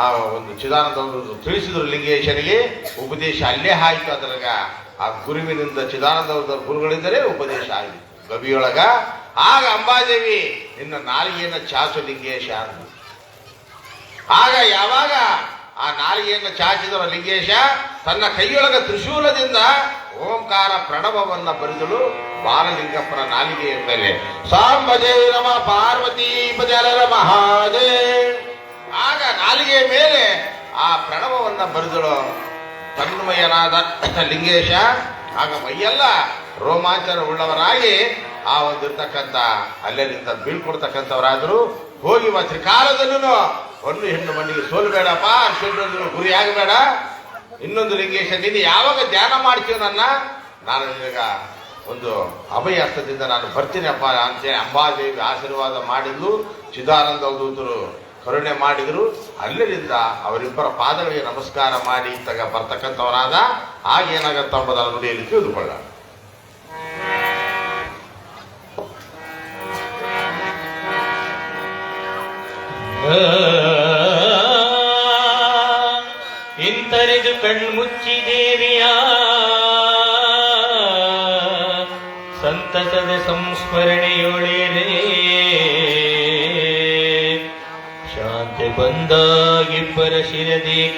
ಆ ಒಂದು ಚಿದಾನಂದವರು ತಿಳಿಸಿದ್ರು ಲಿಂಗೇಶನಿಗೆ. ಉಪದೇಶ ಅಲ್ಲೇ ಆಯ್ತು. ಅದ್ರಾಗ ಆ ಗುರುವಿನಿಂದ ಚಿದಾನಂದ ಗುರುಗಳಿಂದಲೇ ಉಪದೇಶ ಆಯಿತು ಗವಿಯೊಳಗ. ಆಗ ಅಂಬಾದೇವಿ ನಿನ್ನ ನಾಲಿಗೆಯನ್ನು ಚಾಚು ಲಿಂಗೇಶ ಅಂದ್ರು. ಆಗ ಯಾವಾಗ ಆ ನಾಲಿಗೆಯನ್ನು ಚಾಚಿದವ ಲಿಂಗೇಶ ತನ್ನ ಕೈಯೊಳಗ ತ್ರಿಶೂಲದಿಂದ ಓಂಕಾರ ಪ್ರಣವವನ್ನ ಬರೆದಳು ಬಾಲಲಿಂಗಪ್ಪನ ನಾಲಿಗೆಯ ಮೇಲೆ. ಸಾಂಬಜೇ ನಮ ಪಾರ್ವತಿ ಪಜರ ಮಹಾದೇ. ಆಗ ನಾಲಿಗೆಯ ಮೇಲೆ ಆ ಪ್ರಣವವನ್ನ ಬರೆದಳು ತನ್ಮಯನಾದ ಲಿಂಗೇಶ. ಆಗ ಮೈಯೆಲ್ಲ ರೋಮಾಂಚನ ಉಳ್ಳವರಾಗಿ ಆ ಒಂದಿರ್ತಕ್ಕಂಥ ಅಲ್ಲಿಂದ ಬೀಳ್ಕೊಡ್ತಕ್ಕಂಥವರಾದ್ರು. ಹೋಗಿ ತ್ರಿಕಾಲದಲ್ಲೂ ಒಂದು ಹೆಣ್ಣು ಮಣ್ಣಿಗೆ ಸೋಲ್ಬೇಡಪ್ಪ, ಅರ್ಶನ ಗುರಿ ಆಗಬೇಡ. ಇನ್ನೊಂದು ಲಿಂಗೇಶ, ನೀನು ಯಾವಾಗ ಧ್ಯಾನ ಮಾಡ್ತೀವಿ ನಾನು ನಿನಗ ಒಂದು ಅಭಯ ಹಸ್ತದಿಂದ ನಾನು ಬರ್ತೀನಿ ಅಪ್ಪ ಅಂತೇಳಿ ಅಂಬಾದೇವಿ ಆಶೀರ್ವಾದ ಮಾಡಿದ್ಲು. ಚಿದಾನಂದ ದೂತರು ಕರುಣೆ ಮಾಡಿದ್ರು. ಅಲ್ಲಿಂದ ಅವರಿಬ್ಬರ ಪಾದಗಳಿಗೆ ನಮಸ್ಕಾರ ಮಾಡಿ ಬರ್ತಕ್ಕಂಥವರಾದ. ಆಗ ಏನಾಗತ್ತ ಎಂಬುದನ್ನು ನುಡಿಯಲ್ಲಿ ತಿಳಿದುಕೊಳ್ಳ. ಇಂತರೆದು ಕಣ್ಮುಚ್ಚಿ ದೇವಿಯ ಸಂತಸದ ಸಂಸ್ಮರಣೆಯೊಳಿರೇ ಶಾಂತಿ ಬಂದಾಗಿಬ್ಬರ ಶಿರದೇಕ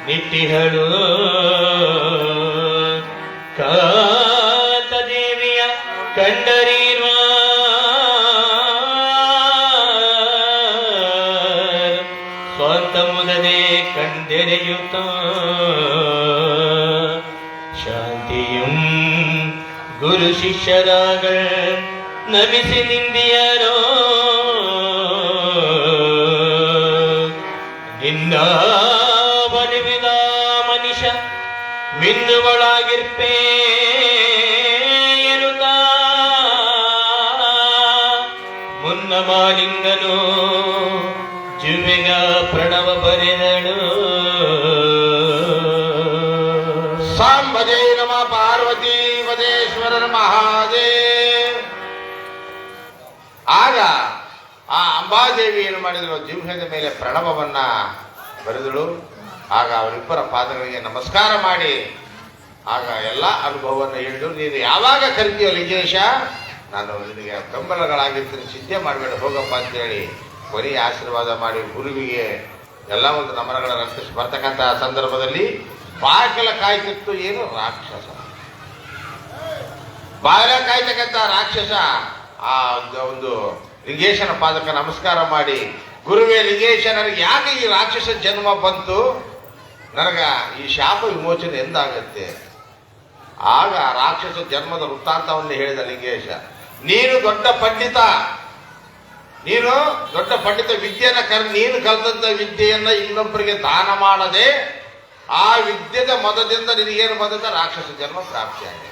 ನಿಟ್ಟಿಹಳು. ಕಾತ ದೇವಿಯ ಕಂಡರೀರ್ವ ಸ್ವಂತ ಮುದದೆ ಕಂಡೆರೆಯುತ್ತ ಶಾಂತಿಯುಂ ಗುರು ಶಿಷ್ಯರಾಗಳು ನಮಿಸಿ ನಿಂದಿಯರೋ ನಿನ್ನ ಬಲಿವಿದ ಮನುಷ್ಯ ಮಿಂದುಗಳಾಗಿರ್ಪೇ ಎನ್ನುತ್ತ ಮುನ್ನ ಮಾಲಿಂಗನು ಜುವೆಗ ಪ್ರಣವ ಬರೆದಳು. ಸಾಂಬಜೇ ನಮ ಪಾರ್ವತಿ ಪದೇಶ್ವರನ ಮಹಾದೇವ್. ಆಗ ಆ ಅಂಬಾದೇವಿ ಏನು ಮಾಡಿದಳು, ಜಿಹ್ವೆದ ಮೇಲೆ ಪ್ರಣವವನ್ನ ಬರೆದಳು. ಆಗ ಅವರಿಬ್ಬರ ಪಾದಗಳಿಗೆ ನಮಸ್ಕಾರ ಮಾಡಿ ಆಗ ಎಲ್ಲ ಅನುಭವವನ್ನು ಹೇಳಿದ್ರು. ನೀನು ಯಾವಾಗ ಕರಿತೀಯೋ ಲಿಂಗೇಶ, ನಾನು ನಿನಗೆ ಬೆಂಬಲಗಳಾಗಿರ್ತೀನಿ, ಚಿಂತೆ ಮಾಡಬೇಡ ಹೋಗಪ್ಪ ಅಂತೇಳಿ ಕೊನೆಯ ಆಶೀರ್ವಾದ ಮಾಡಿ ಗುರುವಿಗೆ ಎಲ್ಲ ಒಂದು ನಮನಗಳನ್ನು ಅರ್ಪಿಸಿ ಬರ್ತಕ್ಕಂತಹ ಸಂದರ್ಭದಲ್ಲಿ ಬಾಗಿಲ ಕಾಯ್ತಿತ್ತು ಏನು ರಾಕ್ಷಸ. ಬಾಗಿಲ ಕಾಯ್ತಕ್ಕಂಥ ರಾಕ್ಷಸ ಆ ಒಂದು ಲಿಂಗೇಶನ ಪಾದಕ್ಕೆ ನಮಸ್ಕಾರ ಮಾಡಿ, ಗುರುವೇ ಲಿಂಗೇಶ, ನನಗೆ ಯಾಕೆ ಈ ರಾಕ್ಷಸ ಜನ್ಮ ಬಂತು, ನನಗ ಈ ಶಾಪ ವಿಮೋಚನೆ ಎಂದಾಗತ್ತೆ. ಆಗ ರಾಕ್ಷಸ ಜನ್ಮದ ವೃತ್ತಾಂತವನ್ನು ಹೇಳಿದ ಲಿಂಗೇಶ. ನೀನು ದೊಡ್ಡ ಪಂಡಿತ, ನೀನು ದೊಡ್ಡ ಪಂಡಿತ, ನೀನು ಕಲಿತಂತ ವಿದ್ಯೆಯನ್ನ ಇನ್ನೊಬ್ಬರಿಗೆ ದಾನ ಮಾಡದೆ ಆ ವಿದ್ಯೆದ ಮದದಿಂದ ನಿನಗೇನು ಬಂದ ರಾಕ್ಷಸ ಜನ್ಮ ಪ್ರಾಪ್ತಿಯಾಗಿದೆ.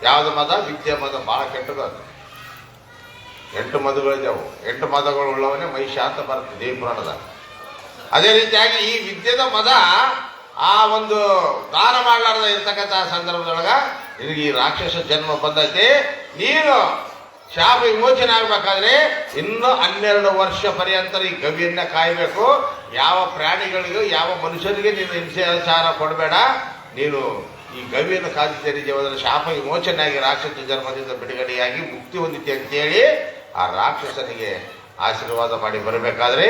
ಯಾವುದು ಮದ? ವಿದ್ಯೆ ಮದ. ಬಹಳ ಕೆಟ್ಟದು ಅದು. 8 ಮದಗಳಿದ್ದವು. 8 ಮದಗಳು ಉಳ್ಳವನೇ ಮಹಿಷ ಅಂತ ಬರುತ್ತೆ ದೇವಿ ಪುರಾಣದ. ಅದೇ ರೀತಿಯಾಗಿ ಈ ವಿದ್ಯೆದ ಮದ ಆ ಒಂದು ದಾನ ಮಾಡಲಾರ್ದ ಇರ್ತಕ್ಕಂತಹ ಸಂದರ್ಭದೊಳಗ ನಿನಗೆ ಈ ರಾಕ್ಷಸ ಜನ್ಮ ಬಂದೈತೆ. ನೀನು ಶಾಪ ವಿಮೋಚನೆ ಆಗ್ಬೇಕಾದ್ರೆ ಇನ್ನು 12 ವರ್ಷ ಪರ್ಯಂತ ಈ ಗವಿಯನ್ನ ಕಾಯಬೇಕು. ಯಾವ ಪ್ರಾಣಿಗಳಿಗೂ ಯಾವ ಮನುಷ್ಯರಿಗೆ ನೀನು ಹಿಂಸಾಚಾರ ಕೊಡಬೇಡ. ನೀನು ಈ ಗವಿಯನ್ನು ಕಾದಿದ್ದೇನೆ ಜೀವನದಲ್ಲಿ ಶಾಪ ವಿಮೋಚನೆ ಆಗಿ ರಾಕ್ಷಸ ಜನ್ಮದಿಂದ ಬಿಡುಗಡೆಯಾಗಿ ಮುಕ್ತಿ ಹೊಂದಿತೆ ಅಂತೇಳಿ ಆ ರಾಕ್ಷಸನಿಗೆ ಆಶೀರ್ವಾದ ಮಾಡಿ ಬರಬೇಕಾದ್ರೆ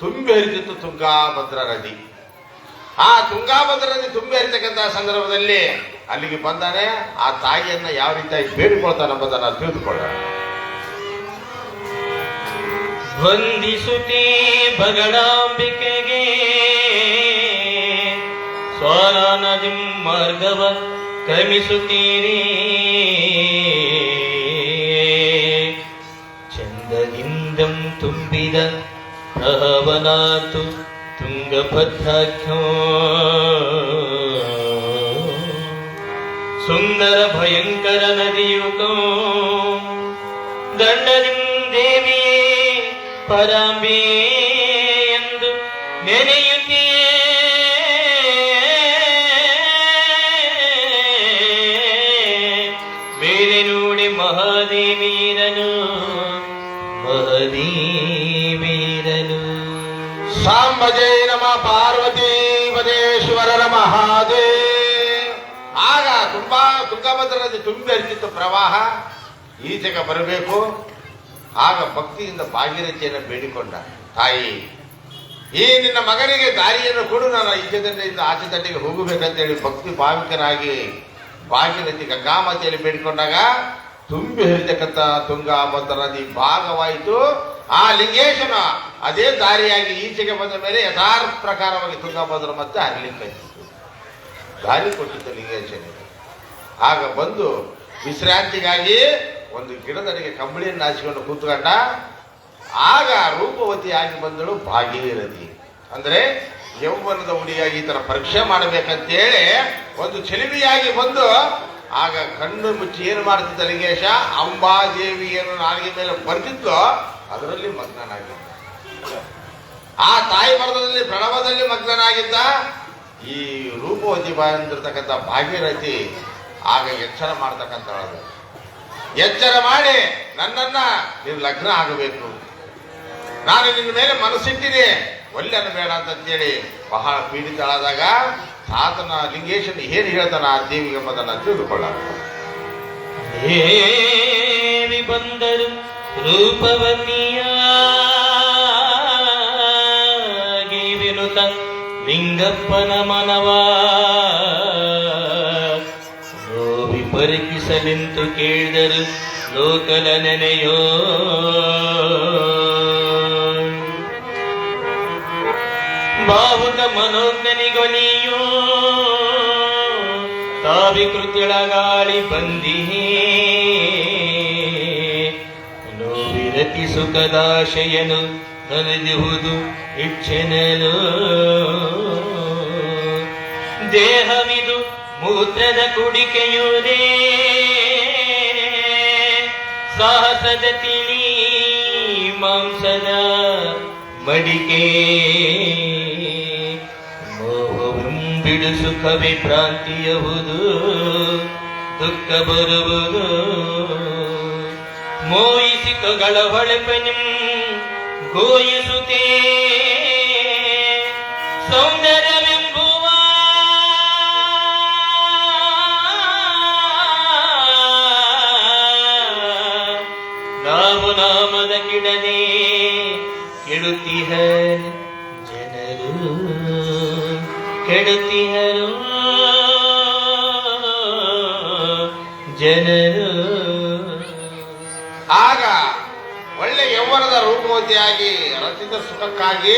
ತುಂಬಿ ಹರಿತಿತ್ತು ತುಂಗಾಭದ್ರಾ ನದಿ. ಆ ತುಂಗಾಭದ್ರಾ ನದಿ ತುಂಬಿ ಹರಿತಕ್ಕಂತಹ ಸಂದರ್ಭದಲ್ಲಿ ಅಲ್ಲಿಗೆ ಬಂದಾನೆ. ಆ ತಾಯಿಯನ್ನ ಯಾವ ರೀತಿಯಾಗಿ ಬೇಡಿಕೊಳ್ತಾನೆ ಎಂಬುದನ್ನು ತಿಳಿದುಕೊಳ್ಳೋಣ. ವಂದಿಸುತ್ತೇ ಬಗಳಾಂಬಿಕೆಗೆ ಸ್ವಾರಾನದಿ ಮಾರ್ಗವ ಕ್ರಮಿಸುತ್ತೀರಿ. ಚಂದದಿಂದಂ ತುಂಬಿದ ಪ್ರಹವನಾತು ತುಂಗಭದ್ರಾಖ್ಯೋ ಸುಂದರ ಭಯಂಕರ ನದಿಯುಗೋ ದಂಡದಿಂ ದೇವಿಯೇ ಪರಾಂಬೆ ಎಂದು ನೆನೆಯುತ್ತೀಯೇ. ಬೇರೆ ನೋಡಿ ಮಹಾದೇವೀರನು ಮಹಾದೇವೀರನು. ಸಾಂಬಜೇ ನಮ ಪಾರ್ವತಿ ಪದೇಶ್ವರರ ಮಹಾದೇ. ಆಗ ತುಂಗಭದ್ರಾ ನದಿ ತುಂಬಿ ಹರಿತಿತ್ತು ಪ್ರವಾಹ, ಈಚೆಗೆ ಬರಬೇಕು. ಆಗ ಭಕ್ತಿಯಿಂದ ಭಾಗೀರಥಿಯನ್ನು ಬೇಡಿಕೊಂಡ, ತಾಯಿ ಈ ನಿನ್ನ ಮಗನಿಗೆ ದಾರಿಯನ್ನು ಕೊಡು, ನಾನು ಈಚೆ ದಂಡೆಯಿಂದ ಆಚೆ ದಂಡೆಗೆ ಹೋಗಬೇಕಂತೇಳಿ ಭಕ್ತಿ ಭಾವಿಕನಾಗಿ ಭಾಗೀರಥಿ ಗಂಗಾಮಾತೆಯಲ್ಲಿ ಬೇಡಿಕೊಂಡಾಗ ತುಂಬಿ ಹರಿತಕ್ಕಂಥ ತುಂಗಭದ್ರಾ ನದಿ ಭಾಗವಾಯಿತು. ಆ ಲಿಂಗೇಶನ ಅದೇ ದಾರಿಯಾಗಿ ಈಚೆಗೆ ಬಂದ ಮೇಲೆ ಯಥಾರ್ಥ ಪ್ರಕಾರವಾಗಿ ತುಂಗಭದ್ರಾ ಮತ್ತೆ ಹರಿಲಿಕ್ಕೆ ದಾರಿ ಕೊಟ್ಟಿತ್ತು ಲಿಂಗೇಶನಿಗೆ. ಆಗ ಬಂದು ವಿಶ್ರಾಂತಿಗಾಗಿ ಒಂದು ಗಿಡದಡಿಗೆ ಕಂಬಳಿಯನ್ನು ಹಾಸಿಕೊಂಡು ಕೂತ್ಕೊಂಡ. ಆಗ ರೂಪವತಿಯಾಗಿ ಬಂದಳು ಭಾಗೀರಥಿ. ಅಂದ್ರೆ ಯೌವನದ ಹುಡುಗಿಯಾಗಿ ಈ ತರ ಪರೀಕ್ಷೆ ಮಾಡಬೇಕಂತೇಳಿ ಒಂದು ಚೆಲುವಿಯಾಗಿ ಬಂದು ಆಗ ಕಣ್ಣು ಮುಚ್ಚಿ ಏನು ಮಾಡ್ತಿದ್ದ ಲಿಂಗೇಶ, ಅಂಬಾದೇವಿಯನ್ನು ನಾಲಿಗೆ ಮೇಲೆ ಬರ್ತಿದ್ಲು, ಅದರಲ್ಲಿ ಮಗ್ನನಾಗಿದ್ದ. ಆ ತಾಯಿ ಮರದಲ್ಲಿ ಪ್ರಣವದಲ್ಲಿ ಮಗ್ನನಾಗಿದ್ದ. ಈ ರೂಪವತಿ ಬಂದಿರ್ತಕ್ಕಂಥ ಭಾಗೀರಥಿ ಆಗ ಎಚ್ಚರ ಮಾಡ್ತಕ್ಕಂಥದ್ದು. ಎಚ್ಚರ ಮಾಡಿ ನನ್ನನ್ನ ನೀನು ಲಗ್ನ ಆಗಬೇಕು, ನಾನು ನಿನ್ನ ಮೇಲೆ ಮನಸ್ಸಿಟ್ಟಿದೆ, ಒಲ್ಲೆನ ಬೇಡ ಅಂತೇಳಿ ಬಹಳ ಪೀಡಿತಳಾದಾಗ ಆತನ ಲಿಂಗೇಶನ್ ಏನು ಹೇಳ್ತಾನ ಆ ದೇವಿಗೆ ಎಂಬುದನ್ನು ತಿಳಿದುಕೊಳ್ಳ. ದೇವಿ ಬಂದರು ರೂಪವತಿಯಾಗಿ ವಿನುತ ಲಿಂಗಪ್ಪನ ಮನವ ನೋವಿ ಪರಿಕಿಸಲೆಂತು ಕೇಳಿದರು ಲೋಕಲ ನೆನೆಯೋ. ಭಾವುಕ ಮನೋಜ್ಞನಿಗೊನಿಯೋ ತಾವಿಕೃತಿಯೊಳಗಾಳಿ ಬಂದಿ ನೋವಿರತಿ ಸುಖದಾಶಯನು ನನದಿಹುದು ಇಚ್ಛೆನನು. ದೇಹವಿದು ಮೂತ್ರದ ಕುಡಿಕೆಯುವುದೇ ಸಾಹಸದ ತಿಳಿ ಮಾಂಸದ ಮಡಿಕೆ. ಮೋಹವಂ ಬಿಡು ಸುಖವೇ ಭ್ರಾಂತಿಯಹುದು ದುಃಖ ಬರುವುದು. ಮೋಹಿಸಿ ತೊಗಳ ಹೊಳೆಪನಿಂ ಗೋಯಿಸುತ್ತೇ ಸೌಂದರ್ಯವೆಂಬುವ ನಾವು ನಾಮದ ಕಿಡನೆ ಕೆಡುತ್ತಿಹರು ಜನರು ಕೆಡುತ್ತಿಹರು ಜನರು. ಆಗ ಒಳ್ಳೆ ಯೌವನದ ರೂಪವತಿಯಾಗಿ ರಚಿತ ಸುಖಕ್ಕಾಗಿ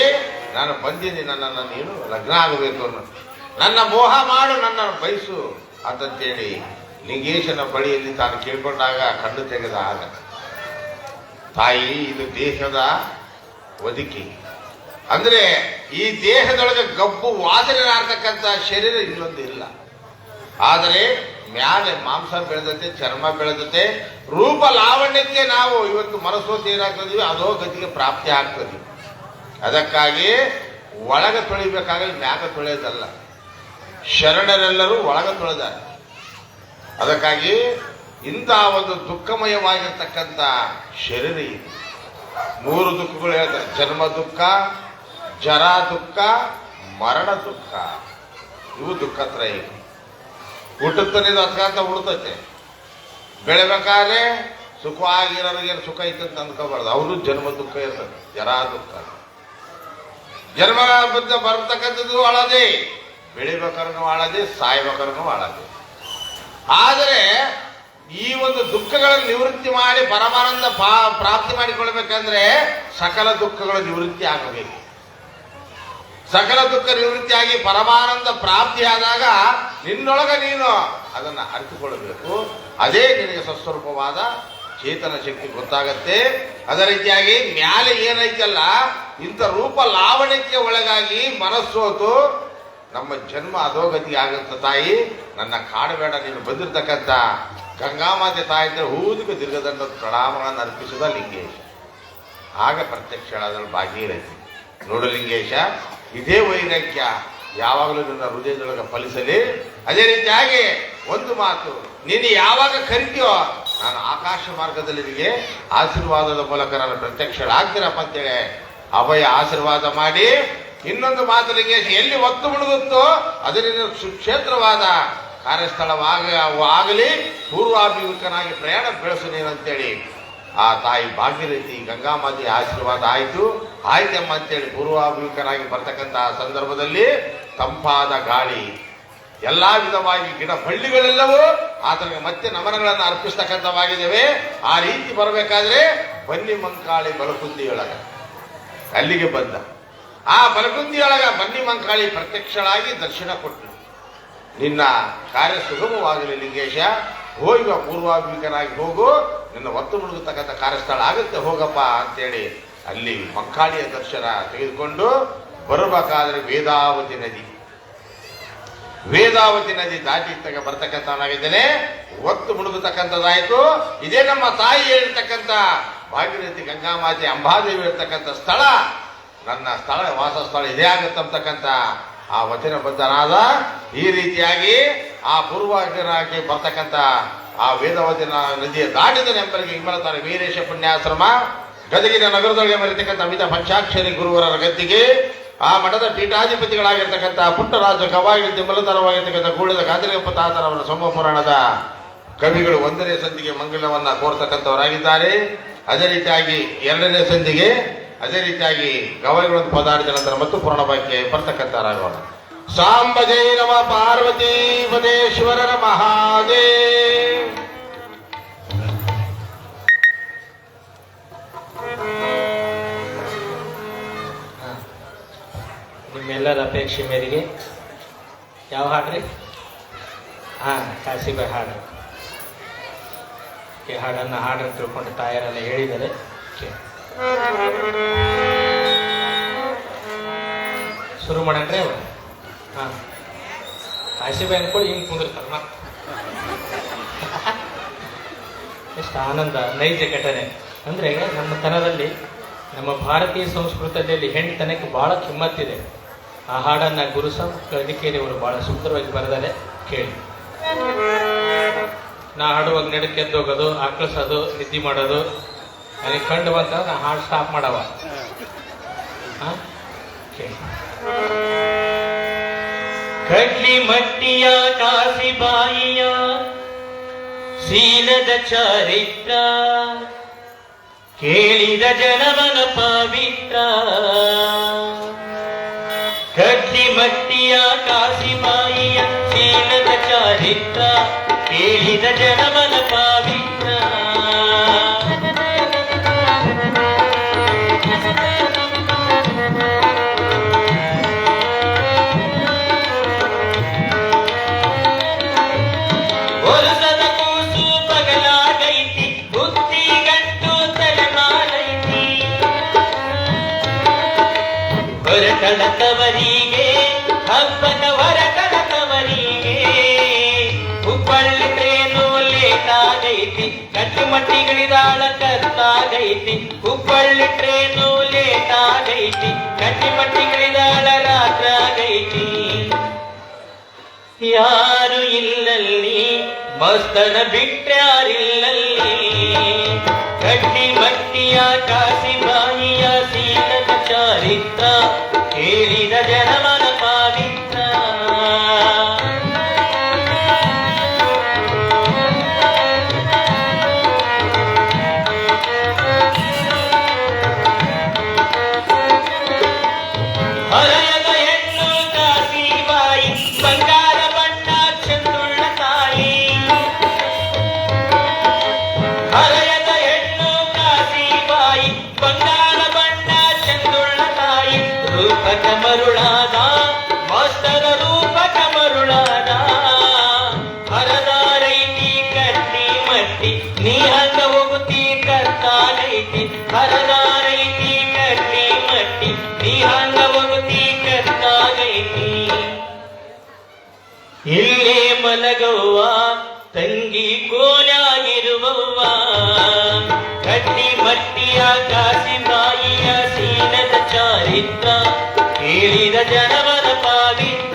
ನಾನು ಬಂದಿದ್ದೀನಿ, ನನ್ನನ್ನು ನೀನು ಲಗ್ನ ಆಗಬೇಕು, ನನ್ನ ಮೋಹ ಮಾಡು, ನನ್ನನ್ನು ಬಯಸು ಅಂತಂತೇಳಿ ಲಿಂಗೇಶನ ಬಳಿಯಲ್ಲಿ ತಾನು ಕೇಳ್ಕೊಂಡಾಗ ಕಣ್ಣು ತೆಗೆದ. ಆಗ ತಾಯಿ ಇದು ದೇಹದ ಒದಕಿ, ಅಂದ್ರೆ ಈ ದೇಹದೊಳಗೆ ಗಬ್ಬು ವಾಸನೆ ಆಡ್ತಕ್ಕಂಥ ಶರೀರ ಇನ್ನೊಂದು ಇಲ್ಲ. ಆದರೆ ಮ್ಯಾಲೆ ಮಾಂಸ ಬೆಳೆದತೆ, ಚರ್ಮ ಬೆಳೆದತೆ, ರೂಪ ಲಾವಣ್ಯಕ್ಕೆ ನಾವು ಇವತ್ತು ಮನಸ್ಸೋತಿ ಏನಾಗ್ತದೀವಿ ಅದೋ ಗತಿಗೆ ಪ್ರಾಪ್ತಿ ಆಗ್ತದೆ. ಅದಕ್ಕಾಗಿ ಒಳಗ ತೊಳಿಬೇಕಾಗಲಿ ಮ್ಯಾಗ ತೊಳೆಯೋದಲ್ಲ. ಶರಣರೆಲ್ಲರೂ ಒಳಗ ತೊಳೆದಾರೆ. ಅದಕ್ಕಾಗಿ ಇಂಥ ಒಂದು ದುಃಖಮಯವಾಗಿರ್ತಕ್ಕಂಥ ಶರೀರ ಇದೆ. 3 ದುಃಖಗಳು ಹೇಳ್ತಾರೆ: ಜನ್ಮ ದುಃಖ, ಜರ ದುಃಖ, ಮರಣ ದುಃಖ. ಇವು ದುಃಖತ್ರಯ. ಹುಟ್ಟುತ್ತನಿಂದ ಹತ್ಕಂತ ಉಳ್ತೈತೆ. ಬೆಳೆಬೇಕಾದ್ರೆ ಸುಖವಾಗಿರೋರಿಗೆ ಸುಖ ಇತ್ತಂತ ಅಂದ್ಕೋಬಾರ್ದು. ಅವರು ಜನ್ಮ ದುಃಖ ಇರ್ತದೆ, ಜರಾ ದುಃಖ. ಜನ್ಮ ಬರ್ತಕ್ಕಂಥದ್ದು ಅಳದೆ, ಬೆಳಿಬೇಕಾದ್ರೂ ಅಳದೆ, ಸಾಯ್ಬೇಕಾದ್ರೂ ಅಳದೆ. ಆದರೆ ಈ ಒಂದು ದುಃಖಗಳನ್ನು ನಿವೃತ್ತಿ ಮಾಡಿ ಪರಮಾನಂದ ಪ್ರಾಪ್ತಿ ಮಾಡಿಕೊಳ್ಬೇಕಂದ್ರೆ ಸಕಲ ದುಃಖಗಳು ನಿವೃತ್ತಿ ಆಗಬೇಕು. ಸಕಲ ದುಃಖ ನಿವೃತ್ತಿಯಾಗಿ ಪರಮಾನಂದ ಪ್ರಾಪ್ತಿಯಾದಾಗ ನಿನ್ನೊಳಗ ನೀನು ಅದನ್ನು ಅರಿತುಕೊಳ್ಳಬೇಕು. ಅದೇ ನಿನಗೆ ಸ್ವಸ್ವರೂಪವಾದ ಚೇತನ ಶಕ್ತಿ ಗೊತ್ತಾಗತ್ತೆ. ಅದೇ ರೀತಿಯಾಗಿ ಮ್ಯಾಲೆ ಏನೈತಲ್ಲ ಇಂಥ ರೂಪ ಲಾವಣ್ಯಕ್ಕೆ ಒಳಗಾಗಿ ಮನಸ್ಸೋತು ನಮ್ಮ ಜನ್ಮ ಅಧೋಗತಿ ಆಗತ್ತ. ತಾಯಿ ನನ್ನ ಕಾಡಬೇಡ, ನೀನು ಬಂದಿರತಕ್ಕಂಥ ಗಂಗಾಮಾತೆ ತಾಯಿ ಅಂದ್ರೆ ಹೂದಿಗೆ ದೀರ್ಘದಂಡ ಪ್ರಣಾಮಗಳನ್ನು ಅರ್ಪಿಸಿದ ಲಿಂಗೇಶ. ಆಗ ಪ್ರತ್ಯಕ್ಷಳಾದಲ್ಲಿ ಭಾಗೀರಥಿ. ನೋಡು ಲಿಂಗೇಶ, ಇದೇ ವೈರಾಗ್ಯ ಯಾವಾಗಲೂ ನನ್ನ ಹೃದಯದೊಳಗೆ ಫಲಿಸಲಿ. ಅದೇ ರೀತಿಯಾಗಿ ಒಂದು ಮಾತು, ನೀನು ಯಾವಾಗ ಕರಿತೀಯೋ ನಾನು ಆಕಾಶ ಮಾರ್ಗದಲ್ಲಿ ನಿನಗೆ ಆಶೀರ್ವಾದದ ಮೂಲಕ ನಾನು ಪ್ರತ್ಯಕ್ಷಳಾಗ್ತೀನಪ್ಪ ಅಂತೇಳಿ ಅಭಯ ಆಶೀರ್ವಾದ ಮಾಡಿ, ಇನ್ನೊಂದು ಮಾತು ಲಿಂಗೇಶ, ಎಲ್ಲಿ ಒತ್ತು ಮುಳುಗುತ್ತೋ ಅದರಿಂದ ಸುಕ್ಷೇತ್ರವಾದ ಕಾರ್ಯಸ್ಥಳವಾಗಲಿ ಪೂರ್ವಾಭಿಮುಖನಾಗಿ ಪ್ರಯಾಣ ಬೆಳೆಸು ನೀನಂತೇಳಿ ಆ ತಾಯಿ ಭಾಗ್ಯರಥಿ ಗಂಗಾಮಾತೆ ಆಶೀರ್ವಾದ ಆಯ್ತಮ್ಮ ಅಂತೇಳಿ ಪೂರ್ವಾಭಿಮುಖನಾಗಿ ಬರ್ತಕ್ಕಂತಹ ಸಂದರ್ಭದಲ್ಲಿ ತಂಪಾದ ಗಾಳಿ, ಎಲ್ಲಾ ವಿಧವಾಗಿ ಗಿಡ ಬಳ್ಳಿಗಳೆಲ್ಲವೂ ಆತನಿಗೆ ಮತ್ತೆ ನಮನಗಳನ್ನು ಅರ್ಪಿಸ್ತಕ್ಕಂಥವಾಗಿದ್ದೇವೆ. ಆ ರೀತಿ ಬರಬೇಕಾದ್ರೆ ಬನ್ನಿ ಮಂಕಾಳಿ ಬಲಕುಂದಿಯೊಳಗ ಅಲ್ಲಿಗೆ ಬಂದ. ಆ ಬಲಕುಂದಿಯೊಳಗ ಬನ್ನಿ ಮಂಕಾಳಿ ಪ್ರತ್ಯಕ್ಷಳಾಗಿ ದರ್ಶನ ಕೊಟ್ಟರು. ನಿನ್ನ ಕಾರ್ಯ ಸುಗಮವಾಗಲಿ ಲಿಂಗೇಶ, ಹೋಗುವ ಪೂರ್ವಾಭಿಮುಖನಾಗಿ ಹೋಗು, ನಿನ್ನ ಒತ್ತು ಮುಳುಗತಕ್ಕಂಥ ಕಾರ್ಯಸ್ಥಳ ಆಗುತ್ತೆ, ಹೋಗಪ್ಪ ಅಂತೇಳಿ ಅಲ್ಲಿ ಮಂಕಾಳಿಯ ದರ್ಶನ ತೆಗೆದುಕೊಂಡು ಬರಬೇಕಾದ್ರೆ ವೇದಾವತಿ ನದಿ ದಾಟಿ ಬರ್ತಕ್ಕಂಥವನಾಗಿದ್ದೇನೆ. ಒತ್ತು ಮುಳುಗತಕ್ಕಂಥದ್ದಾಯ್ತು. ಇದೇ ನಮ್ಮ ತಾಯಿ ಹೇಳಿರ್ತಕ್ಕಂಥ ಭಾಗೀರಥಿ ಗಂಗಾಮಾತೆ ಅಂಬಾದೇವಿ ಇರ್ತಕ್ಕಂಥ ಸ್ಥಳ, ನನ್ನ ಸ್ಥಳ ವಾಸ ಸ್ಥಳ ಇದೇ ಆಗತ್ತಂತಕ್ಕಂಥ ಆ ವಚನ ಬದ್ಧನಾದ. ಈ ರೀತಿಯಾಗಿ ಆ ಪೂರ್ವಾಗ್ರಹಕ್ಕೆ ಬರ್ತಕ್ಕಂಥ ಆ ವೇದಾವತಿ ನದಿಯ ದಾಟಿದ ನೆಂಬರಿಗೆ ಹಿಮ್ಮಲತಾರ ವೀರೇಶ ಪುಣ್ಯಾಶ್ರಮ ಗದಗಿನ ನಗರದೊಳಗೆ ಮರಿತಕ್ಕಂಥ ಅಮಿತ ಪಂಚಾಕ್ಷರಿ ಗುರುವರರ ಗದ್ದಿಗೆ ಆ ಮಠದ ಪೀಠಾಧಿಪತಿಗಳಾಗಿರ್ತಕ್ಕಂಥ ಪುಟ್ಟರಾಜ ಗವಾಯಿ ತಿಮ್ಮಲತರವಾಗಿರ್ತಕ್ಕಂಥ ಗೂಳದ ಗಾಂಧಿಗಪ್ಪ ತಾತರವರ ಸೋಮ ಪುರಾಣದ ಕವಿಗಳು 1ನೇ ಸಂಧಿಗೆ ಮಂಗಲವನ್ನ ಕೋರ್ತಕ್ಕಂಥವರಾಗಿದ್ದಾರೆ. ಅದೇ ರೀತಿಯಾಗಿ 2ನೇ ಸಂಧಿಗೆ ಅದೇ ರೀತಿಯಾಗಿ ಗವಾಯಿಗಳನ್ನು ಪದಾರ್ಥ ನಂತರ ಮತ್ತು ಪುರಾಣ ಬಗ್ಗೆ ಬರ್ತಕ್ಕಂಥವರಾಗೋಣ. ಸಾಂಬ ಜೈ ನಮ ಪಾರ್ವತಿ ಪದೇಶ್ವರರ ಮಹಾದೇವ್. ನಿಮ್ಮೆಲ್ಲರ ಅಪೇಕ್ಷೆ ಮೇರೆಗೆ ಯಾವ ಹಾಡ್ರಿ? ಕಾಸಿಬಾಯಿ ಹಾಡು. ಈ ಹಾಡನ್ನು ಹಾಡನ್ನು ತಿಳ್ಕೊಂಡು ತಾಯರೆಲ್ಲ ಹೇಳಿದ್ದಾರೆ. ಶುರು ಮಾಡಣ್ರಿ ಅವರು. ಕಾಸಿಬಾಯಿ ಅನ್ಕೊಳ್ಳಿ ಹಿಂಗೆ ಕುಂದಿರ್ತಾರೆ. ಎಷ್ಟು ಆನಂದ, ನೈಜ ಘಟನೆ. ಅಂದರೆ ನಮ್ಮ ತನದಲ್ಲಿ, ನಮ್ಮ ಭಾರತೀಯ ಸಂಸ್ಕೃತಿಯಲ್ಲಿ ಹೆಣ್ತನಕ್ಕೆ ಬಹಳ ಕಿಮ್ಮತ್ತಿದೆ. ಆ ಹಾಡನ್ನು ಗುರುಸಾಬ್ ಕದಿಕೇರಿ ಅವರು ಬಹಳ ಸುಂದರವಾಗಿ ಬರೆದರೆ ಕೇಳಿ. ನಾ ಹಾಡುವಾಗ ನಡಕ್ಕೆದ್ದೋಗೋದು, ಆಕಳಿಸೋದು, ನಿದ್ದೆ ಮಾಡೋದು ನನಗೆ ಕಂಡು ಬಂತಂದ್ರೆ ನಾ ಹಾಡು ಸ್ಟಾಪ್ ಮಾಡವ. ಕೇಳಿ. ಕಡ್ಲಿ ಮಟ್ಟಿಯ ಕಾಸಿಬಾಯಿಯ ಶೀಲದ ಚಾರಿತ್ರ ಕೇಳಿದ ಜನಮನ ಪವಿತ್ರ. ಕಡ್ಲಿ ಮಟ್ಟಿಯ ಕಾಸಿಬಾಯಿಯ ಶೀಲದ ಚಾರಿತ್ರ ಕೇಳಿದ ಜನಮನ ಪವಿತ್ರ. ಕಳಕವರಿಗೆ ಹಬ್ಬದ ವರ ಕಳಕವರಿಗೆ ಹುಬ್ಬಳ್ಳಿ ಟ್ರೇನು ಲೇಟ್ ಆಗೈತಿ, ಗಟ್ಟಿ ಮಟ್ಟಿಗಳಿದಾಳ ಕತ್ತಾಗೈತಿ. ಹುಬ್ಬಳ್ಳಿ ಟ್ರೇನು ಲೇಟ್ ಆಗೈತಿ, ಗಟ್ಟಿ ಮಟ್ಟಿಗಳಿದಾಳ ರಾತ್ರ ಆಗೈತಿ. ಯಾರು ಇಲ್ಲಲ್ಲಿ ಮಸ್ತನ ಬಿಟ್ಟ್ಯಾರಿಲ್ಲಲ್ಲಿ. ಗಟ್ಟಿ ಮಟ್ಟಿಯ ಕಾಸಿಬಾಯಿಯ ಶೀಲದ ಚಾರಿತ್ರ ಕೇಳಿದ ಜನಮನ ಪವಿತ್ರ. ಹರೆಯದ ಹೆಣ್ಣು ಕಾಸಿಬಾಯಿ ಬಂಗಾರ ಬಣ್ಣ ಚಂದುಳ್ಳ ತಾಯಿ. ಮಲಗವ್ವ ತಂಗಿ ಕೋಲಾಗಿರುವವ್ವ ಗಟ್ಟಿ ಮಟ್ಟಿಯ ಕಾಸಿಬಾಯಿಯ ಸೀನದ ಚಾರಿತ್ರ ಕೇಳಿದ ಜನವರ ಪಾವಿತ್ರ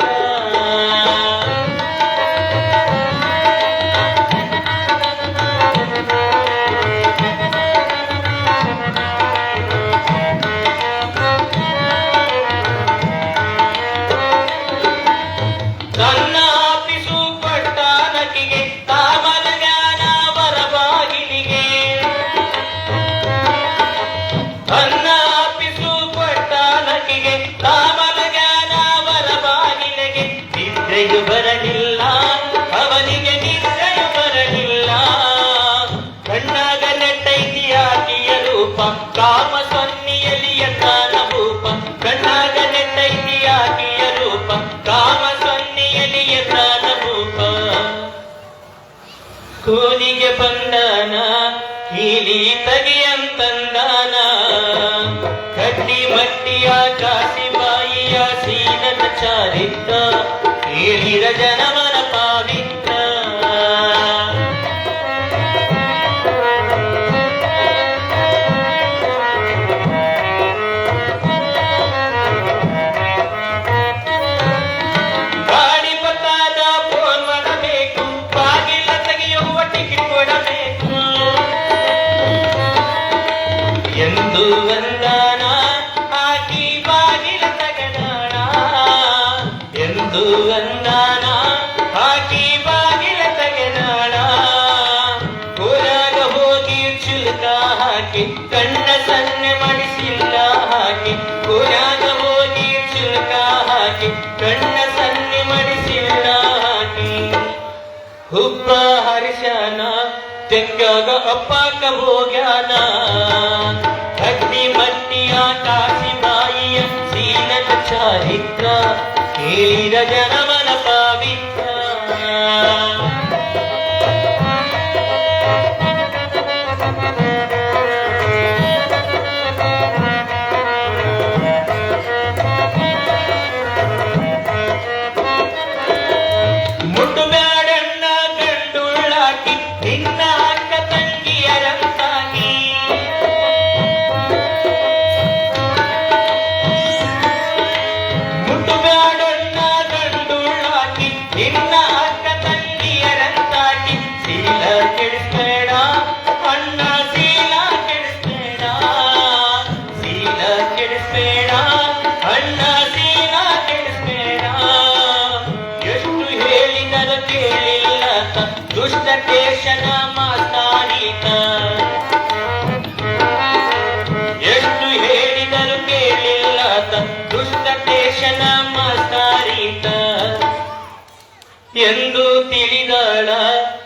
ಬರಲಿಲ್ಲ ಅವನಿಗೆ ನಿದ್ರೆಯು ಬರಲಿಲ್ಲ ಕಣ್ಣಾಗ ನೆಟ್ಟೈತಿ ಆಕೆಯ ರೂಪ ಕಾಮ ಸೊನ್ನಿಯಲ್ಲಿ ಎನ್ನಾನ ಭೂಪ ಕಣ್ಣಾಗ ನೆಟ್ಟೈತಿ ಆಕೆಯ ರೂಪ ಕಾಮ ಸೊನ್ನಿಯಲ್ಲಿ ಎನ್ನಾನ ಭೂಪ ಕೂಲಿಗೆ ಬಂದಾನ ಕೀಲಿ ತಗಿಯಂತಂದಾನ ಕಟ್ಟಿ ಮಟ್ಟಿಯ ಕಾಸಿಬಾಯಿಯ ಸೀನದ ಚಾರಿತ್ರ ಕೇಳಿದ ಜನವರ ಪಾವಿತ್ರ ಗಾಡಿ ಪತ್ತಾದ ಫೋನ್ ಮಾಡಬೇಕು ಬಾಗಿಲ ತೆಗೆಯುವ ಟಿಕೆಟ್ ಕೊಡಬೇಕು ಎಂದು ಬಂದಾನ ಆಕಿ ಬಾಗಿಲ ತೆಗೆದಾಣ ಎಂದು ಅಂದಾನ ಆಕಿ ಬಾಗಿಲ ತೆಗೆದಾಳ ಕೋಲಾಗ ಹೋಗಿ ಚುಲ್ಕ ಹಾಕಿ ಕಣ್ಣ ಸನ್ನೆ ಮಾಡಿಸಿಲ್ಲ ಹಾಕಿ ಕೋಲಾಗ ಹೋಗಿ ಚುಲ್ಕ ಹಾಕಿ ಕಣ್ಣ ಸನ್ನೆ ಮಾಡಿಸಿಲ್ಲ ಹಾಕಿ ಹುಬ್ಬ ಹರಿಶಾನ ತೆಗ್ಗಾಗ ಅಪ್ಪಾಕ ಹೋಗ್ಯಾನ ಅಗ್ನಿ ಮಟ್ಟಿಯ ಕಾಸಿಬಾಯಿಯ ಸೀನದ ಚಾರಿತ್ರ ಕೇಳಿದ ಜನವನ ಪಾವಿತ್ರ ಮುಟ್ಟು ಬ್ಯಾಡಣ್ಣ ಗಂಡುಳ್ಳಾಕಿ ನಿನ್ನ ಅಕ್ಕ ತಂಗಿಯರಂತಾಗಿ ಮುಟ್ಟು ಬ್ಯಾಡಣ್ಣ ಗಂಡುಳ್ಳಾಕಿ ನಿನ್ನ ಅಕ್ಕ ತಂಗಿಯರಂತಾಗಿ ಶೀಲ ಕೆಡಿಸ್ಬೇಡ ಅಣ್ಣ ಶೀಲ ಕೆಡಿಸ್ಬೇಡ ಶೀಲ ಕೆಡಿಸ್ಬೇಡ ಅಣ್ಣ ಶೀಲ ಕೆಡಿಸ್ಬೇಡ ಎಷ್ಟು ಹೇಳಿದರು ಕೇಳಿಲ್ಲ ದುಷ್ಟ ಕೇಶನ ಮಾತಾಡಿತ ಎಷ್ಟು ಹೇಳಿದರು ಕೇಳಿಲ್ಲ ದುಷ್ಟ ಕೇಶನ ಮಾತಾಡಿತ ಎಂದು ತಿಳಿದಾಳ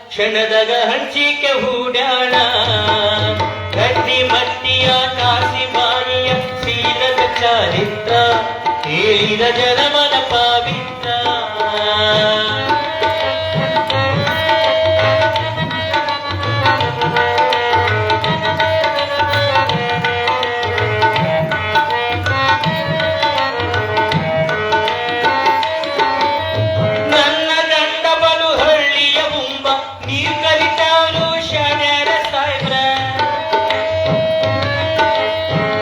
ಕ್ಷಣದಾಗ ಹಂಚಿಕೆ ಹೂಡ್ಯಾಳ ಗಟ್ಟಿ ಮಟ್ಟಿಯ ಕಾಸಿಬಾಯಿಯ ಸೀಲದ ಚಾರಿತ್ರ ಕೇಳಿದ ಜನಮನ ಪಾವಿತ್ರ ನನ್ನ ಗಂಡ ಬಲು ಹಳ್ಳಿಯ ಮುಂಬ ನೀರು ಕಲಿತಾರು ಶಣರ ಸಾಯ್ಬ್ರ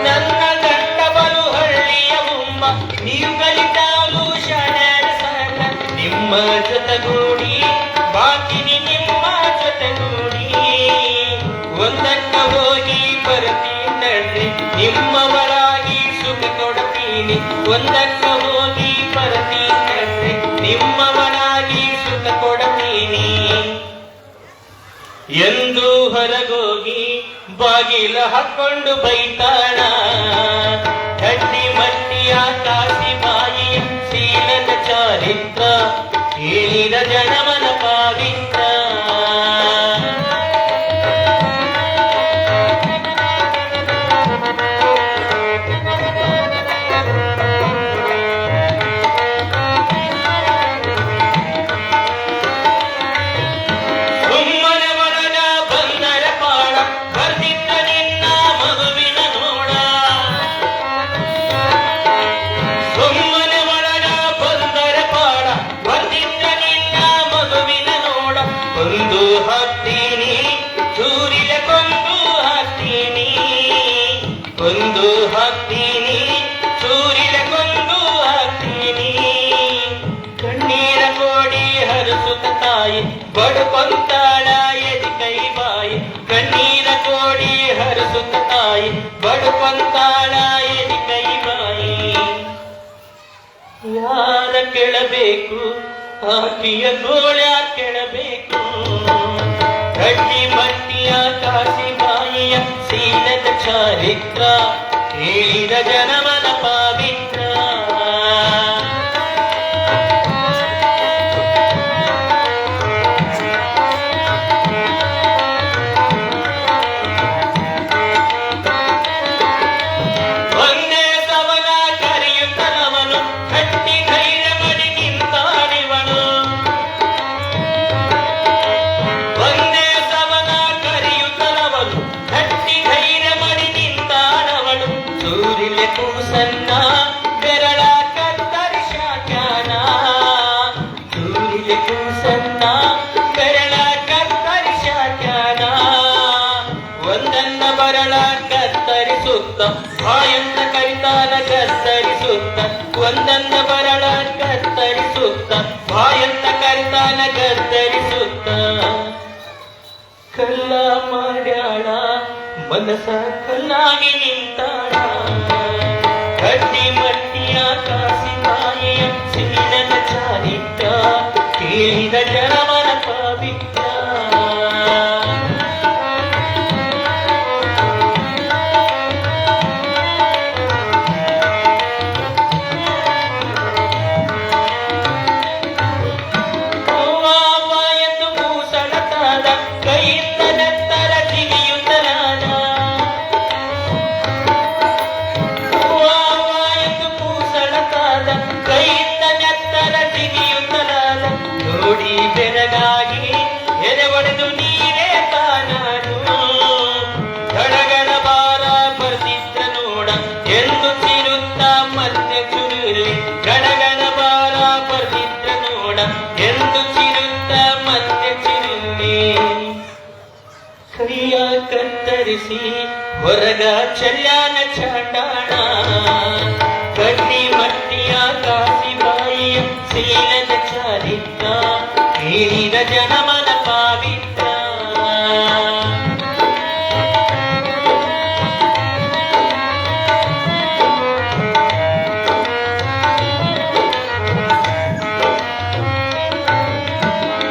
ನನ್ನ ಗಂಡ ಬಲು ಹಳ್ಳಿಯ ಮುಂಬ ನೀರು ಕಲಿತಾರು ಶಣರ ಸಾಯ್ಬ್ರ ನಿಮ್ಮ ಜೊತೆಗೂಡಿ ಬಾಕಿನಿ ನಿಮ್ಮ ಜೊತೆಗೂಡಿ ಒಂದಕ್ಕ ಹೋಗಿ ಬರ್ತೀನಡ್ರಿ ನಿಮ್ಮವರಾಗಿ ಸುಖ ಕೊಡ್ತೀನಿ ಒಂದಕ್ಕ ಹೋಗಿ ಬರ್ತೀನಡ್ರಿ ನಿಮ್ಮವನಾಗಿ ಸುಖ ಕೊಡ್ತೀನಿ ಎಂದು ಹೊರಗೋಗಿ ಬಾಗಿಲ ಹಾಕೊಂಡು ಬೈತಾಳ ಗಟ್ಟಿ ಮಟ್ಟಿಯ ಕಾಸಿಬಾಯಿಯ ಸೀಲದ ಚಾರಿತ್ರ ಕೇಳಿದ ಜನಮನ ಪಾವಿತ್ರ ಸುಮ್ಮನೆ ಒಳಗ ಬಂದರ ಪಾಡ ಬರ್ದಿದ್ದ ನಿನ್ನ ಮಗುವಿನ ನೋಡ ಸುಮ್ಮನೆ ಒಳಗ ಬಂದರ ಪಾಡ ಬರ್ದಿದ್ದ ನಿನ್ನ ಮಗುವಿನ ತಾಯಿ ಬಡುಕೊಂತಾಳ ಎದಿ ಕೈ ಬಾಯಿ ಕಣ್ಣೀರ ಕೋಡಿ ಹರಿಸುತ್ತ ತಾಯಿ ಬಡುಕೊಂತಾಳ ಎದಿ ಕೈ ಬಾಯಿ ಯಾರ ಕೆಳಬೇಕು ಆಕಿಯ ಗೋಳ್ಯಾರ ಕೆಳಬೇಕು ಗಟ್ಟಿ ಮಟ್ಟಿಯ ಕಾಸಿ ಬಾಯಿಯ ಶೀಲದ ಚಾರಿತ್ರ ಹೇಳಿದ ಜನಮನ ಪಾವಿತ್ರ ಒಂದೇ ಸವನ ಕರೆಯುತ್ತಲವನು ಗಟ್ಟಿ ಧೈರ್ಯ ಮಾಡಿ ನಿಂತಾಡಿವನು ಒಂದೇ ಸವನ ಕರೆಯುತ್ತಲವನು ಗಟ್ಟಿ ಧೈರ್ಯ ಮಾಡಿ ನಿಂತಾಡವನು ಸೂರ್ಯ ಕೂಸನ್ನ ಬೆರಳ ಕತ್ತರಿಸಾಕ್ಯಾನ ಸೂರ್ಯ ಕೂಸನ್ನ ಬೆರಳ ಕತ್ತರಿಸಾಕ್ಯಾನ ಒಂದನ್ನ ಬರಳ ಕತ್ತರಿಸುತ್ತ ಬಾಯನ್ನ ಕೈತಾನ ಕತ್ತರಿಸುತ್ತ ಒಂದನ್ನ ಬರಳ ಕತ್ತರಿಸುತ್ತ ಬಾಯನ್ನ ಕೈತಾನ ಕತ್ತರಿಸುತ್ತ ಕಲ್ಲ ಮಾಡ್ಯಾಳ ಮನಸ ಕಲ್ಲಾಗಿ ನಿಂತಾಳ ಗಟ್ಟಿ ಮಟ್ಟಿಯ ಕಾಸಿ ತಾಯಿಯ ಶೀಲದ ಚಾರಿತ್ರ ಕೇಳಿದ ಜನಮನ ಪವಿತ್ರ ಎಂದು ಮೂಸಳತಾದ ಕೈಯಿಂದ ನೆತ್ತರ ಜಿಗಿಯುತ್ತಲಾದ ಎಂದು ಮೂಸಳತಾದ ಕೈಯಿಂದ ನೆತ್ತರ ಜಿಗಿಯುತ್ತಲಾದ ನೋಡಿ ಬೆರಗಾಗಿ ಎದೆ ಒಡೆದು ನೀರೇ ತಾನಾಡು ಗಡಗಡ ಬಾರ ಬರ್ತಿದ್ರ ನೋಡ ಎಂದು ಚಿರುತ್ತ ಮತ್ತೆ ಚುರುಲಿ ಗಡಗಡ ಬಾರ ಬರ್ತಿದ್ರ ನೋಡ ಎಂದು ಚಿರುತ್ತ ಮತ್ತೆ ಚಿರುಲಿ ಕೈಯ ಕತ್ತರಿಸಿ ಹೊರಗ ಚಲ್ಯಾನ ಚಾಂಡಾಣ ಗಟ್ಟಿ ಮಟ್ಟಿಯ ಕಾಸಿ ಬಾಯಿಯ ಶೀಲದ ಚಾರಿತ್ರ ಹೇಳಿದ ಜನಮನ ಪಾವಿತ್ರ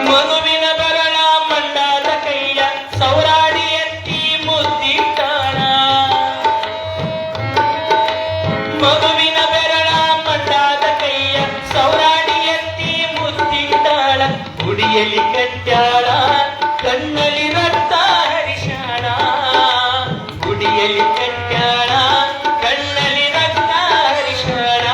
ಮಗುವಿನ ಬರಳ ಮಂಡಾದ ಕೈಯ ಸೌರಾಡಿ ಎತ್ತಿ ಮುದ್ದಿಟ್ಟಾಳ ಮಗುವಿನ ಬೆರಳ ಮಂಡಾದ ಕೈಯ ಸೌರಾಡಿ ಎತ್ತಿ ಮುದ್ದಿಟ್ಟಾಳ ಗುಡಿಯಲ್ಲಿ ಕಟ್ಟ್ಯಾಳ ಕಣ್ಣಲ್ಲಿ ರಕ್ತ ಹರಿಶಾಳ ಗುಡಿಯಲ್ಲಿ ಕಟ್ಟ್ಯಾಳ ಕಣ್ಣಲ್ಲಿ ರಕ್ತ ಹರಿಶಾಳ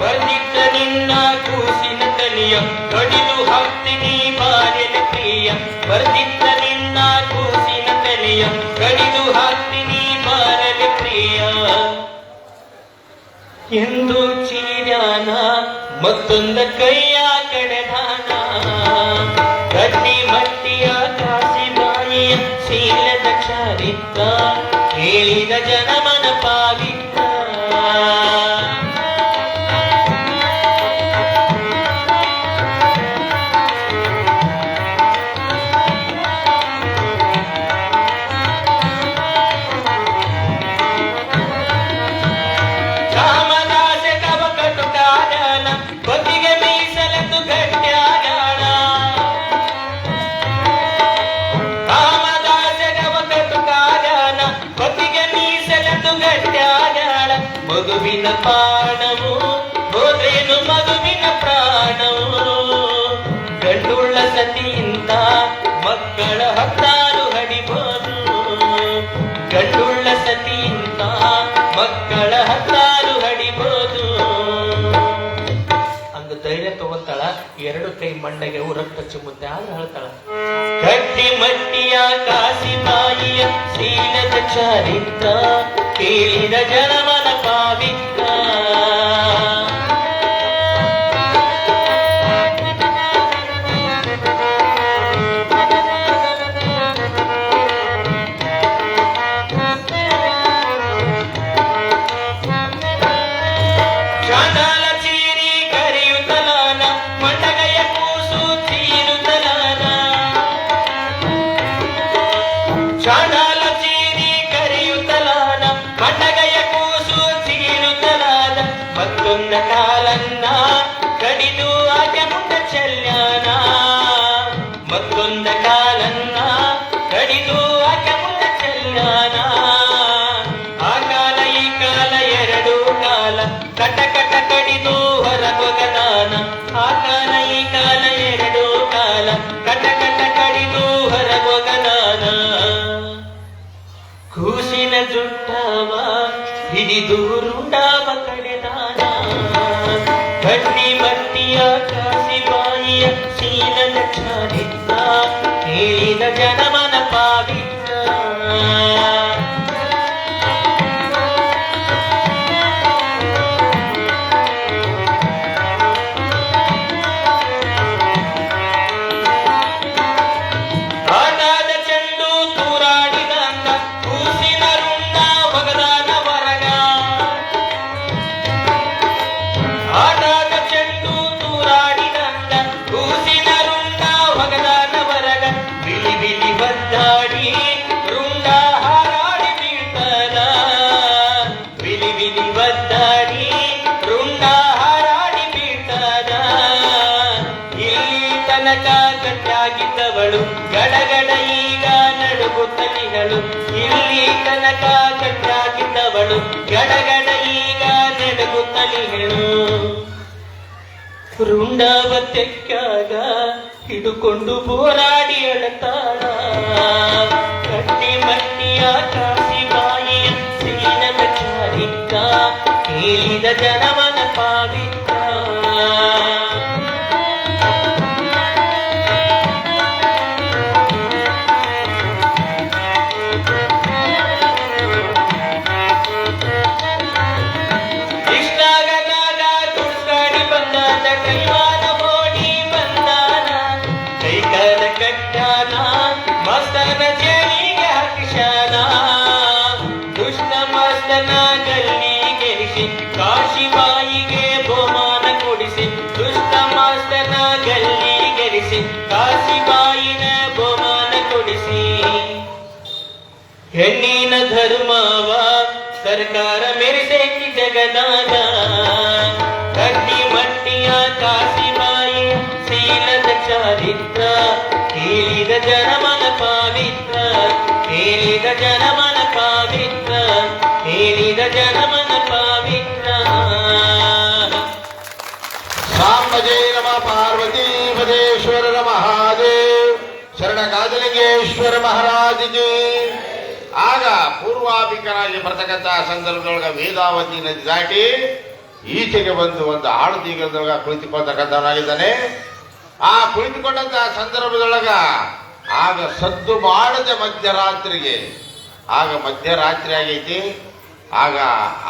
ಬರ್ದಿದ್ದ ನಿನ್ನ ಕೂಸಿನ ತಲಿಯ ಕಡಿದು ಹಾಕ್ತೀನಿ ಬಾರೆಲ ಪ್ರಿಯ ಬರ್ದಿದ್ದ ನಿನ್ನ ಕೂಸಿನ ತಲಿಯ ಕಡಿದು ಹಾಕ್ತೀನಿ ಬಾರೆಲ ಪ್ರಿಯ ಎಂದು ಚೀರ್ಯಾನ ಮತ್ತೊಂದ ಕೈಯ ಕಡೆದಾನ ಗಟ್ಟಿ ಮಟ್ಟಿಯ ಕಾಸಿ ಬಾಯಿಯ ಶೀಲದ ಚಾರಿತ್ರ ಹೇಳಿದ ಜನಮನ ಪಾವಿತ್ರ ರಾಮದಾಸ ಕವಕಟು ಕಾರಣ ಬದಿಗೆ ಮೀಸಲತ್ತು ಗಟ್ಟ್ಯಾಗಾಣ ರಾಮದಾಸ ಕವಕಟು ಕಾರಣ ಬದಿಗೆ ಮೀಸಲತ್ತು ಗಟ್ಟ್ಯಾಗಾಣ ಮಗುವಿನ ಪ್ರಾಣವು ಹೋದ್ರೇನು ಮಗುವಿನ ಪ್ರಾಣವು ಗಂಡುಳ್ಳ ಸತಿಯಿಂದ ಮಕ್ಕಳ ಹತ್ತಾರು ಹಡಿಬೋದು ಗಂಡುಳ್ಳ ಸತಿಯಿಂದ ಮಕ್ಕಳ ಹತ್ತಾರು ಹಡಿಬೋದು ಅಂದು ಧೈರ್ಯ ತಗೋತಾಳ ಎರಡು ಕೈ ಮಂಡೆಗೆ ರಕ್ತ ಚಿಮ್ಮುತ್ತೆ ಆದ್ರೆ ಹೇಳ್ತಾಳ ಗಟ್ಟಿ ಮಟ್ಟಿಯ ಕಾಸಿ ಬಾಯಿಯ ಶೀಲದ ಚಾರಿತ್ರ ಕೇಳಿದ ಜನಮನ ಪಾವಿತ್ರ ಚಾಂಡಾಲ ಚೀರಿ ಕರೆಯುತ್ತಲಾನ ಮಂಡಗಯ ಕೂಸು ಚೀರಿ ಚೆಲ್ಯಾನ ಮತ್ತೊಂದ ಕಾಲನ್ನ ಕಡಿದು ಆಕೆ ಮುಂದೆ ಚೆಲ್ಯಾನ ಆ ಕಾಲ ಈ ಕಾಲ ಎರಡು ಕಾಲ ಕಟ ಕಟ ಕಡಿದು ಹೊರಗೊಗದಾನ ಆ ಕಾಲ ಈ ಕಾಲ ಎರಡು ಕಾಲ ಕಟ ಕಟ ಕಡಿದು ಹೊರಗೊಗದಾನ ಕೂಸಿನ ಜುಟ್ಟವ ಹಿಡಿದು ರುಂಡಾವ ಕಡೆದಾನ ಕಡ್ಡಿ ಮಟ್ಟಿಯ ಕಾಸಿ ಬಾಯಿಯ ಶೀಲದ ಚಾರಿತ್ರ ಹೇಳಿದ ಜನಮನ ಪಾವಿತ್ರ ಆಟಾದ ಚೆಂಡು ತೂರಾಡಿದ ಅಂದ ಕೂಸಿನ ರುಂಡ ಒಗದಾನ ಹೊರಗ ಆಟಾದ ಚೆಂಡು ತೂರಾಡಿದ ಅಂದ ಕೂಸಿನ ರುಂಡ ಒಗದಾನ ಹೊರಗ ಬಿಲಿ ಬಿಲಿ ಬದ್ದಾಡಿ ರುಂಡ ಹಾರಾಡಿ ಬೀಳ್ತದ ಬಿಲಿ ಬಿಲಿ ಬದ್ದಾಡಿ ರುಂಡ ಹಾರಾಡಿ ಬೀಳ್ತದ ಇಲ್ಲಿ ತನಕ ಗಟ್ಟಿಯಾಗಿದ್ದವಳು ಗಡಗಡ ಈಗ ನಡುಗುತ್ತಲಿಗಳು ಇಲ್ಲಿ ತನಕ ಗಟ್ಟಿಯಾಗಿದ್ದವಳು ಗಡಗಡ ಈಗ ನಡುಗುತ್ತಲಿಗಳು ರುಂಡವ ತೆಕ್ಕಾಗ ಹಿಡುಕೊಂಡು ಬೋರಾಡಿ ಅಳತಾಳ ಕಟ್ಟಿ ಮಟ್ಟಿಯ ಕಾಸಿ ಬಾಯಿಯ ಸೀನದ ಚಾರಿಕ್ಕ ಕೇಳಿದ ಜನಮನ ಪಾವಿತ್ರ ಇಷ್ಟಾಗದಾಗ ತುಡ್ಕಾಡಿ ಬಂದಾನ ಕೈವಾರ ಓಡಿ ಬಂದಾನ ಕೈಕಾಲ ಕಟ್ಟಾನ ಮಸ್ತನ ಜೇನಿಗೆ ಹಾಕಿಶಾನ ದುಷ್ಟ ಮಸ್ತನ ಗಲ್ಲಿ ಗೆರಿಸಿ ಕಾಶಿ ಬಾಯಿಗೆ ಬಹುಮಾನ ಕೊಡಿಸಿ ದುಷ್ಟ ಮಸ್ತನ ಗಲ್ಲಿ ಗೆರಿಸಿ ಕಾಶಿ ಬಾಯಿನ ಬಹುಮಾನ ಕೊಡಿಸಿ ಹೆಣ್ಣಿನ ಧರ್ಮವ ಸರ್ಕಾರ ಮೆರೆಸೈತಿ ಜಗದಾಗ ಕಟ್ಟಿ ಮಟ್ಟಿಯ ಕಾಸಿ ಬಾಯಿ ಶೀಲದ ಚಾರಿತ್ರ ಹೇಳಿದ ಜನಮನ ಪಾವಿತ್ರ ಹೇಳಿದ ಜನಮನ ಪಾವಿತ್ರ ಹೇಳಿದ ಜನಮನ ಪಾವಿತ್ರ ಸಾಂಬ ಜೈ ನಮ ಪಾರ್ವತಿ ಪದೇಶ್ವರ ಮಹಾದೇವ್ ಶರಣ ಗಾಜಲಿಂಗೇಶ್ವರ ಮಹಾರಾಜಿಗೆ ಆಗ ಪೂರ್ವಾಭಿಕನಾಗಿ ಬರ್ತಕ್ಕಂಥ ಸಂದರ್ಭದೊಳಗ ವೇದಾವತಿ ನದಿ ದಾಟಿ ಈಚೆಗೆ ಬಂದು ಒಂದು ಆಳು ದೀಗದೊಳಗ ಕುಳಿತುಕೊಳ್ತಕ್ಕಂಥವನಾಗಿದ್ದಾನೆ. ಆ ಕುಳಿತುಕೊಂಡಂತಹ ಸಂದರ್ಭದೊಳಗ ಆಗ ಸದ್ದು ಮಾಡದೆ ಮಧ್ಯರಾತ್ರಿಗೆ ಆಗ ಮಧ್ಯರಾತ್ರಿ ಆಗೈತಿ. ಆಗ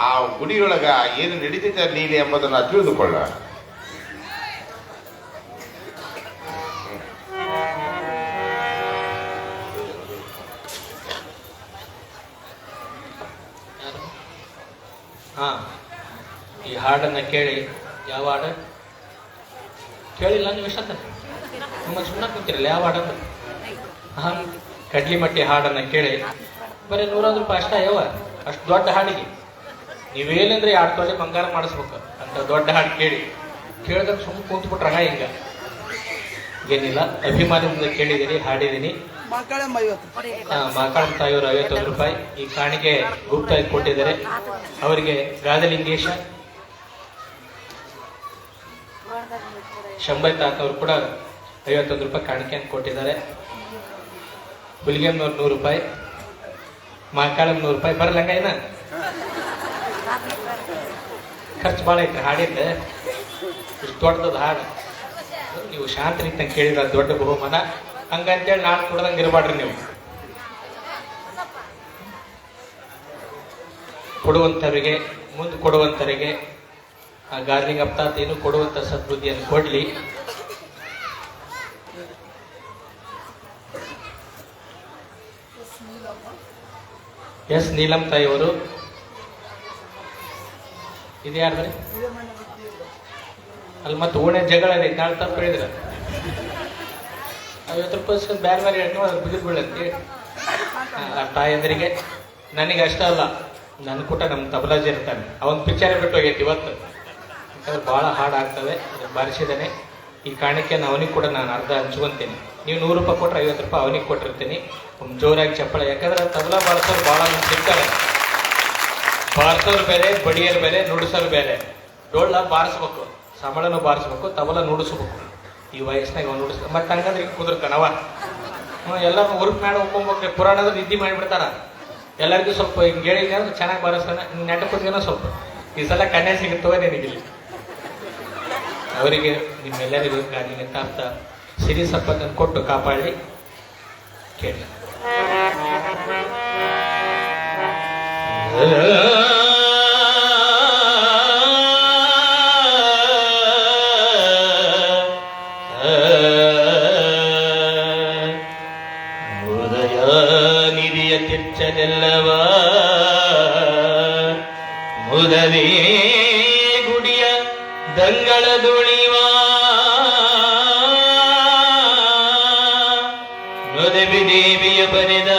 ಆ ಗುಡಿಯೊಳಗ ಏನು ನಡೀತಿದೆ ನೀಲಿ ಎಂಬುದನ್ನ ತಿಳಿದುಕೊಳ್ಳ. ಹಾ, ಈ ಹಾಡನ್ನ ಕೇಳಿ, ಯಾವ ಹಾಡು ಕೇಳಿಲ್ಲ ನೀವು ಇಷ್ಟ ನಿಮ್ಮ ಸುಮ್ಮನೆ ಕೂತಿರಲ್ಲ, ಯಾವ ಹಾಡನ್ನು ಕಡ್ಲಿಮಟ್ಟಿ ಹಾಡನ್ನ ಕೇಳಿ ಬರೀ 100 ರೂಪಾಯಿ ಅಷ್ಟ ಯಾವ ಅಷ್ಟು ದೊಡ್ಡ ಹಾಡಿಗೆ ನೀವೇನಂದ್ರೆ 2 ತೊಲೆ ಬಂಗಾರ ಮಾಡಿಸ್ಬೇಕು ಅಂತ ದೊಡ್ಡ ಹಾಡು ಕೇಳಿದ್ರೆ ಸುಮ್ಮನೆ ಕೂತ್ಬಿಟ್ರಾಗ ಹಿಂಗ ಏನಿಲ್ಲ. ಅಭಿಮಾನದಿಂದ ಕೇಳಿದಿರಿ, ಹಾಡಿದೀನಿ. ಮಾಕಾಳಮ್ಮ ತಾಯಿಯವರು 51 ರೂಪಾಯಿ ಈ ಕಾಣಿಕೆ ಗುಪ್ತ ಕೊಟ್ಟಿದ್ದಾರೆ. ಅವರಿಗೆ ಗಾದಲಿಂಗೇಶ ಶಂಭೈ ತಾತವರು ಕೂಡ 51 ರೂಪಾಯಿ ಕಾಣಿಕೆ ಅಂತ ಕೊಟ್ಟಿದ್ದಾರೆ. ಹುಲಿಗೆಮ್ಮನವ್ರು 100 ರೂಪಾಯಿ, ಮಾಕಾಳಮ್ಮ 100 ರೂಪಾಯಿ. ಬರ್ಲಂಗ ಏನ ಖರ್ಚು ಭಾಳ ಐತೆ ಹಾಡಿದ್ದೆ, ಇಷ್ಟು ದೊಡ್ಡದ ಹಾಡು. ನೀವು ಶಾಂತ ರೀತಿಯಾಗಿ ಕೇಳಿದ ದೊಡ್ಡ ಬಹುಮಾನ. ಹಂಗಂತೇಳಿ ನಾನು ಕೊಡದಂಗೆ ಇರಬಾಡ್ರಿ. ನೀವು ಕೊಡುವಂಥವರಿಗೆ, ಮುಂದೆ ಕೊಡುವಂಥವರಿಗೆ ಆ ಗಾರ್ಲಿಂಗ್ ಅಪ್ತಾತ ಏನು ಕೊಡುವಂಥ ಸದ್ಬುದ್ಧಿಯನ್ನು ಕೊಡ್ಲಿ. ಎಸ್ ನೀಲಂ ತಾಯಿಯವರು ಇದು ಯಾರ್ದ್ರಿ? ಅಲ್ಲಿ ಮತ್ತೆ ಓಣೆ ಜಗಳ ಐತೆ, ನಾಳೆ ತಪ್ಪು ಹೇಳಿದ್ರ 50 ರೂಪಾಯಿ ಬೇರೆ ಬೇರೆ ಹೇಳ್ಕೊಂಡು ಅದು ಬಿಗಿದ್ ಬೀಳಂತೆ. ಆ ತಾಯಂದ್ರಿಗೆ ನನಗೆ ಅಷ್ಟ ಅಲ್ಲ, ನನ್ನ ಕೂಟ ನಮ್ಮ ತಬಲಾಜಿ ಇರ್ತಾನೆ, ಅವನ್ ಪಿಕ್ಚರ್ ಬಿಟ್ಟು ಹೋಗೈತಿ ಇವತ್ತು. ಯಾಕಂದ್ರೆ ಭಾಳ ಹಾಡು ಆಗ್ತವೆ, ಬಾರಿಸಿದ್ದಾನೆ. ಈ ಕಾರಣಕ್ಕೆ ಅವನಿಗೆ ಕೂಡ ನಾನು ಅರ್ಧ ಹಂಚ್ಕೊಂತೀನಿ. ನೀವು 100 ರೂಪಾಯಿ ಕೊಟ್ಟರೆ 50 ರೂಪಾಯಿ ಅವನಿಗೆ ಕೊಟ್ಟಿರ್ತೀನಿ. ಒಂದು ಜೋರಾಗಿ ಚಪ್ಪಳ. ಯಾಕಂದ್ರೆ ತಬಲಾ ಬಾರಿಸೋರು ಭಾಳ ಮಂದಿ ಸಿಗ್ತಾರೆ. ಬಾರಿಸೋರು ಬೇರೆ, ಬಡಿಯೋರು ಬೇರೆ, ನುಡಿಸೋರು ಬೇರೆ. ಡೊಳ್ಳ ಬಾರಿಸ್ಬೇಕು, ಸಂಬಳನೂ ಬಾರಿಸ್ಬೇಕು, ತಬಲ ನುಡಿಸ್ಬೇಕು. ಈ ವಯಸ್ಸಿನಾಗ ಅವ್ನು ನುಡಿಸ್ಬೇಕು. ಮತ್ತೆ ಹಂಗಂದ್ರೆ ಈಗ ಕುದುರ್ತಾನವ. ಎಲ್ಲರೂ ಉರುಪ್ ಮಾಡಿ ಹೋಗ್ಬೇಕು. ಪುರಾಣದ ನಿದ್ದೆ ಮಾಡಿಬಿಡ್ತಾರ. ಎಲ್ಲರಿಗೂ ಸ್ವಲ್ಪ ಹಿಂಗೆ ಹೇಳಿದ್ರೆ ಅಂದ್ರೆ ಚೆನ್ನಾಗಿ ಬಾರಿಸ್ತಾನೆ. ನೆಟ್ಟಪುದ್ಗೇನೋ ಸ್ವಲ್ಪ ಈ ಸಲ ಕನ್ಯಾ ಸಿಗುತ್ತವ ನಿನಗಿಲ್ಲಿ. ಅವರಿಗೆ ನಿಮ್ಮೆಲ್ಲರಿಗೂ ಗಾಡಿಗೆ ತಾಪ್ತ ಸಿರಿ ಸಂಪತ್ತನ್ನು ಕೊಟ್ಟು ಕಾಪಾಡಿ ಕೇಳಿ. ಉದಯ ನಿಧಿಯ ತಿರ್ಚನೆಲ್ಲವ ಮುದವೇ ಗುಡಿಯ ದಂಗಳ ದುಳಿವ ನೊದವಿ ದೇವಿಯ ಬರೆದ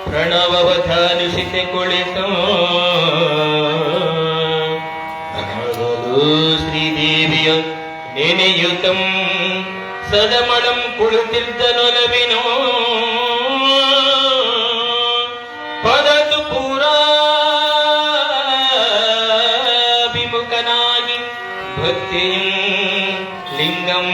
ಪ್ರಣವವಧಾನುಷಿತೆ ಕುಳಿತು ಶ್ರೀದೇವಿಯ ನೆನೆಯುತಂ ಸದಮಳಂ ಕುಳಿತಿದ್ದ ನೊಲವಿನೋ ಪದದು ಪೂರಾಭಿಮುಖನಾಗಿ ಭಕ್ತಿಯಂ ಲಿಂಗಂ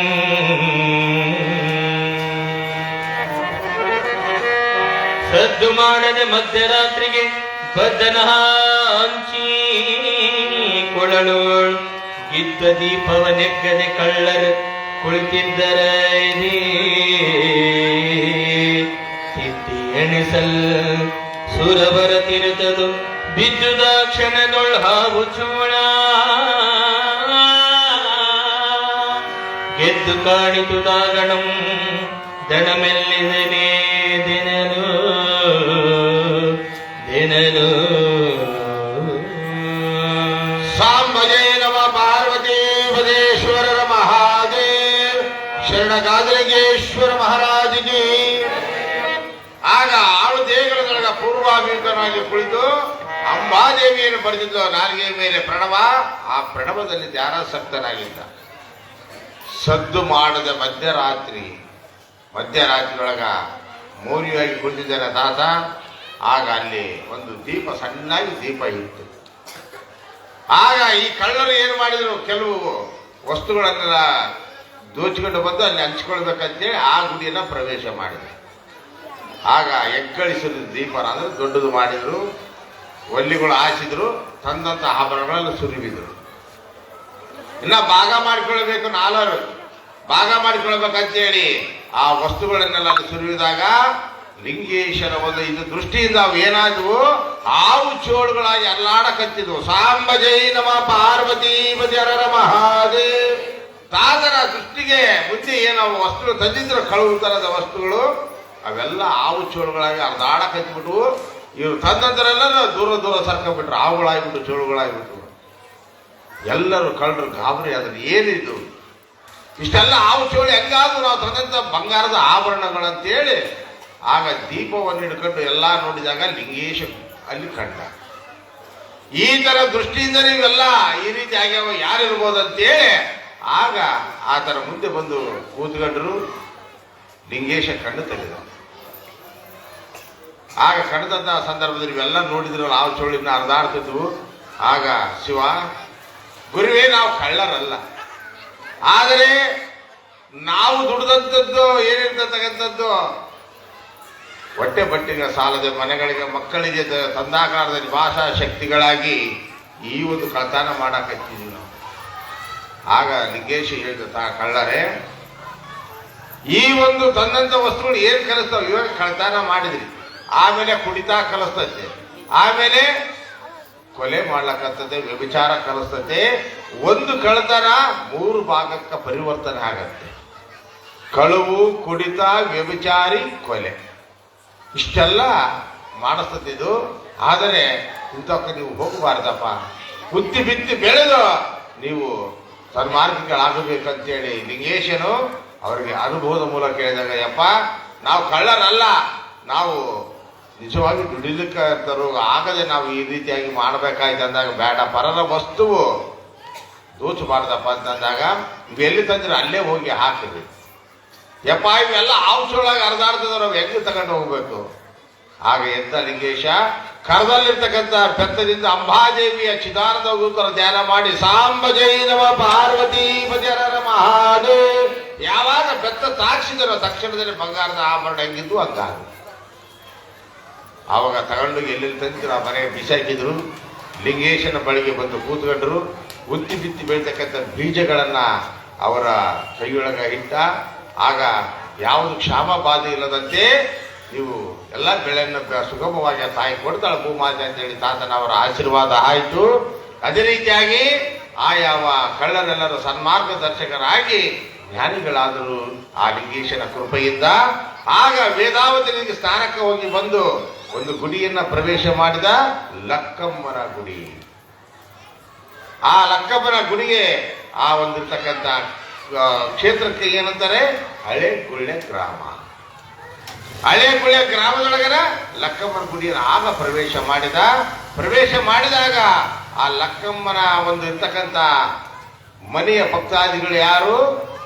ಸದ್ದು ಮಾಡದೆ ಮಧ್ಯರಾತ್ರಿಗೆ ಬದ್ದನ ಹಂಚಿ ಕೊಳಲು ಇದ್ದ ದೀಪವ ನೆಗ್ಗದೆ ಕಳ್ಳರು ಕುಳಿತಿದ್ದರ ತಿದ್ದಿ ಎಣಿಸಲ್ ಸುರವರ ತಿರುತದು ಬಿದ್ದುದ ಕ್ಷಣದೊಳ್ ಹಾವು ಚೋಳ ಗೆದ್ದು ಕಾಣಿತು ದಾಗಣಂ ದಣಮೆಲ್ಲಿದನೇ ದಿನಲು ದಿನಲು ಸಾಂಬಜಯ ನಮ ಪಾರ್ವತಿ ಪದೇಶ್ವರರ ಮಹಾದೇವ್ ಶರಣಗಾದಲಿಂಗೇಶ್ವರ ಮಹಾರಾಜಿಗೆ. ಆಗ ಆಳು ದೇವರದೊಳಗ ಪೂರ್ವಾಭಿಮುಖನಾಗಿ ಕುಳಿತು ಅಂಬಾದೇವಿಯನ್ನು ಬರೆದಿದ್ದು ನಾಲಿಗೆ ಮೇಲೆ ಪ್ರಣವ. ಆ ಪ್ರಣವದಲ್ಲಿ ಧ್ಯಾನಾಸಕ್ತನಾಗಿದ್ದ. ಸದ್ದು ಮಾಡದ ಮಧ್ಯರಾತ್ರಿಯೊಳಗ ಮೌರ್ಯವಾಗಿ ಕುಳಿತಿದ್ದಾನೆ ತಾತ. ಆಗ ಅಲ್ಲಿ ಒಂದು ದೀಪ, ಸಣ್ಣಾಗಿ ದೀಪ ಇತ್ತು. ಆಗ ಈ ಕಳ್ಳರು ಏನು ಮಾಡಿದ್ರು, ಕೆಲವು ವಸ್ತುಗಳನ್ನೆಲ್ಲ ದೋಚಿಕೊಂಡು ಬಂದು ಅಲ್ಲಿ ಹಂಚ್ಕೊಳ್ಬೇಕಂತೇಳಿ ಆ ಗುಡಿಯನ್ನ ಪ್ರವೇಶ ಮಾಡಿದ್ರು. ಆಗ ಎಕ್ಕಳಿಸಿದ ದೀಪನ ಅಂದ್ರೆ ದೊಡ್ಡದು ಮಾಡಿದ್ರು, ಒಲ್ಲಿಗಳು ಹಾಸಿದ್ರು, ತಂದಂತ ಆಭರಣಗಳನ್ನು ಸುರಿಬಿದ್ರು. ಇನ್ನ ಭಾಗ ಮಾಡಿಕೊಳ್ಬೇಕು, 4 ಭಾಗ ಮಾಡಿಕೊಳ್ಬೇಕಂತೇಳಿ ಆ ವಸ್ತುಗಳನ್ನೆಲ್ಲ ಅಲ್ಲಿ ಸುರಿದಾಗ ಲಿಂಗೇಶನ ಒಂದು ಇದು ದೃಷ್ಟಿಯಿಂದ ಅವು ಏನಾದವು, ಹಾವು ಚೋಳುಗಳಾಗಿ ಅಲ್ಲಾಡಕತ್ತಿದ್ವು. ಸಾಂಬಜೈ ನಮ ಪಾರ್ವತಿ ಪತಿಯರರ ಮಹಾದೇವ್. ತಾತನ ದೃಷ್ಟಿಗೆ ಮುಂದೆ ಏನು ವಸ್ತುಗಳು ತಂದಿದ್ರು, ಕಳುವು ತರದ ವಸ್ತುಗಳು, ಅವೆಲ್ಲ ಹಾವು ಚೋಳುಗಳಾಗಿ ಅರ್ಧಾಡಕತ್ತಿಬಿಟ್ಟು ಇವ್ರು ತಂದಂತರೆಲ್ಲ ದೂರ ಸರ್ಕೊಂಡ್ಬಿಟ್ರು. ಹಾವುಗಳಾಗ್ಬಿಟ್ಟು, ಚೋಳುಗಳಾಗ್ಬಿಟ್ಟು. ಎಲ್ಲರೂ ಕಳ್ಳರು ಗಾಬರಿ ಆದ್ರೆ ಏನಿದು ಇಷ್ಟೆಲ್ಲ ಹಾವು ಚೋಳು ಹೆಂಗಾದ್ರು ನಾವು ತಂದಂತ ಬಂಗಾರದ ಆಭರಣಗಳಂತೇಳಿ. ಆಗ ದೀಪವನ್ನು ಹಿಡ್ಕೊಂಡು ಎಲ್ಲ ನೋಡಿದಾಗ ಲಿಂಗೇಶ ಅಲ್ಲಿ ಕಂಡ. ಈ ತರ ದೃಷ್ಟಿಯಿಂದ ನೀವೆಲ್ಲ ಈ ರೀತಿ ಆಗ್ಯಾವ, ಯಾರಿರ್ಬೋದಂತೇಳಿ ಆಗ ಆತರ ಮುಂದೆ ಬಂದು ಕೂತ್ಕೊಂಡ್ರು. ಲಿಂಗೇಶ ಕಣ್ಣು ತೆಗೆದ. ಆಗ ಕಣ್ಣದಂತ ಸಂದರ್ಭದಲ್ಲಿ ಇವೆಲ್ಲ ನೋಡಿದ್ರಲ್ಲ, ಹಾವು ಚೋಳಿನ ಅರ್ಧಾಡ್ತಿದ್ವು. ಆಗ ಶಿವ, ಗುರುವೇ, ನಾವು ಕಳ್ಳರಲ್ಲ, ಆದರೆ ನಾವು ದುಡ್ದಂಥದ್ದು ಏನಿರ್ತಕ್ಕಂಥದ್ದು ಹೊಟ್ಟೆ ಬಟ್ಟೆಗೆ ಸಾಲದೆ ಮನೆಗಳಿಗೆ ಮಕ್ಕಳಿಗೆ ತಂದಾಕಾರದಲ್ಲಿ ಭಾಷಾ ಶಕ್ತಿಗಳಾಗಿ ಈ ಒಂದು ಕಳ್ತನ ಮಾಡಾಕತ್ತೀವಿ ನಾವು. ಆಗ ಲಿಂಗೇಶ ಹೇಳಿದ, ಕಳ್ಳರೇ, ಈ ಒಂದು ತಂದಂತ ವಸ್ತುಗಳು ಏನ್ ಕಲಿಸ್ತಾವ, ಇವಾಗ ಕಳ್ತನ ಮಾಡಿದ್ರಿ, ಆಮೇಲೆ ಕುಡಿತಾ ಕಲಿಸ್ತತೆ, ಆಮೇಲೆ ಕೊಲೆ ಮಾಡ್ಲಕ್ಕಂತದೆ, ವ್ಯಭಿಚಾರ ಕಲಿಸ್ತತೆ. ಒಂದು ಕಳ್ತನ 3 ಭಾಗಕ್ಕೆ ಪರಿವರ್ತನೆ ಆಗತ್ತೆ. ಕಳುವು, ಕುಡಿತ, ವ್ಯಭಿಚಾರಿ, ಕೊಲೆ, ಇಷ್ಟೆಲ್ಲ ಮಾಡಿಸ್ತತಿದ್ದು. ಆದರೆ ಇಂಥಕ್ಕೆ ನೀವು ಹೋಗಬಾರ್ದಪ್ಪ. ಬುದ್ಧಿ ಬಿತ್ತಿ ಬೆಳೆದು ನೀವು ಸನ್ಮಾರ್ಗಿಗಳಾಗಬೇಕಂತೇಳಿ ಲಿಂಗೇಶನು ಅವರಿಗೆ ಅನುಭವದ ಮೂಲಕ ಹೇಳಿದಾಗ, ಯಪ್ಪ, ನಾವು ಕಳ್ಳರಲ್ಲ, ನಾವು ನಿಜವಾಗಿ ದುಡಿಲಿಕ್ಕೆ ಆಗದೆ ನಾವು ಈ ರೀತಿಯಾಗಿ ಮಾಡಬೇಕಾಯ್ತು ಅಂದಾಗ, ಬೇಡ, ಪರರ ವಸ್ತುವು ದೋಚಬಾರ್ದಪ್ಪ ಅಂತಂದಾಗ ಇವೆಲ್ಲಿ ತಂದ್ರೆ ಅಲ್ಲೇ ಹೋಗಿ ಹಾಕಿದ್ವಿ. ಯಪ್ಪ ಇವೆಲ್ಲ ಔಷಧೊಳಗೆ ಅರ್ಧಾಡ್ತದ, ನಾವು ಹೆಂಗೆ ತಗೊಂಡು ಹೋಗ್ಬೇಕು? ಆಗ ಎದ್ದ ಲಿಂಗೇಶ ಕರದಲ್ಲಿರ್ತಕ್ಕಂಥ ಬೆತ್ತದಿಂದ ಅಂಬಾದೇವಿಯ ಚಿದಾನದ ದೂತರ ಧ್ಯಾನ ಮಾಡಿ ಸಾಂಬ ಜೈ ನಮ ಪಾರ್ವತಿ ಭಜರರ ಮಹಾದೇವ್. ಯಾವಾಗ ಬೆತ್ತ ತಾಕ್ಷಿದರೋ ತಕ್ಷಣದಲ್ಲಿ ಬಂಗಾರದ ಆಭರಣ ಹೆಂಗಿದ್ದು ಹಂಗಾಗ. ಆವಾಗ ತಗೊಂಡು ಎಲ್ಲೆಲ್ಲಿ ತಂದಿದ್ರು ಆ ಮನೆಗೆ ಬಿಸಾಕಿದ್ರು. ಲಿಂಗೇಶನ ಬಳಿಗೆ ಬಂದು ಕೂತ್ಕೊಂಡ್ರು. ಉತ್ತಿ ಬಿತ್ತಿ ಬೆಳೀತಕ್ಕಂಥ ಬೀಜಗಳನ್ನ ಅವರ ಕೈಯೊಳಗ ಇಟ್ಟ. ಆಗ ಯಾವುದು ಕ್ಷಾಮ ಬಾಧೆ ಇಲ್ಲದಂತೆ ನೀವು ಎಲ್ಲ ಬೆಳೆಯನ್ನು ಸುಗಮವಾಗಿ ತಾಯಿ ಕೊಡ್ತಾಳೆ ಭೂಮಾತೆ ಅಂತೇಳಿ ತಾತನ ಅವರ ಆಶೀರ್ವಾದ ಆಯಿತು. ಅದೇ ರೀತಿಯಾಗಿ ಆ ಯಾವ ಕಳ್ಳರೆಲ್ಲರೂ ಸನ್ಮಾರ್ಗದರ್ಶಕರಾಗಿ ಜ್ಞಾನಿಗಳಾದರು ಆ ಲಿಂಗೇಶನ ಕೃಪೆಯಿಂದ. ಆಗ ವೇದಾವತಿಗೆ ಸ್ನಾನಕ್ಕೆ ಹೋಗಿ ಬಂದು ಒಂದು ಗುಡಿಯನ್ನ ಪ್ರವೇಶ ಮಾಡಿದ, ಲಕ್ಕಮ್ಮನ ಗುಡಿ. ಆ ಲಕ್ಕಮ್ಮನ ಗುಡಿಗೆ ಆ ಒಂದಿರ್ತಕ್ಕಂಥ ಕ್ಷೇತ್ರಕ್ಕೆ ಏನಂತಾರೆ, ಹಳೆ ಗುಳ್ಳೆ ಗ್ರಾಮ. ಹಳೆ ಗುಳ್ಳೆ ಗ್ರಾಮದೊಳಗನ ಲಕ್ಕಮ್ಮನ ಗುಡಿಯನ್ನು ಆಗ ಪ್ರವೇಶ ಮಾಡಿದಾಗ ಆ ಲಕ್ಕಮ್ಮನ ಒಂದು ಇರ್ತಕ್ಕಂಥ ಮನೆಯ ಭಕ್ತಾದಿಗಳು ಯಾರು?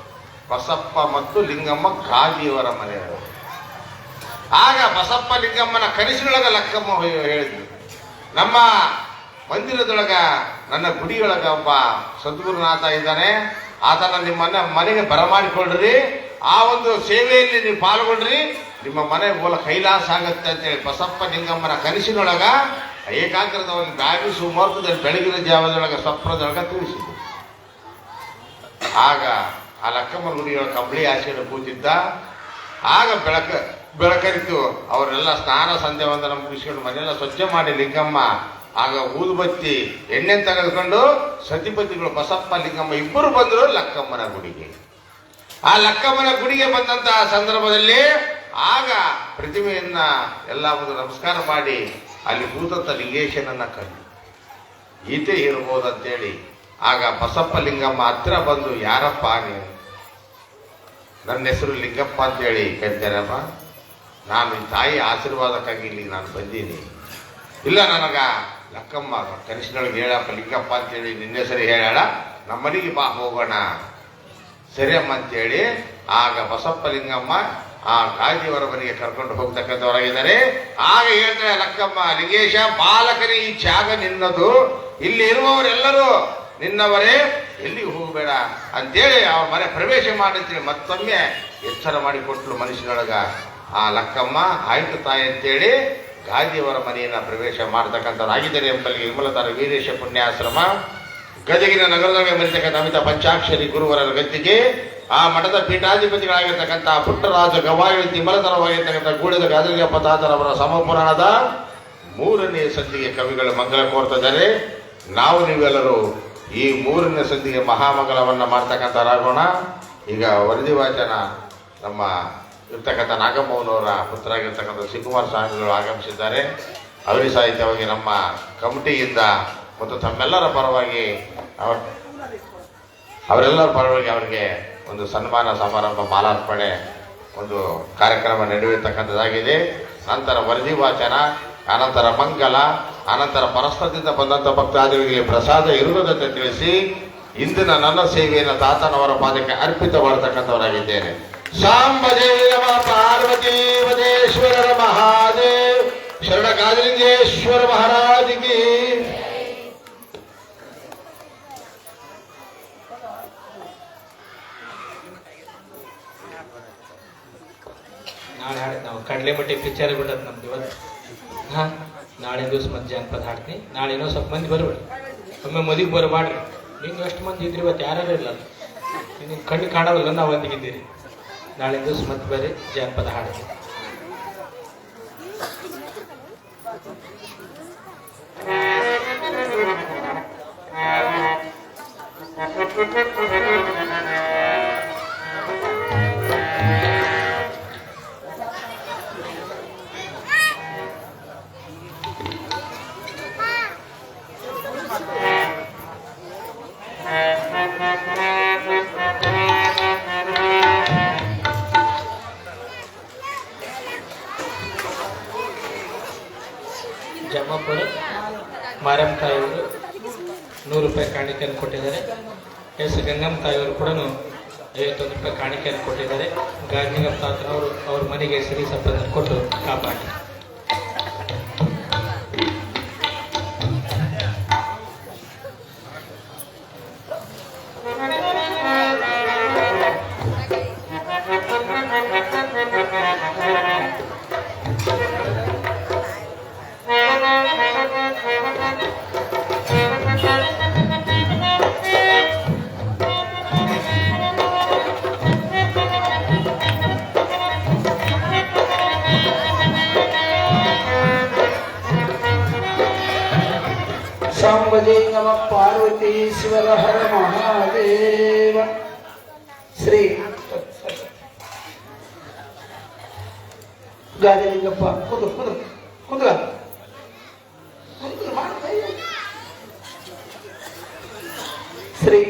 ಬಸಪ್ಪ ಮತ್ತು ಲಿಂಗಮ್ಮ ಗಾಜಿಯವರ ಮನೆಯವರು. ಆಗ ಬಸಪ್ಪ ಲಿಂಗಮ್ಮನ ಕನಸಿನೊಳಗ ಲಕ್ಕಮ್ಮ ಹೇಳಿದ್ರು, ನಮ್ಮ ಮಂದಿರದೊಳಗ ನನ್ನ ಗುಡಿಯೊಳಗ ಒಬ್ಬ ಸದ್ಗುರುನಾಥ ಇದ್ದಾನೆ, ಆತನ ನಿಮ್ಮನ್ನ ಮನೆಗೆ ಬರಮಾಡಿಕೊಳ್ರಿ, ಆ ಒಂದು ಸೇವೆಯಲ್ಲಿ ನೀವು ಪಾಲ್ಗೊಂಡ್ರಿ, ನಿಮ್ಮ ಮನೆ ಮೂಲ ಕೈಲಾಸ ಆಗತ್ತೆ ಅಂತೇಳಿ ಬಸಪ್ಪ ಲಿಂಗಮ್ಮನ ಕನಸಿನೊಳಗ ಏಕಾಗ್ರದ ಒಂದು ಗಾಳಿ ಸುಮಾರ್ತದಲ್ಲಿ ಬೆಳಗಿನ ಜಾವದೊಳಗ ಸ್ವಪ್ನದೊಳಗ ತಿಳಿಸಿದ್ರು. ಆಗ ಆ ಲಕ್ಕಮ್ಮನ ಗುಡಿಯೊಳಗ ಕಂಬಳಿ ಆಸೆಯನ್ನು ಕೂತಿದ್ದ. ಆಗ ಬೆಳಕರಿತು. ಅವರೆಲ್ಲ ಸ್ನಾನ ಸಂಧ್ಯಾ ವಂದನ ಮುಗಿಸ್ಕೊಂಡು ಮನೆಯೆಲ್ಲ ಸ್ವಚ್ಛ ಮಾಡಿ ಲಿಂಗಮ್ಮ ಆಗ ಊದುಬತ್ತಿ ಎಣ್ಣೆ ತೆಗೆದುಕೊಂಡು ಸತಿಪತಿಗಳು ಬಸಪ್ಪ ಲಿಂಗಮ್ಮ ಇಬ್ಬರು ಬಂದರು ಲಕ್ಕಮ್ಮನ ಗುಡಿಗೆ. ಆ ಲಕ್ಕಮ್ಮನ ಗುಡಿಗೆ ಬಂದಂತಹ ಸಂದರ್ಭದಲ್ಲಿ ಆಗ ಪ್ರತಿಮೆಯನ್ನ ಎಲ್ಲ ಒಂದು ನಮಸ್ಕಾರ ಮಾಡಿ ಅಲ್ಲಿ ಕೂತಂತ ಲಿಂಗೇಶನನ್ನ ಕಂಡು ಈತೆ ಇರ್ಬೋದಂತೇಳಿ ಆಗ ಬಸಪ್ಪ ಲಿಂಗಮ್ಮ ಹತ್ರ ಬಂದು, ಯಾರಪ್ಪ ನೀನು? ನನ್ನ ಹೆಸರು ಲಿಂಗಪ್ಪ ಅಂತೇಳಿ ಕರಿತಾರಮ್ಮ, ನಾನು ಈ ತಾಯಿ ಆಶೀರ್ವಾದಕ್ಕಾಗಿ ಇಲ್ಲಿ ನಾನು ಬಂದೀನಿ. ಇಲ್ಲ, ನನಗ ಲಕ್ಕಮ್ಮ ಕನಿಷ್ಠನೊಳಗೆ ಹೇಳಪ್ಪ ಲಿಂಗಪ್ಪ ಅಂತೇಳಿ ನಿನ್ನೆ ಸರಿ ಹೇಳ, ನಮ್ಮನೆಗೆ ಬಾ ಹೋಗೋಣ. ಸರಿಯಮ್ಮ ಅಂತೇಳಿ ಆಗ ಬಸಪ್ಪ ಲಿಂಗಮ್ಮ ಆ ಗಾಜಿಯವರ ಮನೆಗೆ ಕರ್ಕೊಂಡು ಹೋಗ್ತಕ್ಕಂಥವರಾಗಿದ್ದಾರೆ. ಆಗ ಹೇಳ್ತಾರೆ ಲಕ್ಕಮ್ಮ, ಲಿಂಗೇಶ ಬಾಲಕನೇ ಈ ಜಾಗ ನಿನ್ನದು, ಇಲ್ಲಿ ಇರುವವರೆಲ್ಲರೂ ನಿನ್ನವರೇ, ಎಲ್ಲಿಗೆ ಹೋಗಬೇಡ ಅಂತೇಳಿ ಅವ್ರ ಮನೆ ಪ್ರವೇಶ ಮಾಡಂತೇಳಿ ಮತ್ತೊಮ್ಮೆ ಎಚ್ಚರ ಮಾಡಿಕೊಟ್ಲು ಮನುಷ್ಯನೊಳಗ. ಆ ಲಕ್ಕಮ್ಮ ಆಯ್ತು ತಾಯಿ ಅಂತೇಳಿ ಗಾಜಿಯವರ ಮನೆಯನ್ನ ಪ್ರವೇಶ ಮಾಡತಕ್ಕಂಥದ್ದಾಗಿದ್ದಾರೆ ಎಂಬಲ್ಲಿ ನಿರ್ಮಲತಾರ ವೀರೇಶ ಪುಣ್ಯಾಶ್ರಮ ಗದಗಿನ ನಗರದೊಳಗೆ ಮರಿತಕ್ಕಂಥ ಅಮಿತ ಪಂಚಾಕ್ಷರಿ ಗುರುವರರ ಗದ್ದಿಗೆ ಆ ಮಠದ ಪೀಠಾಧಿಪತಿಗಳಾಗಿರ್ತಕ್ಕಂಥ ಪುಟ್ಟರಾಜ ಗವಾಯಿ ತಿಮ್ಮಲತರವಾಗಿರ್ತಕ್ಕಂಥ ಗೂಳಿದ ಗಾದರಿಯಪ್ಪ ತಾತರವರ ಸಮಪುರಾಣದ 3ನೇ ಸಂಧಿಗೆ ಕವಿಗಳು ಮಂಗಲ ಕೋರ್ತಿದ್ದಾರೆ. ನಾವು ನೀವೆಲ್ಲರೂ ಈ 3ನೇ ಸಂಧಿಗೆ ಮಹಾಮಂಗಲವನ್ನ ಮಾಡ್ತಕ್ಕಂಥವರಾಗೋಣ. ಈಗ ವರದಿ ವಾಚನ ನಮ್ಮ ಇರ್ತಕ್ಕಂಥ ನಾಗಮ್ಮನವರ ಪುತ್ರರಾಗಿರ್ತಕ್ಕಂಥ ಶಿವಕುಮಾರ ಸ್ವಾಮಿಗಳು ಆಗಮಿಸಿದ್ದಾರೆ. ಅವರಿ ಸಾಹಿತ್ಯವಾಗಿ ನಮ್ಮ ಕಮಿಟಿಯಿಂದ ಮತ್ತು ತಮ್ಮೆಲ್ಲರ ಪರವಾಗಿ ಅವರೆಲ್ಲರ ಪರವಾಗಿ ಅವರಿಗೆ ಒಂದು ಸನ್ಮಾನ ಸಮಾರಂಭ ಮಾಲಾರ್ಪಣೆ ಒಂದು ಕಾರ್ಯಕ್ರಮ ನಡೆಯತಕ್ಕಂಥದ್ದಾಗಿದೆ. ನಂತರ ವರದಿ ವಾಚನ, ಅನಂತರ ಮಂಗಲ, ಅನಂತರ ಪರಸ್ಥದಿಂದ ಬಂದಂಥ ಭಕ್ತಾದಿಗಳಿಗೆ ಪ್ರಸಾದ ಇರುವುದಂತೆ ತಿಳಿಸಿ ಇಂದಿನ ನನ್ನ ಸೇವೆಯನ್ನು ತಾತನವರ ಪಾದಕ್ಕೆ ಅರ್ಪಿತ ಮಾಡತಕ್ಕಂಥವರಾಗಿದ್ದೇನೆ. ಸಾಂಬ ಜೈ ನಮ ಪಾರ್ವತಿ ವದೇಶ್ವರರ ಮಹಾದೇವ್ ಶರಣ ಗಾಜಲಿಂಗೇಶ್ವರ ಮಹಾರಾಜಿಗೆ. ನಾಳೆ ಹಾಡ್ತೀವಿ ನಾವು ಕಡಲೆಮಟ್ಟಿ ಪಿಕ್ಚರ್ ಬಿಟ್ಟದ ನಮ್ದು ಇವತ್ತು. ನಾಳೆ ದಿವಸ ಮತ್ತೆ ಜಾನಪದ ಹಾಡ್ತೀನಿ. ನಾಳೆ ಇನ್ನೂ ಸ್ವಲ್ಪ ಮಂದಿ ಬರ್ಬೇಡಿ, ಒಮ್ಮೆ ಮದುವೆ ಬರಬಾಡ್ರಿ. ನೀವು ಎಷ್ಟು ಮಂದಿ ಇದ್ರಿ ಇವತ್ತು ಯಾರು ಇಲ್ಲ, ನಿನ್ನ ಕಣ್ಣು ಕಾಣವಲ್ಲ, ನಾವು ಒಂದಿಗಿದ್ದೀರಿ. ನಾಳೆ ದಿವಸ ಮತ್ತೆ ಬರ್ರಿ, ಜಾನಪದ ಹಾಡ್ತೀನಿ. ಜಮ್ಮಪುರ ಮಾರಮ್ಮ ತಾಯಿಯವರು 100 ರೂಪಾಯಿ ಕಾಣಿಕೆಯನ್ನು ಕೊಟ್ಟಿದ್ದಾರೆ. ಎಸ್ ಗಂಗಮ್ಮ ತಾಯಿಯವರು ಕೂಡ 51 ರೂಪಾಯಿ ಕಾಣಿಕೆಯನ್ನು ಕೊಟ್ಟಿದ್ದಾರೆ. ಗಾಂಧಿಗಪ್ಪ ತಾತನವರು ಅವ್ರ ಮನೆಗೆ ಸಿರಿ ಸಂಪತ್ತನ್ನು ಕೊಟ್ಟು ಕಾಪಾಡಿ. ಸಾಂಬಜೈ ನಮ ಪಾರ್ವತಿ ಶಿವರ ಹರ ಮಹಾದೇವ. ಶ್ರೀ ಗಾದಿಲಿಂಗಪ್ಪ ಕುದು ಕುದು ಕುದು ಶ್ರೀ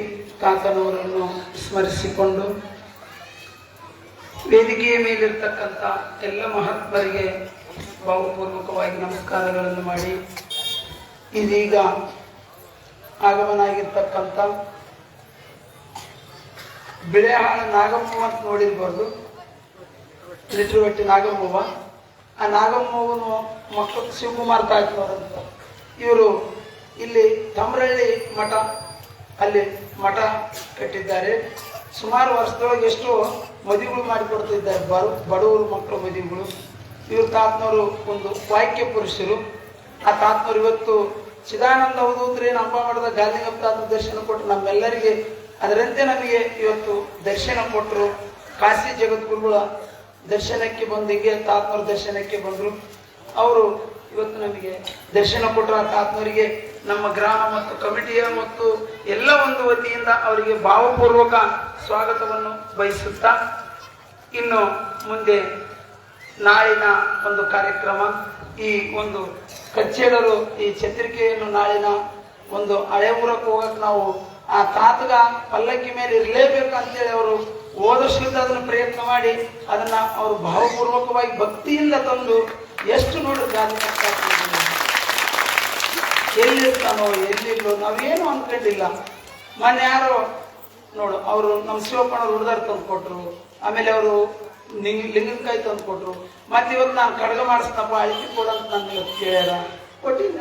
ಕಾಕನವರನ್ನು ಸ್ಮರಿಸಿಕೊಂಡು ವೇದಿಕೆಯ ಮೇಲಿರ್ತಕ್ಕಂಥ ಎಲ್ಲ ಮಹಾತ್ಮರಿಗೆ ಭಾವಪೂರ್ವಕವಾಗಿ ನಮಸ್ಕಾರಗಳನ್ನು ಮಾಡಿ, ಇದೀಗ ಆಗಮನ ಆಗಿರ್ತಕ್ಕಂಥ ಬಿಳೆಹಾಳ ನಾಗಮ್ಮ ಅಂತ ನೋಡಿರ್ಬಾರ್ದು, ಲಿಟ್ರುಗಟ್ಟಿ ನಾಗಮ್ಮವ್ವ. ಆ ನಾಗಮ್ಮವನು ಮಕ್ಕಳು ಶಿವಕುಮಾರ್ ಕಾಯ್ತವರಂತ. ಇವರು ಇಲ್ಲಿ ತಮರಳ್ಳಿ ಮಠ, ಅಲ್ಲಿ ಮಠ ಕಟ್ಟಿದ್ದಾರೆ. ಸುಮಾರು ವರ್ಷದೊಳಗೆ ಎಷ್ಟು ಮದುವೆಗಳು ಮಾಡಿಕೊಡ್ತಿದ್ದಾರೆ, ಬಡವರು ಮಕ್ಕಳು ಮದುವೆಗಳು. ಇವ್ರ ತಾತನವರು ಒಂದು ವಾಕ್ಯ ಪುರುಷರು. ಆ ತಾತನವರು ಇವತ್ತು ಚಿದಾನಂದ ಅವಧೂತರೇ ನಂಬ ಮಾಡಿದ ಗಾಂಧಿಗಪ್ಪ ತಾತ ದರ್ಶನ ಕೊಟ್ಟರು ನಮ್ಮೆಲ್ಲರಿಗೆ. ಅದರಂತೆ ನಮಗೆ ಇವತ್ತು ದರ್ಶನ ಕೊಟ್ಟರು. ಕಾಶಿ ಜಗದ್ಗುರುಗಳ ದರ್ಶನಕ್ಕೆ ಬಂದು ಹೀಗೆ ತಾತನವ್ರ ದರ್ಶನಕ್ಕೆ ಬಂದರು. ಅವರು ಇವತ್ತು ನಮಗೆ ದರ್ಶನ ಕೊಟ್ಟರು. ಆ ತಾತನವರಿಗೆ ನಮ್ಮ ಗ್ರಾಮ ಮತ್ತು ಕಮಿಟಿಯ ಮತ್ತು ಎಲ್ಲ ಒಂದು ವತಿಯಿಂದ ಅವರಿಗೆ ಭಾವಪೂರ್ವಕ ಸ್ವಾಗತವನ್ನು ಬಯಸುತ್ತಾ, ಇನ್ನು ಮುಂದೆ ನಾಳಿನ ಒಂದು ಕಾರ್ಯಕ್ರಮ, ಈ ಒಂದು ಕಚ್ಚೇಡರು ಈ ಚಂದ್ರಿಕೆಯನ್ನು ನಾಳಿನ ಒಂದು ಹಳೆ ಊರಕ್ಕೆ ಹೋಗಕ್ಕೆ ನಾವು ಆ ತಾತಗ ಪಲ್ಲಕ್ಕಿ ಮೇಲೆ ಇರಲೇಬೇಕು ಅಂತೇಳಿ ಅವರು ಓದಷ್ಟುದ್ದ ಅದನ್ನು ಪ್ರಯತ್ನ ಮಾಡಿ ಅದನ್ನ ಅವರು ಭಾವಪೂರ್ವಕವಾಗಿ ಭಕ್ತಿಯಿಂದ ತಂದು ಎಷ್ಟು ನೋಡಿ ಗಾಂಧಿ ಎಲ್ಲಿರ್ತಾನೋ ಎಲ್ಲಿಲ್ಲೋ ನಾವೇನು ಅಂದ್ಕೊಂಡಿಲ್ಲ. ಮೊನ್ನೆ ಯಾರೋ ನೋಡು ಅವರು ನಮ್ಮ ಶಿವಪ್ಪನವ್ರು ಹುಡುದಾರ ತಂದು ಕೊಟ್ರು, ಆಮೇಲೆ ಅವರು ಲಿಂಗನಕಾಯಿ ತಂದು ಕೊಟ್ರು. ಮತ್ತೆ ಇವತ್ತು ನಾನು ಕಡ್ಗ ಮಾಡಿಸ್ತಪ್ಪ ಅಳಿಕೆ ಕೊಡಂತ ನನ್ಗೆ ಕೇಳ್ಯಾರ, ಕೊಟ್ಟಿದ್ದ.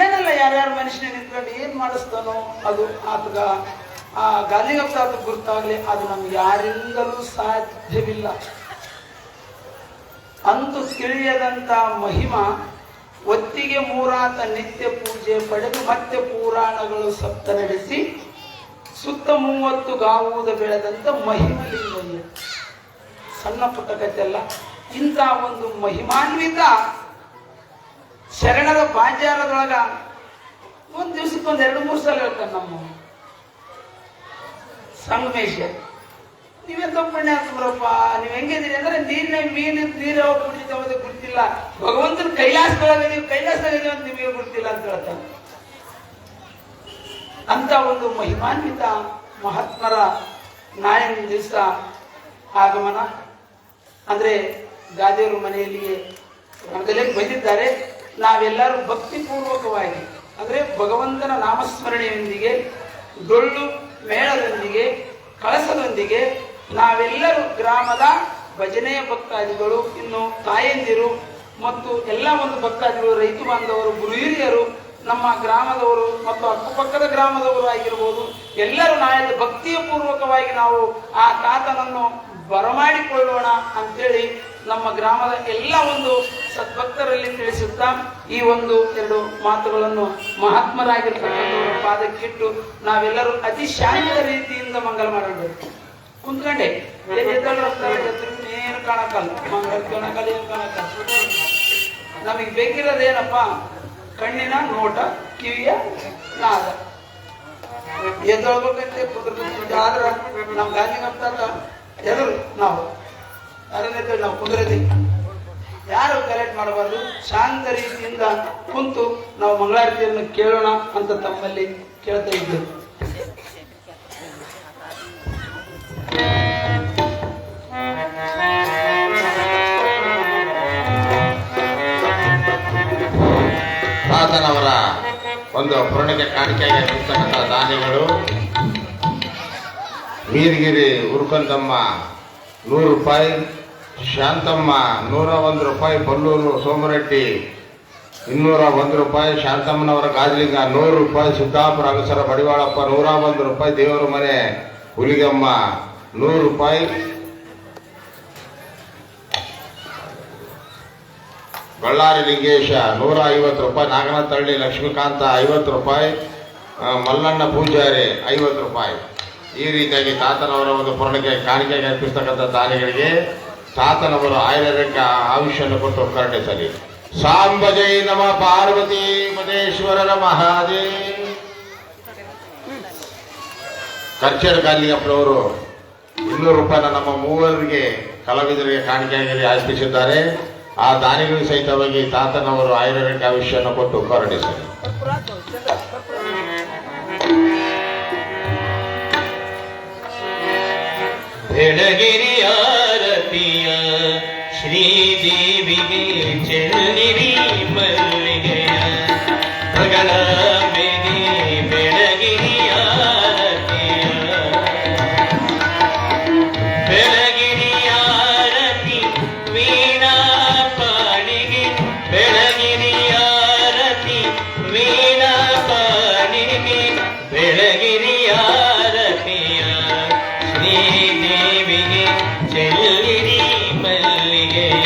ಏನೆಲ್ಲ ಯಾರ್ಯಾರ ಮನುಷ್ಯನ ನಿಂತ್ಕೊಂಡು ಏನ್ ಮಾಡಿಸ್ತಾನೋ ಅದು ಆತಗ ಆ ಗಾಂಧಿಗಪ್ಪ ತಾತ ಗುರ್ತಾಗ್ಲಿ, ಅದು ನಮ್ಗೆ ಯಾರಿಂದಲೂ ಸಾಧ್ಯವಿಲ್ಲ. ಅಂತು ತಿಳಿಯದಂತ ಮಹಿಮಾ ಒತ್ತಿಗೆ ಮೂರಾತ ನಿತ್ಯ ಪೂಜೆ ಪಡೆದು ಮತ್ತೆ ಪುರಾಣಗಳು ಸಪ್ತ ನಡೆಸಿ ಸುತ್ತ 30 ಗಾವುದ ಬೆಳೆದಂತ ಮಹಿಮಲಿಂಗಯ್ಯ. ಸಣ್ಣ ಪುಟ್ಟ ಕಥೆ ಅಲ್ಲ. ಇಂಥ ಒಂದು ಮಹಿಮಾನ್ವಿತ ಶರಣರ ಬಾಂಜಾರದೊಳಗ ಒಂದ್ ದಿವ್ಸಕ್ಕೆ 2-3 ಸಲ ಹೇಳ್ತಾನೆ ನಮ್ಮ ಸಂಗಮೇಶ. ನೀವೆಂತ ಪುಣ್ಯಾತ್ಮರಪ್ಪ, ನೀವ್ ಹೆಂಗಿದ್ದೀರಿ ಅಂದ್ರೆ ನೀರಿನ ಮೀನು ನೀರು ಕುಡಿತವದೇ ಗೊತ್ತಿಲ್ಲ, ಭಗವಂತನ ಕೈಲಾಸದೊಳಗೆ ಕೈಲಾಸದೊಳಗೆ ಅಂತ ನಿಮಗೆ ಗೊತ್ತಿಲ್ಲ ಅಂತ ಹೇಳ್ತಾನೆ. ಅಂತ ಒಂದು ಮಹಿಮಾನ್ವಿತ ಮಹಾತ್ಮರ ನಾಳಿನ ದಿವಸ ಆಗಮನ ಅಂದ್ರೆ ಗಾದಿಯವರು ಮನೆಯಲ್ಲಿಯೇ ರಂಗಲೆಗೆ ಬಂದಿದ್ದಾರೆ. ನಾವೆಲ್ಲರೂ ಭಕ್ತಿಪೂರ್ವಕವಾಗಿ ಅಂದ್ರೆ ಭಗವಂತನ ನಾಮಸ್ಮರಣೆಯೊಂದಿಗೆ, ಡೊಳ್ಳು ಮೇಳದೊಂದಿಗೆ, ಕಳಸದೊಂದಿಗೆ ನಾವೆಲ್ಲರೂ ಗ್ರಾಮದ ಭಜನೆಯ ಭಕ್ತಾದಿಗಳು, ಇನ್ನು ತಾಯಂದಿರು ಮತ್ತು ಎಲ್ಲ ಒಂದು ಭಕ್ತಾದಿಗಳು, ರೈತ ಬಾಂಧವರು, ಗುರು ಹಿರಿಯರು, ನಮ್ಮ ಗ್ರಾಮದವರು ಮತ್ತು ಅಕ್ಕಪಕ್ಕದ ಗ್ರಾಮದವರು ಆಗಿರ್ಬೋದು, ಎಲ್ಲರೂ ನಾಳೆ ಭಕ್ತಿಯ ಪೂರ್ವಕವಾಗಿ ನಾವು ಆ ತಾತನನ್ನು ಬರಮಾಡಿಕೊಳ್ಳೋಣ ಅಂತೇಳಿ ನಮ್ಮ ಗ್ರಾಮದ ಎಲ್ಲ ಒಂದು ಸದ್ಭಕ್ತರಲ್ಲಿ ತಿಳಿಸುತ್ತಾ ಈ ಒಂದು 2 ಮಾತುಗಳನ್ನು ಮಹಾತ್ಮರಾಗಿರ್ತಕ್ಕಂಥವರ ಪಾದಕ್ಕಿಟ್ಟು ನಾವೆಲ್ಲರೂ ಅತಿ ಶಾಂತ ರೀತಿಯಿಂದ ಮಂಗಲ ಮಾಡೋಣ. ಕುಂತ್ಕೊಂಡೆ ಏನು ಕಾಣಕ್ಕಲ್ಲ, ಮಂಗಲ ಕಾಣಕ್ಕಲ್ಲ, ಏನು ಕಾಣಕ್ಕಲ್ಲ. ನಮಗೆ ಬೇಕಿರೋದೇನಪ್ಪ, ಕಣ್ಣಿನ ನೋಟ, ಕಿವಿಯ ನಾದ. ಎದ್ದೊಳ್ಬೇಕಂತೆ ಕುದುರೆ ಆದ್ರ ನಮ್ ಗಾಂಧಿಗಪ್ಪ ಎದುರು ನಾವು ನಾವು ಕುದುರೆದಿ ಯಾರು ಕಲೆಕ್ಟ್ ಮಾಡಬಾರ್ದು. ಶಾಂತ ರೀತಿಯಿಂದ ಕುಂತು ನಾವು ಮಂಗಳಾರತಿಯನ್ನು ಕೇಳೋಣ ಅಂತ ತಮ್ಮಲ್ಲಿ ಕೇಳ್ತಾ ಇದ್ದೇವೆ. ತಾತನವರ ಒಂದು ಪುರಾಣಕ್ಕೆ ಕಾಣಿಕೆಯಾಗಿ ಅರ್ಪಿಸ್ತಕ್ಕಂಥ ದಾನಿಗಳು ಮೀರ್ಗಿರಿ ಉರ್ಕಂದಮ್ಮ 100 ರೂಪಾಯಿ, ಶಾಂತಮ್ಮ 101 ರೂಪಾಯಿ, ಬಲ್ಲೂರು ಸೋಮರೆಡ್ಡಿ 201 ರೂಪಾಯಿ, ಶಾಂತಮ್ಮನವರ ಗಾಜಲಿಂಗ 100 ರೂಪಾಯಿ, ಸಿದ್ದಾಪುರ ಅಗಸರ ಬಡಿವಾಳಪ್ಪ 101 ರೂಪಾಯಿ, ದೇವರ ಮನೆ ಹುಲಿಗಮ್ಮ 100 ರೂಪಾಯಿ, ಬಳ್ಳಾರಿ ಲಿಂಗೇಶ 150 ರೂಪಾಯಿ, ನಾಗನತಳ್ಳಿ ಲಕ್ಷ್ಮೀಕಾಂತ 50 ರೂಪಾಯಿ, ಮಲ್ಲಣ್ಣ ಪೂಜಾರಿ 50 ರೂಪಾಯಿ. ಈ ರೀತಿಯಾಗಿ ತಾತನವರ ಒಂದು ಪುರಾಣಕ್ಕೆ ಕಾಣಿಕೆಗೆ ಅರ್ಪಿಸ್ತಕ್ಕಂಥ ದಾನಿಗಳಿಗೆ ತಾತನವರು ಆಯುರ್ವೇದಕ್ಕೆ ಆಯುಷ್ಯನ್ನು ಕೊಟ್ಟು ಕರುಣಿಸಲಿ. ಸಾಂಬ ಜೈ ನಮ ಪಾರ್ವತಿ ಮದೇಶ್ವರರ ಮಹಾದೇವ್. ಕರ್ಚೇರ್ ಗಾಲಿಯಪ್ಪನವರು 200 ರೂಪಾಯಿನ ನಮ್ಮ ಮೂವರಿಗೆ ಕಲಾವಿದರಿಗೆ ಕಾಣಿಕೆಯಾಗಿ ಅರ್ಪಿಸಿದ್ದಾರೆ. ಆ ದಾನಿಗಳು ಸಹಿತವಾಗಿ ತಾತನವರು ಆಯುರ್ವೇದಕ್ಕೆ ಆಯುಷ್ಯನ್ನು ಕೊಟ್ಟು ಕರುಣಿಸಲಿ. ಬೆಳಗಿರಿ ಆರತಿಯ ಶ್ರೀದೇವಿಗೆ ಚೆನ್ನಿರಿ ಮಲ್ಲಿಗೆಯ ಮಗಳ ಬೆಗೆ ಬೆಳಗಿರಿ ಆರತಿಯ ಬೆಳಗಿರಿ ಆರತಿ ವೀಣಾ ಪಾಣಿಗೆ ಬೆಳಗಿರಿ ಆರತಿ ವೀಣಾ ಪಾಣಿಗೆ ಬೆಳಗಿರಿ ಆರತಿಯ ಶ್ರೀದೇವಿಗೆ ಚೆಲ್ಲಿರಿ ಮಲ್ಲಿಗೆಯ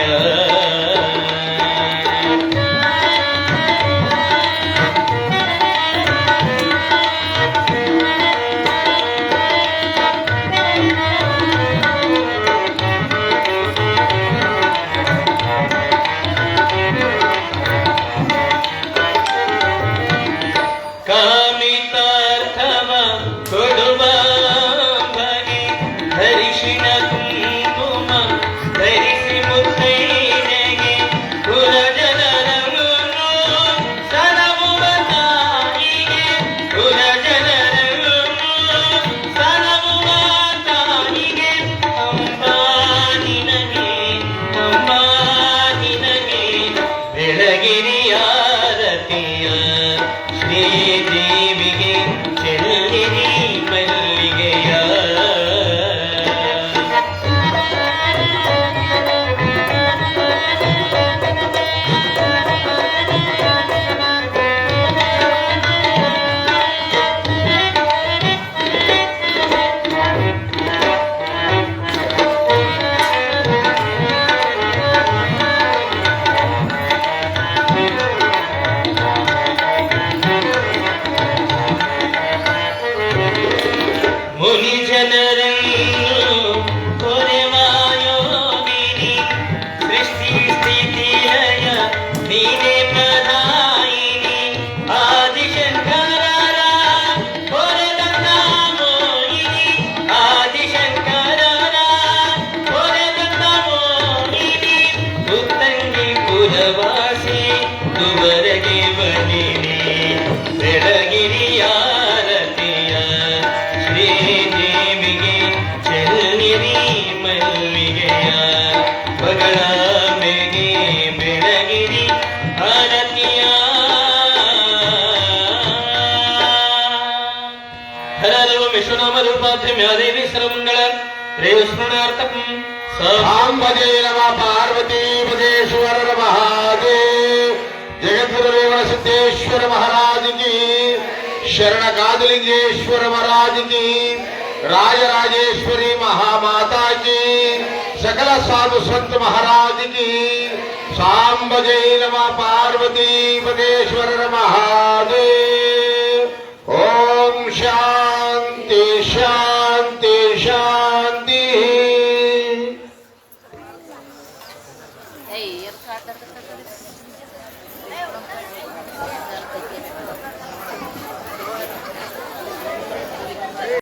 ಕಾಮಿತಾರ್ಥವ ಕೊಡುವ ಬಗೆ ಹರಿಶಿನ ಕುಂಕುಮ ಧರಿಸಿ ಮುತ್ತೈದೆಗೆ ಕುಲಜನರನ್ನು ಸನವುವ ತಾಯಿಗೆ ಕುಲಜನರನ್ನು ಸನವುವ ತಾಯಿಗೆ ಅಂಬಾ ನಿನಗೆ ಬೆಳಗಿರಿ ಆರತಿಯ ಶ್ರೀದೇವಿಗೆ ಚೆಲ್ಲಿರಿ ಮಲ್ಲಿಗೆಯ ಮುನಿ ಜನರನ್ನು ಕೊರೆವಾಯೋಗಿನಿ ಸೃಷ್ಟಿ ಸ್ಥಿತಿ ಲಯ ನೀನೇ ಪ್ರಧಾಯಿನಿ ಆದಿಶಂಕರರ ಕೊರೆದಂತ ಮೋಹಿನಿ ಆದಿಶಂಕರರ ಕೊರೆದಂತ ಮೋಹಿನಿ ಸುತ್ತಂಗಿ ಪುರವಾಸಿ ತುವರೆಗೆ ಬನ್ನಿನಿ ಬೆಳಗಿರಿ ಆರತಿಯ ಶ್ರೀದೇವಿಗೆ ಚೆಲ್ಲಿರಿ ಮಲ್ಲಿಗೆಯ ಮಗಳ ಬೆಗೆ ಬೆಳಗಿರಿ ಆರತಿಯ ಹರರು ವಿಶ್ವನಾಮ ರೂಪಾಭ್ಯಮ್ಯಾದೇವಿ ಸರ್ವಮಂಗಳ ರೇವಸ್ಮರಣಾರ್ಥಂ ಸಾಂಬ ಜೈ ನಮ ಪಾರ್ವತಿ ಮದೇಶ್ವರರ ಮಹಾದೇವ್. ಜಗದ್ಗುರು ಸಿದ್ದೇಶ್ವರ महाराज की, शरण गादलिंगेश्वर महाराज की, राजराजेश्वरी महामाता की, सकल साधु संत महाराज की. सांब जय नमः पार्वती पदेश्वर महादेव. ओम शांति शांति शांति. Hey, you're